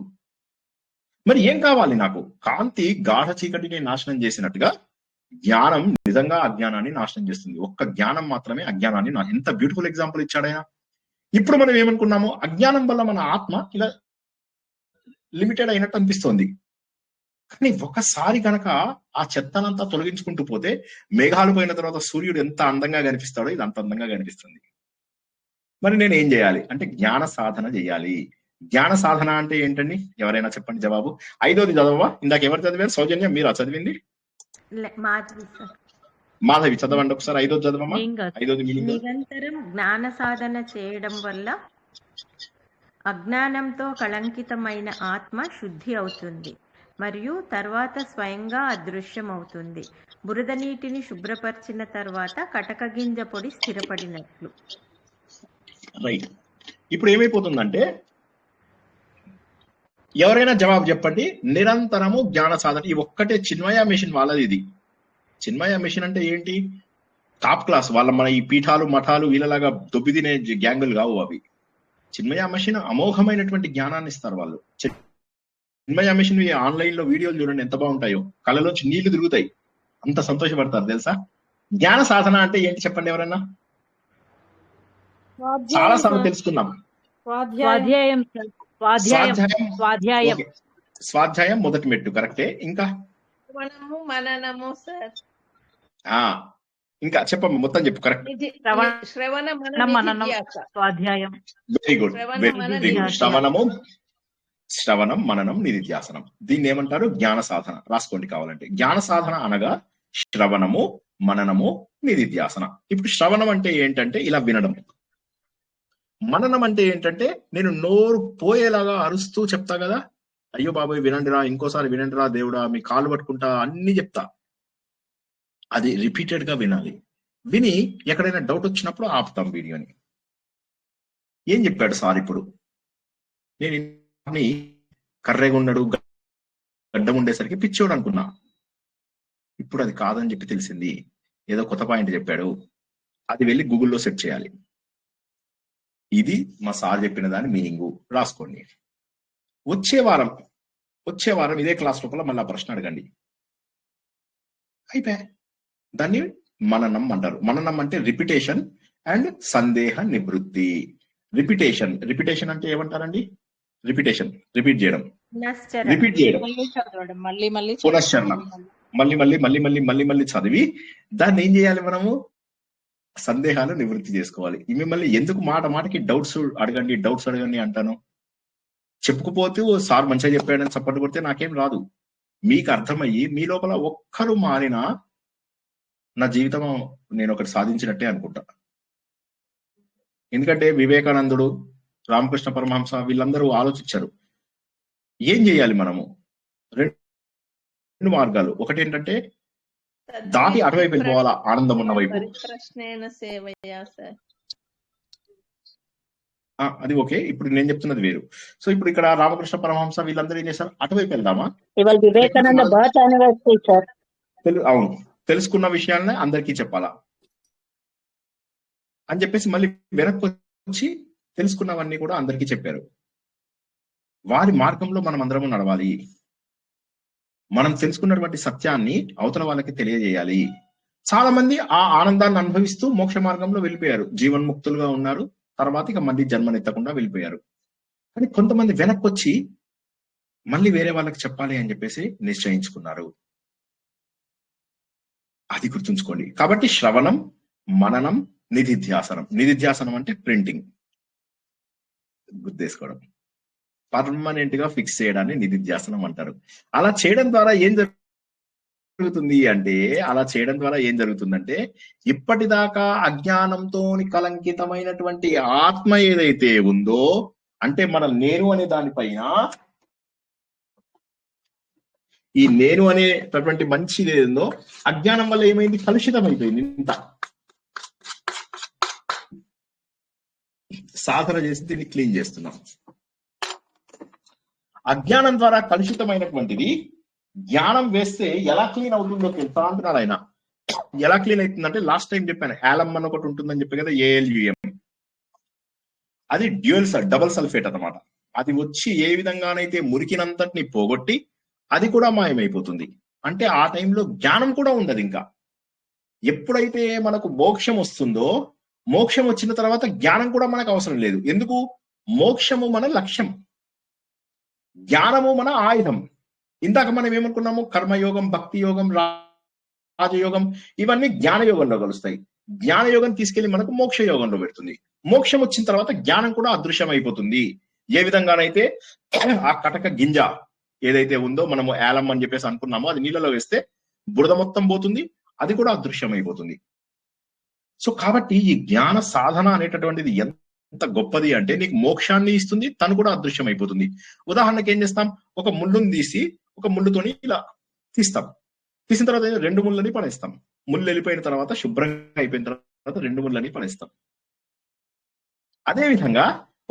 మరి ఏం కావాలి నాకు? కాంతి గాఢ చీకటిని నాశనం చేసినట్టుగా జ్ఞానం నిజంగా అజ్ఞానాన్ని నాశనం చేస్తుంది. ఒక్క జ్ఞానం మాత్రమే అజ్ఞానాన్ని ఎంత బ్యూటిఫుల్ ఎగ్జాంపుల్ ఇచ్చాడైనా. ఇప్పుడు మనం ఏమనుకున్నాము, అజ్ఞానం వల్ల మన ఆత్మ ఇలా లిమిటెడ్ అయినట్టు అనిపిస్తోంది. కానీ ఒకసారి కనుక ఆ చెత్తనంతా తొలగించుకుంటూ పోతే మేఘాలు పోయిన తర్వాత సూర్యుడు ఎంత అందంగా కనిపిస్తాడో ఇది అంత అందంగా కనిపిస్తుంది. మరి నేను ఏం చేయాలి అంటే జ్ఞాన సాధన చేయాలి. జ్ఞాన సాధన అంటే ఏంటండి? ఎవరైనా చెప్పండి జవాబు. 5వది చదవవా? ఇందాక ఎవరు చదివారు? సౌజన్య మీరా చదివింది? మాధవి చదవండి ఒకసారి. 5వది చదవమ్మా. 5వది మీనింగ్. నిరంతరం జ్ఞాన సాధన చేయడం వల్ల అజ్ఞానంతో కళంకితమైన ఆత్మ శుద్ధి అవుతుంది మరియు తర్వాత స్వయంగా అదృశ్యమవుతుంది. బురద నీటిని శుభ్రపరిచిన తర్వాత కటక గింజ పొడి స్థిరపడినట్లు. రైట్. ఇప్పుడు ఏమైపోతుందంటే, ఎవరైనా జవాబు చెప్పండి. నిరంతరము జ్ఞాన సాధన. ఈ ఒక్కటే చిన్మయ మిషన్ వాళ్ళది. ఇది చిన్మయ మిషన్ అంటే ఏంటి? టాప్ క్లాస్ వాళ్ళ. మన ఈ పీఠాలు మఠాలు వీళ్ళలాగా దొబ్బి తినే గ్యాంగులు కావు అవి. చిన్మయ మిషన్ అమోఘమైనటువంటి జ్ఞానాన్ని ఇస్తారు వాళ్ళు. చిన్మయ మిషన్ ఆన్లైన్ లో వీడియోలు చూడండి ఎంత బాగుంటాయో. కళ్ళలోంచి నీళ్లు తిరుగుతాయి, అంత సంతోషపడతారు తెలుసా. జ్ఞాన సాధన అంటే ఏంటి చెప్పండి ఎవరన్నా? చాలా సార్లు తెలుసుకున్నాం. స్వాధ్యాయం మొదటి మెట్టు కరెక్టే. ఇంకా మననము సార్. ఇంకా చెప్పమ్మా, మొత్తం చెప్పు. Correct. Very good, very good. శ్రవణం మననం నిధిధ్యాసనం. దీన్ని ఏమంటారు? జ్ఞాన సాధన. రాసుకోండి కావాలంటే. జ్ఞాన సాధన అనగా శ్రవణము మననము నిధిధ్యాసన. ఇప్పుడు శ్రవణం అంటే ఏంటంటే ఇలా వినడం. మననం అంటే ఏంటంటే నేను నోరు పోయేలాగా అరుస్తూ చెప్తా కదా, అయ్యో బాబాయ్ వినండిరా, ఇంకోసారి వినండిరా దేవుడా, మీ కాళ్ళు పట్టుకుంటా, అన్ని చెప్తా. అది రిపీటెడ్ గా వినాలి. విని ఎక్కడైనా డౌట్ వచ్చినప్పుడు ఆపుతాం వీడియోని. ఏం చెప్పాడు సార్ ఇప్పుడు? నేను కర్రెగుండడు గడ్డం ఉండేసరికి పిచ్చోడు అనుకున్నా. ఇప్పుడు అది కాదని చెప్పి తెలిసింది. ఏదో కొత్త పాయింట్ చెప్పాడు. అది వెళ్ళి గూగుల్లో సెర్చ్ చేయాలి. ఇది మా సార్ చెప్పిన దాని మీనింగు. రాసుకోండి. వచ్చే వారం ఇదే క్లాస్ లోపల మళ్ళీ ప్రశ్న అడగండి. అయిపోయా. దాన్ని మననం అంటారు. మననం అంటే రిపిటేషన్ అండ్ సందేహ నివృత్తి. రిపిటేషన్ అంటే ఏమంటారండి? రిపిటేషన్, రిపీట్ చేయడం. పునశ్చరణ. మళ్ళీ చదివి దాన్ని ఏం చేయాలి మనము? సందేహాలు నివృత్తి చేసుకోవాలి. మిమ్మల్ని ఎందుకు మాటకి డౌట్స్ అడగండి అంటాను. చెప్పుకుపోతూ సార్ మంచిగా చెప్పాడని చప్పట్లు కొడితే నాకేం రాదు. మీకు అర్థమయ్యి మీ లోపల ఒక్కరు మారినా నా జీవితం నేను ఒకటి సాధించినట్టే అనుకుంటా. ఎందుకంటే వివేకానందుడు, రామకృష్ణ పరమహంస వీళ్ళందరూ ఆలోచించారు ఏం చేయాలి మనము. 2 మార్గాలు. ఒకటి ఏంటంటే దాటి అటువైపు వెళ్ళిపోవాలా, ఆనందం ఉన్న వైపు. అది ఓకే. ఇప్పుడు నేను చెప్తున్నది వేరు. సో ఇప్పుడు ఇక్కడ రామకృష్ణ పరమహంస వీళ్ళందరూ ఏం చేశారు? అటువైపు వెళ్దామా? అవును, తెలుసుకున్న విషయాలనే అందరికీ చెప్పాలా అని చెప్పేసి మళ్ళీ వెనక్కి వచ్చి తెలుసుకున్నవన్నీ కూడా అందరికీ చెప్పారు. వారి మార్గంలో మనం అందరము నడవాలి. మనం తెలుసుకున్నటువంటి సత్యాన్ని అవతల వాళ్ళకి తెలియజేయాలి. చాలా మంది ఆ ఆనందాన్ని అనుభవిస్తూ మోక్ష మార్గంలో వెళ్ళిపోయారు, జీవన్ముక్తులుగా ఉన్నారు. తర్వాత ఇక మళ్ళీ జన్మనెత్తకుండా వెళ్ళిపోయారు. కానీ కొంతమంది వెనక్కి వచ్చి మళ్ళీ వేరే వాళ్ళకి చెప్పాలి అని చెప్పేసి నిశ్చయించుకున్నారు. అది గుర్తుంచుకోండి. కాబట్టి శ్రవణం, మననం, నిధిధ్యాసనం. నిధిధ్యాసనం అంటే ప్రింటింగ్, గుర్తేసుకోవడం, పర్మనెంట్ గా ఫిక్స్ చేయడాన్ని నిధిధ్యాసనం అంటారు. అలా చేయడం ద్వారా ఏం జరుగుతుందంటే ఇప్పటిదాకా అజ్ఞానంతో కలంకితమైనటువంటి ఆత్మ ఏదైతే ఉందో, అంటే మన నేను అనే దానిపైన ఈ నేను అనేటటువంటి మంచిది ఏదో అజ్ఞానం వల్ల ఏమైంది? కలుషితం అయిపోయింది. ఇంత సాధన చేసి దీన్ని క్లీన్ చేస్తున్నాం. అజ్ఞానం ద్వారా కలుషితమైనటువంటిది జ్ఞానం వేస్తే ఎలా క్లీన్ అవుతుందో తెలుసా అంటున్నాడు ఆయన. ఎలా క్లీన్ అవుతుందంటే లాస్ట్ టైం చెప్పాను, ఆలం ఒకటి ఉంటుందని చెప్పి కదా, ALUM. అది డబల్ సల్ఫేట్ అన్నమాట. అది వచ్చి ఏ విధంగానైతే మురికినంతటిని పోగొట్టి అది కూడా మాయమైపోతుంది. అంటే ఆ టైంలో జ్ఞానం కూడా ఉండదు. ఇంకా ఎప్పుడైతే మనకు మోక్షం వస్తుందో, మోక్షం వచ్చిన తర్వాత జ్ఞానం కూడా మనకు అవసరం లేదు. ఎందుకు? మోక్షము మన లక్ష్యం, జ్ఞానము మన ఆయుధం. ఇందాక మనం ఏమనుకున్నాము? కర్మయోగం, భక్తి యోగం, రాజయోగం ఇవన్నీ జ్ఞానయోగంలో కలుస్తాయి. జ్ఞానయోగం తీసుకెళ్లి మనకు మోక్ష యోగంలో పెడుతుంది. మోక్షం వచ్చిన తర్వాత జ్ఞానం కూడా అదృశ్యం అయిపోతుంది. ఏ విధంగానైతే ఆ కటక గింజ ఏదైతే ఉందో మనము ఏలం అని చెప్పేసి అనుకున్నామో, అది నీళ్ళలో వేస్తే బురద మొత్తం పోతుంది, అది కూడా అదృశ్యం అయిపోతుంది. సో కాబట్టి ఈ జ్ఞాన సాధన అనేటటువంటిది ఎంత గొప్పది అంటే నీకు మోక్షాన్ని ఇస్తుంది, తను కూడా అదృశ్యం అయిపోతుంది. ఉదాహరణకి ఏం చేస్తాం? ఒక ముళ్ళుని తీసి ఒక ముళ్ళుతోని ఇలా తీస్తాం. తీసిన తర్వాత 2 ముళ్ళని పడేస్తాం. ముళ్ళు వెళ్ళిపోయిన తర్వాత, శుభ్రంగా అయిపోయిన తర్వాత 2 ముళ్ళని పడేస్తాం. అదే విధంగా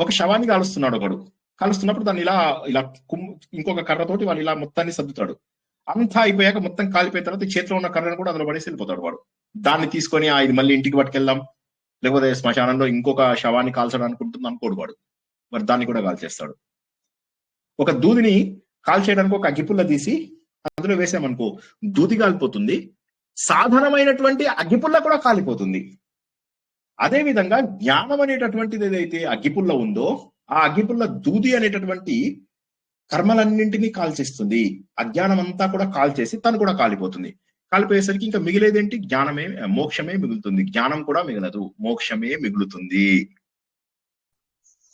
ఒక శవాన్ని కాలుస్తున్నాడు ఒకడు. కాలుస్తున్నప్పుడు దాన్ని ఇలా ఇలా ఇంకొక కర్రతోటి వాడు ఇలా మొత్తాన్ని సర్దుతాడు. అంతా అయిపోయాక మొత్తం కాలిపోయిన తర్వాత చేతిలో ఉన్న కర్రను కూడా అందులో పడేసి వెళ్ళిపోతాడు వాడు. దాన్ని తీసుకొని ఇది మళ్ళీ ఇంటికి పట్టుకెళ్దాం, లేకపోతే శ్మశానంలో ఇంకొక శవాన్ని కాల్చడానికి ఉంటుంది అనుకోడు వాడు. మరి దాన్ని కూడా కాల్చేస్తాడు. ఒక దూదిని కాల్చేయడానికి ఒక అగ్గిపుల్ల తీసి అందులో వేసామనుకో, దూది కాలిపోతుంది, సాధనమైనటువంటి అగ్గిపుల్ల కూడా కాలిపోతుంది. అదే విధంగా జ్ఞానం అనేటటువంటిది ఏదైతే అగ్గిపుల్ల ఉందో, ఆ అగ్గిపుల్ల దూది అనేటటువంటి కర్మలన్నింటినీ కాల్చేస్తుంది. అజ్ఞానం అంతా కూడా కాల్చేసి తను కూడా కాలిపోతుంది. కాలిపోయేసరికి ఇంకా మిగిలేదేంటి? జ్ఞానమే, మోక్షమే మిగులుతుంది. జ్ఞానం కూడా మిగలదు, మోక్షమే మిగులుతుంది.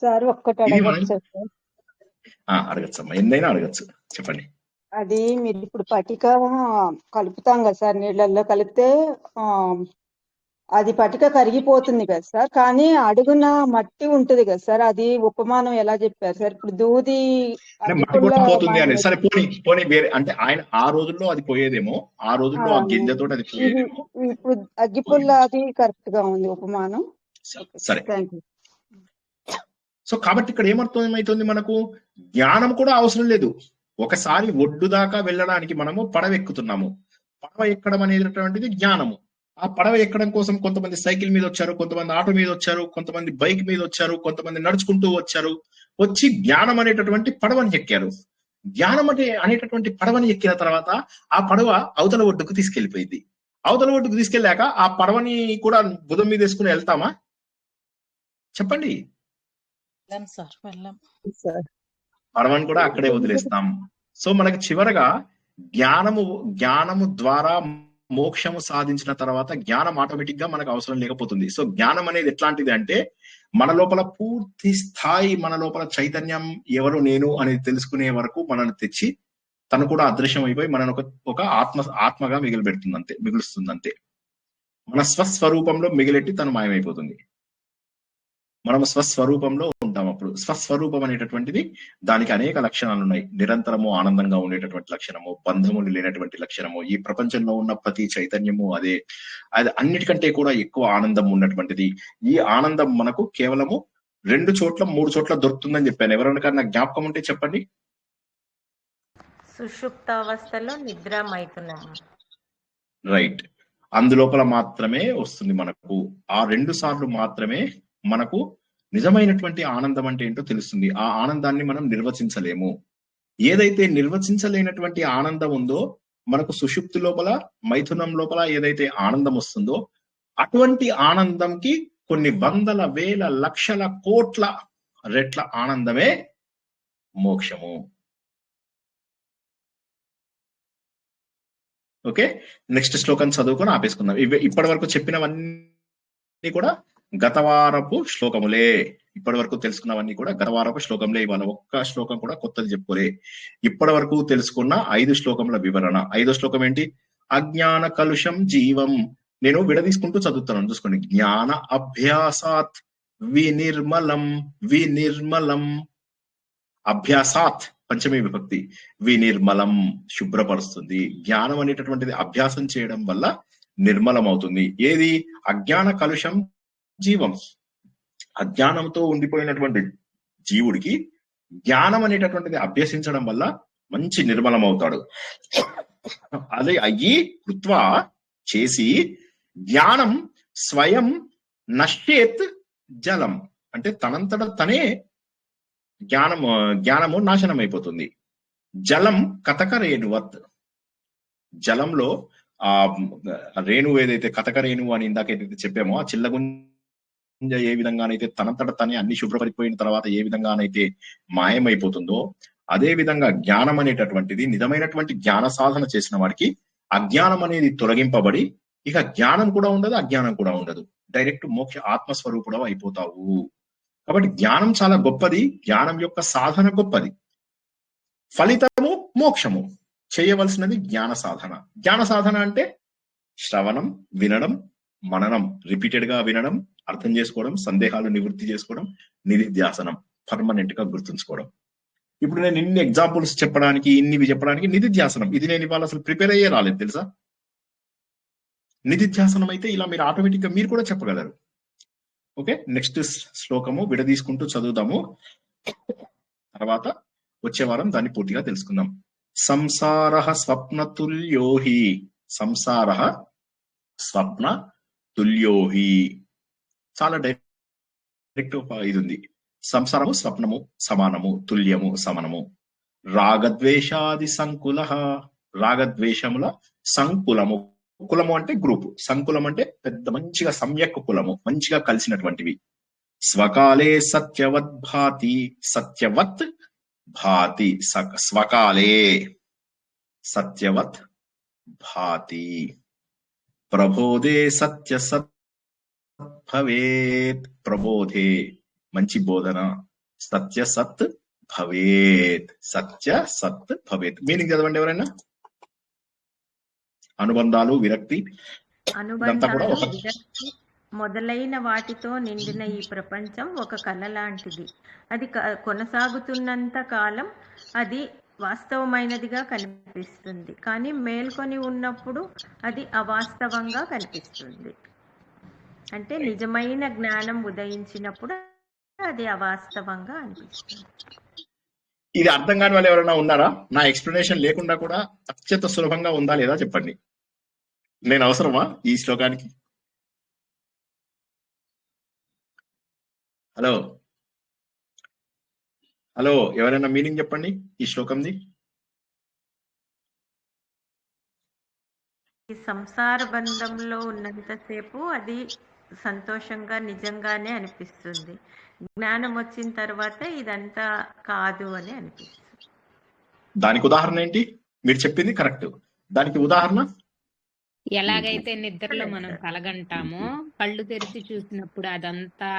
సార్ ఒక్కటి అడగచ్చు? అడగచ్చమ్మా, ఎందైనా అడగచ్చు, చెప్పండి. అది మీరు ఇప్పుడు పటిక కలుపుతాం కదా సార్, నీళ్ళల్లో కలిపితే అది పటిక కరిగిపోతుంది కదా సార్, కానీ అడుగున మట్టి ఉంటుంది కదా సార్, అది ఉపమానం ఎలా చెప్పారు సార్? ఇప్పుడు దూది పోతుంది అని. సరే పోనీ వేరే అంటే ఆయన ఆ రోజుల్లో అది పోయేదేమో, ఆ రోజుల్లో ఆ గింజతో అది పోయేదేమో. ఇప్పుడు అగ్గిపుల్ల అది కరెక్ట్ గా ఉంది ఉపమానం. సరే, థ్యాంక్ యూ. సో కాబట్టి ఇక్కడ ఏమర్థమైతుంది మనకు? జ్ఞానం కూడా అవసరం లేదు. ఒకసారి ఒడ్డు దాకా వెళ్ళడానికి మనము పడవ ఎక్కుతున్నాము. పడవ ఎక్కడం అనేటటువంటిది జ్ఞానము. ఆ పడవ ఎక్కడం కోసం కొంతమంది సైకిల్ మీద వచ్చారు, కొంతమంది ఆటో మీద వచ్చారు, కొంతమంది బైక్ మీద వచ్చారు, కొంతమంది నడుచుకుంటూ వచ్చారు. వచ్చి జ్ఞానం అనేటటువంటి పడవని ఎక్కారు. జ్ఞానం అనేటటువంటి పడవని ఎక్కిన తర్వాత ఆ పడవ అవతల ఒడ్డుకు తీసుకెళ్లిపోయింది. అవతల ఒడ్డుకు తీసుకెళ్ళాక ఆ పడవని కూడా బుధం మీద వేసుకుని వెళ్తామా? చెప్పండి. పడవని కూడా అక్కడే వదిలేస్తాం. సో మనకి చివరగా జ్ఞానము ద్వారా మోక్షము సాధించిన తర్వాత జ్ఞానం ఆటోమేటిక్ గా మనకు అవసరం లేకపోతుంది. సో జ్ఞానం అనేది ఎట్లాంటిది అంటే మన లోపల పూర్తి స్థాయి, మన లోపల చైతన్యం ఎవరు నేను అనేది తెలుసుకునే వరకు మనల్ని తెచ్చి తను కూడా అదృశ్యం అయిపోయి మనను ఒక ఆత్మగా మిగులుస్తుంది అంతే. మన స్వస్వరూపంలో మిగిలెట్టి తను మాయమైపోతుంది. మనం స్వస్వరూపంలో ఉంటాం. అప్పుడు స్వస్వరూపం అనేటటువంటిది దానికి అనేక లక్షణాలు ఉన్నాయి. నిరంతరము ఆనందంగా ఉండేటటువంటి లక్షణము, బంధములు లేనటువంటి లక్షణము, ఈ ప్రపంచంలో ఉన్న ప్రతి చైతన్యము అది అన్నిటికంటే కూడా ఎక్కువ ఆనందం ఉన్నటువంటిది. ఈ ఆనందం మనకు కేవలము 2 చోట్ల 3 చోట్ల దొరుకుతుందని చెప్పాను. ఎవరికైనా జ్ఞాపకం ఉంటే చెప్పండి. సుషుప్తావస్థలో నిద్రామైతున్నాము. రైట్, అందులోపల మాత్రమే వస్తుంది మనకు. ఆ 2 సార్లు మాత్రమే మనకు నిజమైనటువంటి ఆనందం అంటే ఏంటో తెలుస్తుంది. ఆ ఆనందాన్ని మనం నిర్వచించలేము. ఏదైతే నిర్వచించలేనటువంటి ఆనందం ఉందో, మనకు సుషుప్తి లోపల, మైథునం లోపల ఏదైతే ఆనందం వస్తుందో, అటువంటి ఆనందంకి కొన్ని వందల వేల లక్షల కోట్ల రెట్ల ఆనందమే మోక్షము. ఓకే, నెక్స్ట్ శ్లోకం చదువుకొని ఆపేసుకుందాం. ఇప్పటి వరకు చెప్పినవన్నీ కూడా గతవారపు శ్లోకములే. ఇప్పటి వరకు తెలుసుకున్నవన్నీ కూడా గతవారపు శ్లోకంలే. ఇవాళ ఒక్క శ్లోకం కూడా కొత్తది చెప్పుకోలే. ఇప్పటి వరకు తెలుసుకున్న 5 శ్లోకముల వివరణ. 5వ శ్లోకం ఏంటి? అజ్ఞాన కలుషం జీవం. నేను విడదీసుకుంటూ చదువుతాను, చూసుకోండి. జ్ఞాన అభ్యాసాత్ వినిర్మలం. అభ్యాసాత్ పంచమీ విభక్తి. వినిర్మలం శుభ్రపరుస్తుంది. జ్ఞానం అనేటటువంటిది అభ్యాసం చేయడం వల్ల నిర్మలం అవుతుంది. ఏది? అజ్ఞాన కలుషం జీవం. అజ్ఞానంతో ఉండిపోయినటువంటి జీవుడికి జ్ఞానం అనేటటువంటిది అభ్యసించడం వల్ల మంచి నిర్మలం అవుతాడు. అదే అయ్యి కృత్వా చేసి జ్ఞానం స్వయం నశ్యేత్ జలం, అంటే తనంతట తనే జ్ఞానము నాశనం అయిపోతుంది. జలం కథక రేణువత్, జలంలో ఆ రేణువు ఏదైతే కథక రేణువు అని ఇందాక ఏదైతే చెప్పామో, ఆ చిల్లగుంజ ఏ విధంగానైతే తనంతట తనే అన్ని శుభ్రపడిపోయిన తర్వాత ఏ విధంగానైతే మాయమైపోతుందో, అదే విధంగా జ్ఞానం అనేటటువంటిది, నిజమైనటువంటి జ్ఞాన సాధన చేసిన వాడికి అజ్ఞానం అనేది తొలగింపబడి ఇక జ్ఞానం కూడా ఉండదు, అజ్ఞానం కూడా ఉండదు. డైరెక్ట్ మోక్ష ఆత్మస్వరూపుడు అయిపోతావు. కాబట్టి జ్ఞానం చాలా గొప్పది, జ్ఞానం యొక్క సాధన గొప్పది. ఫలితము మోక్షము. చేయవలసినది జ్ఞాన సాధన. జ్ఞాన సాధన అంటే శ్రవణం, వినడం, మననం, రిపీటెడ్ గా వినడం, అర్థం చేసుకోవడం, సందేహాలు నివృత్తి చేసుకోవడం, నిధిధ్యాసనం, పర్మనెంట్ గా గుర్తుంచుకోవడం. ఇప్పుడు నేను ఇన్ని ఎగ్జాంపుల్స్ చెప్పడానికి, ఇన్నివి చెప్పడానికి నిధిధ్యాసనం, ఇది నేను ఇవాళ అసలు ప్రిపేర్ అయ్యే రాలేదు తెలుసా. నిధిధ్యాసనం అయితే ఇలా మీరు ఆటోమేటిక్ గా మీరు కూడా చెప్పగలరు. ఓకే, నెక్స్ట్ శ్లోకము విడదీసుకుంటూ చదువుదాము, తర్వాత వచ్చే వారం దాన్ని పూర్తిగా తెలుసుకుందాం. సంసార స్వప్న తుల్యోహి, సంసార స్వప్న తుల్యోహి, చాలా డైరెక్ట్ ఇది ఉంది. సంసారము స్వప్నము సమానము, తుల్యము సమనము. రాగద్వేషాది సంకుల, రాగద్వేషముల సంకులము, కులము అంటే గ్రూప్, సంకులం అంటే పెద్ద మంచిగా సమ్యక్ కులము, మంచిగా కలిసినటువంటివి. స్వకాలే సత్యవత్ భాతి, సత్యవత్ భాతి, స్వకాలే సత్యవత్ భాతి. ప్రబోధే సత్య సత్ భవేత్, ప్రబోధే మంచి బోధన, సత్య సత్ భవేత్, సత్య సత్ భవేత్. మీనింగ్ చదవండి ఎవరైనా. అనుబంధాలు, విరక్తి, అనుబంధాలు, విరక్తి మొదలైన వాటితో నిండిన ఈ ప్రపంచం ఒక కళ లాంటిది. అది కొనసాగుతున్నంత కాలం అది వాస్తవమైనదిగా కనిపిస్తుంది, కానీ మేల్కొని ఉన్నప్పుడు అది అవాస్తవంగా కనిపిస్తుంది. అంటే నిజమైన జ్ఞానం ఉదయించినప్పుడు అది అవాస్తవంగా అనిపిస్తుంది. ఇది అర్థం కాని వాళ్ళు ఎవరైనా ఉన్నారా? నా ఎక్స్ప్లెనేషన్ లేకుండా కూడా అత్యంత సులభంగా ఉందా లేదా చెప్పండి. నేను అవసరమా ఈ శ్లోకానికి? హలో హలో, ఎవరైనా మీనింగ్ చెప్పండి ఈ శ్లోకంది. ఈ సంసార బంధంలో ఉన్నంతసేపు అది సంతోషంగా నిజంగానే అనిపిస్తుంది. జ్ఞానం వచ్చిన తర్వాత ఇదంతా కాదు అని అనిపిస్తుంది. దానికి ఉదాహరణ ఏంటి? మీరు చెప్పింది కరెక్ట్. దానికి ఉదాహరణ ఎలాగైతే నిద్రలో మనం కలగంటామో, కళ్ళు తెరిచి చూసినప్పుడు అదంతా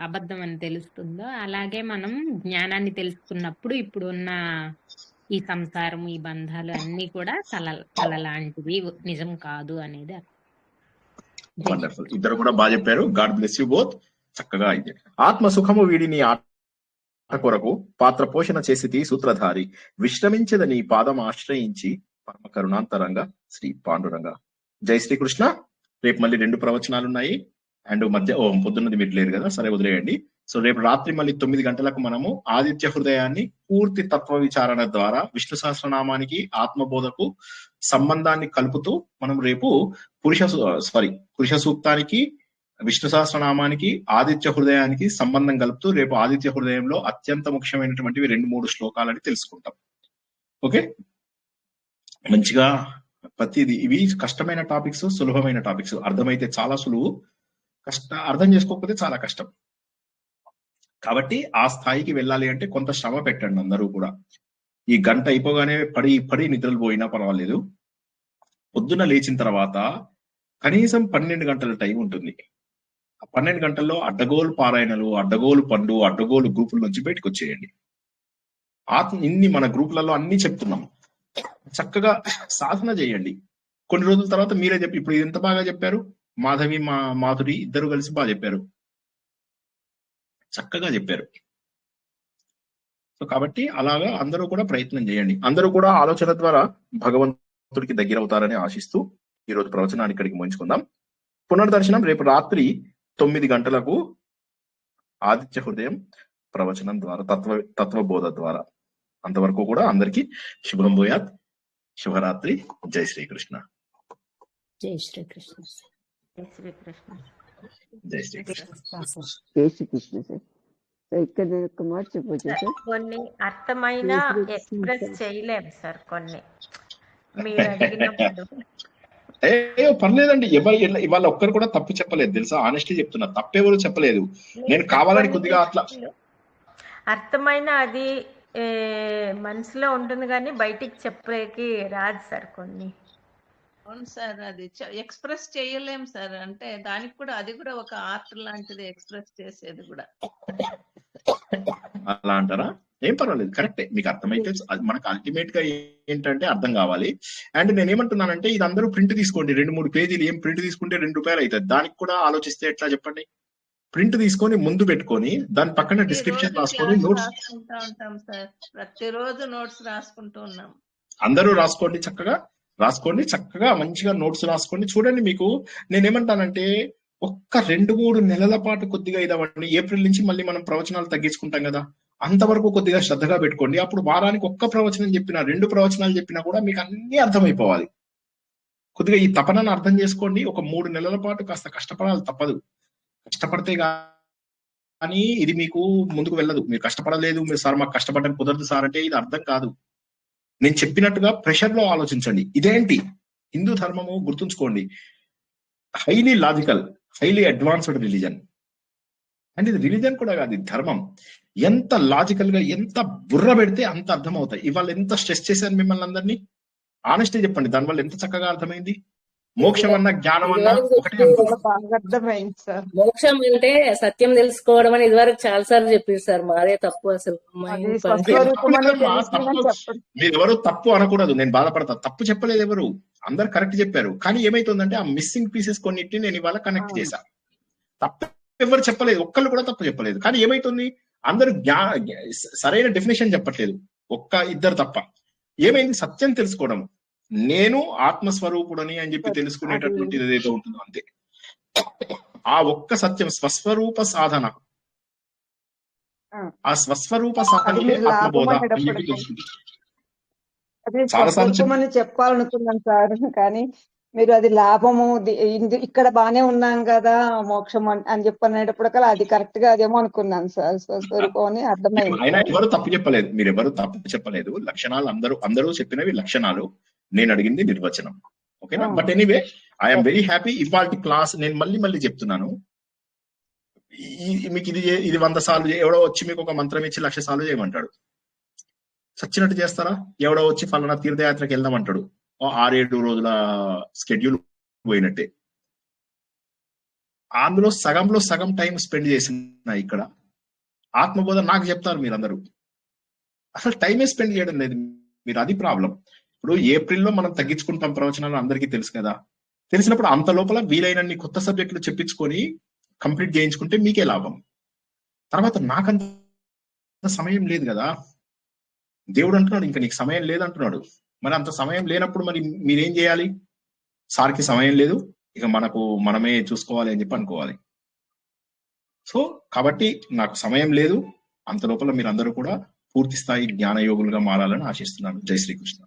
అబద్ధం అని తెలుస్తుందో, అలాగే మనం జ్ఞానాన్ని తెలుసుకున్నప్పుడు ఇప్పుడు ఉన్న ఈ సంసారం, ఈ బంధాలు అన్ని కూడా కల లాంటివి, నిజం కాదు అనేది. వండర్ఫుల్, ఇద్దరు కూడా బాగా చెప్పారు. God bless you both. చక్కగా అయితే ఆత్మ సుఖము వీడిని ఆట కొరకు పాత్ర పోషణ చేసి సూత్రధారి విశ్రమించదని పాదం ఆశ్రయించి పరమ కరుణాంతరంగా శ్రీ పాండురంగా. జై శ్రీకృష్ణ. రేపు మళ్ళీ 2 ప్రవచనాలు ఉన్నాయి. అండ్ పొద్దున్నది మీరు లేరు కదా, సరే వదిలేయండి. సో రేపు రాత్రి మళ్ళీ 9 గంటలకు మనము ఆదిత్య హృదయాన్ని పూర్తి తత్వ విచారణ ద్వారా విష్ణు సహస్రనామానికి ఆత్మబోధకు సంబంధాన్ని కలుపుతూ మనం రేపు పురుష సూక్తానికి విష్ణు సహస్రనామానికి ఆదిత్య హృదయానికి సంబంధం కలుపుతూ రేపు ఆదిత్య హృదయంలో అత్యంత ముఖ్యమైనటువంటివి 2-3 శ్లోకాలని తెలుసుకుంటాం. ఓకే, మంచిగా ప్రతిది. ఇవి కష్టమైన టాపిక్స్, సులభమైన టాపిక్స్. అర్థమైతే చాలా సులువు, అర్థం చేసుకోకపోతే చాలా కష్టం. కాబట్టి ఆ స్థాయికి వెళ్ళాలి అంటే కొంత శ్రమ పెట్టండి అందరూ కూడా. ఈ గంట అయిపోగానే పడి నిద్రలు పోయినా పర్వాలేదు. పొద్దున లేచిన తర్వాత కనీసం 12 గంటల టైం ఉంటుంది. ఆ 12 గంటల్లో అడ్డగోలు పారాయణలు, అడ్డగోలు పండు, అడ్డగోలు గ్రూపుల నుంచి బయటకు వచ్చేయండి. ఇన్ని మన గ్రూపులలో అన్ని చెప్తున్నాం. చక్కగా సాధన చేయండి. కొన్ని రోజుల తర్వాత మీరే చెప్పి, ఇప్పుడు ఎంత బాగా చెప్పారు మాధవి, మాధురి ఇద్దరు కలిసి బాగా చెప్పారు, చక్కగా చెప్పారు. సో కాబట్టి అలాగా అందరూ కూడా ప్రయత్నం చేయండి. అందరూ కూడా ఆలోచన ద్వారా భగవంతుడికి దగ్గర అవుతారని ఆశిస్తూ ఈరోజు ప్రవచనాన్ని ఇక్కడికి ముగించుకుందాం. పునర్దర్శనం రేపు రాత్రి 9 గంటలకు ఆదిత్య హృదయం ప్రవచనం ద్వారా, తత్వబోధ ద్వారా. అంతవరకు కూడా అందరికీ శుభం భూయాత్. శుభరాత్రి. జై శ్రీకృష్ణ. జై శ్రీకృష్ణ. జై శ్రీకృష్ణ. జై శ్రీకృష్ణ. జై శ్రీకృష్ణ సార్. ఇక్కడ నేను ఒక మాట చెప్పొచ్చు సార్. కొన్ని అర్థమైన ఎక్స్ప్రెస్ చేయలేము సార్ కొన్ని మీరు అడిగినప్పుడు. పర్లేదండి, ఇవాళ ఒక్కరు కూడా తప్పు చెప్పలేదు తెలుసా, ఆనెస్టీ చెప్తున్నా, తప్పెవరు చెప్పలేదు. నేను కావాలని కొద్దిగా అట్లా అర్థమైన అది మనసులో ఉంటుంది కానీ బయటికి చెప్పేకి రాదు సార్ కొన్ని. అవును సార్, అది ఎక్స్ప్రెస్ చేయలేం సార్. అంటే దానికి కూడా అది కూడా ఒక ఆర్ట్ లాంటిది, ఎక్స్ప్రెస్ చేసేది కూడా. అలా అంటారా? ఏం పర్వాలేదు, కరెక్టే. మీకు అర్థమైతే మనకు అల్టిమేట్ గా ఏంటంటే అర్థం కావాలి. అండ్ నేను ఏమంటున్నానంటే ఇది అందరూ ప్రింట్ తీసుకోండి, 2-3 పేజీలు. ఏం ప్రింట్ తీసుకుంటే 2 రూపాయలు అవుతుంది. దానికి కూడా ఆలోచిస్తే ఎట్లా చెప్పండి? ప్రింట్ తీసుకొని ముందు పెట్టుకొని దాని పక్కన డిస్క్రిప్షన్ రాసుకొని నోట్స్ రాసుకుంటా ఉంటాం సార్, ప్రతిరోజు నోట్స్ రాసుకుంటూ ఉన్నాం. అందరూ రాసుకోండి, చక్కగా రాసుకోండి, చక్కగా మంచిగా నోట్స్ రాసుకోండి. చూడండి, మీకు నేనేమంటానంటే ఒక్క 2-3 నెలల పాటు కొద్దిగా ఇదవ్వండి. ఏప్రిల్ నుంచి మళ్ళీ మనం ప్రవచనాలు తగ్గించుకుంటాం కదా, అంతవరకు కొద్దిగా శ్రద్ధగా పెట్టుకోండి. అప్పుడు వారానికి ఒక్క ప్రవచనం చెప్పినా 2 ప్రవచనాలు చెప్పినా కూడా మీకు అన్ని అర్థమైపోవాలి. కొద్దిగా ఈ తపనను అర్థం చేసుకోండి. ఒక 3 నెలల పాటు కాస్త కష్టపడాలి, తప్పదు. కష్టపడితే కానీ ఇది మీకు ముందుకు వెళ్ళదు. మీరు కష్టపడలేదు, మీరు సార్ మాకు కష్టపడడం కుదరదు సార్ అంటే ఇది అర్థం కాదు. నేను చెప్పినట్టుగా ప్రెషర్ లో ఆలోచించండి. ఇదేంటి హిందూ ధర్మము, గుర్తుంచుకోండి, highly logical, highly advanced religion. And ఇది రిలీజన్ కూడా కాదు, ఇది ధర్మం. ఎంత లాజికల్ గా, ఎంత బుర్ర పెడితే అంత అర్థం అవుతాయి. ఇవాళ ఎంత స్ట్రెస్ చేశాను మిమ్మల్ని అందరినీ, ఆనెస్టీ చెప్పండి, దానివల్ల ఎంత చక్కగా అర్థమైంది. మోక్షం అన్న జ్ఞానం అన్న ఒకటే. బాగా అర్థమైంది సార్. మోక్షం అంటే సత్యం తెలుసుకోవడం అని ఇదివరకు చాలా సార్లు చెప్పారు సార్. మాదే తప్పు అసలు. మీరు ఎవరు తప్పు అనకూడదు, నేను బాధపడతా. తప్పు చెప్పలేదు ఎవరు, అందరు కరెక్ట్ చెప్పారు. కానీ ఏమైతుందంటే ఆ మిస్సింగ్ పీసెస్ కొన్నిటిని నేను ఇవాళ కనెక్ట్ చేశా. తప్పు ఎవరు చెప్పలేదు, ఒక్కళ్ళు కూడా తప్పు చెప్పలేదు. కానీ ఏమైతుంది, అందరూ సరైన డెఫినేషన్ చెప్పట్లేదు, 1-2 తప్ప. ఏమైంది, సత్యం తెలుసుకోవడం, నేను ఆత్మస్వరూపుడని అని చెప్పి తెలుసుకునేటటువంటిది ఏదైతే ఉంటుందో అంతే. ఆ ఒక్క సత్యం, స్వస్వరూప సాధన, ఆ స్వస్వరూప సాధన ఆత్మబోధ అని చెప్పి తెలుసుకుంది. అదే స్వస్వరూపమని చెప్పాలనుకున్నాను సార్, కానీ మీరు అది లాభము ఇక్కడ బానే ఉన్నాం కదా మోక్షం అని చెప్పనేటప్పటికల్లా అది కరెక్ట్ గా అదేమో అనుకున్నాను సార్. స్వస్వరూపం అని అర్థమైంది. ఆయన ఎవరు తప్పు చెప్పలేదు, మీరు ఎవరు తప్పు చెప్పలేదు. లక్షణాలు అందరూ చెప్పినవి లక్షణాలు, నేను అడిగింది నిర్వచనం. ఓకేనా? But anyway, I'm very happy. ఇవాళ క్లాస్ నేను మళ్ళీ చెప్తున్నాను, మీకు ఇది 100 సార్లు ఎవడో వచ్చి మీకు ఒక మంత్రం ఇచ్చి 1,00,000 సార్లు చేయమంటాడు, సచ్చినట్టు చేస్తారా? ఎవడో వచ్చి ఫలానా తీర్థయాత్రకి వెళ్దామంటాడు, 6-7 రోజుల స్కెడ్యూల్ పోయినట్టే. అందులో సగం టైం స్పెండ్ చేసిన ఇక్కడ ఆత్మబోధ నాకు చెప్తారు మీరందరూ, అసలు టైమే స్పెండ్ చేయడం లేదు మీరు. అది ప్రాబ్లం. ఇప్పుడు ఏప్రిల్లో మనం తగ్గించుకుంటాం ప్రవచనాలు, అందరికీ తెలుసు కదా. తెలిసినప్పుడు అంత లోపల వీలైనన్ని కొత్త సబ్జెక్టులు చెప్పించుకొని కంప్లీట్ చేయించుకుంటే మీకే లాభం. తర్వాత నాకంత సమయం లేదు కదా, దేవుడు అంటున్నాడు ఇంకా నీకు సమయం లేదంటున్నాడు. మరి అంత సమయం లేనప్పుడు మరి మీరేం చేయాలి? సార్కి సమయం లేదు, ఇక మనమే చూసుకోవాలి అని చెప్పి అనుకోవాలి. సో కాబట్టి నాకు సమయం లేదు, అంత లోపల మీరందరూ కూడా పూర్తి స్థాయి జ్ఞానయోగులుగా మారాలని ఆశిస్తున్నాను. జై శ్రీకృష్ణ.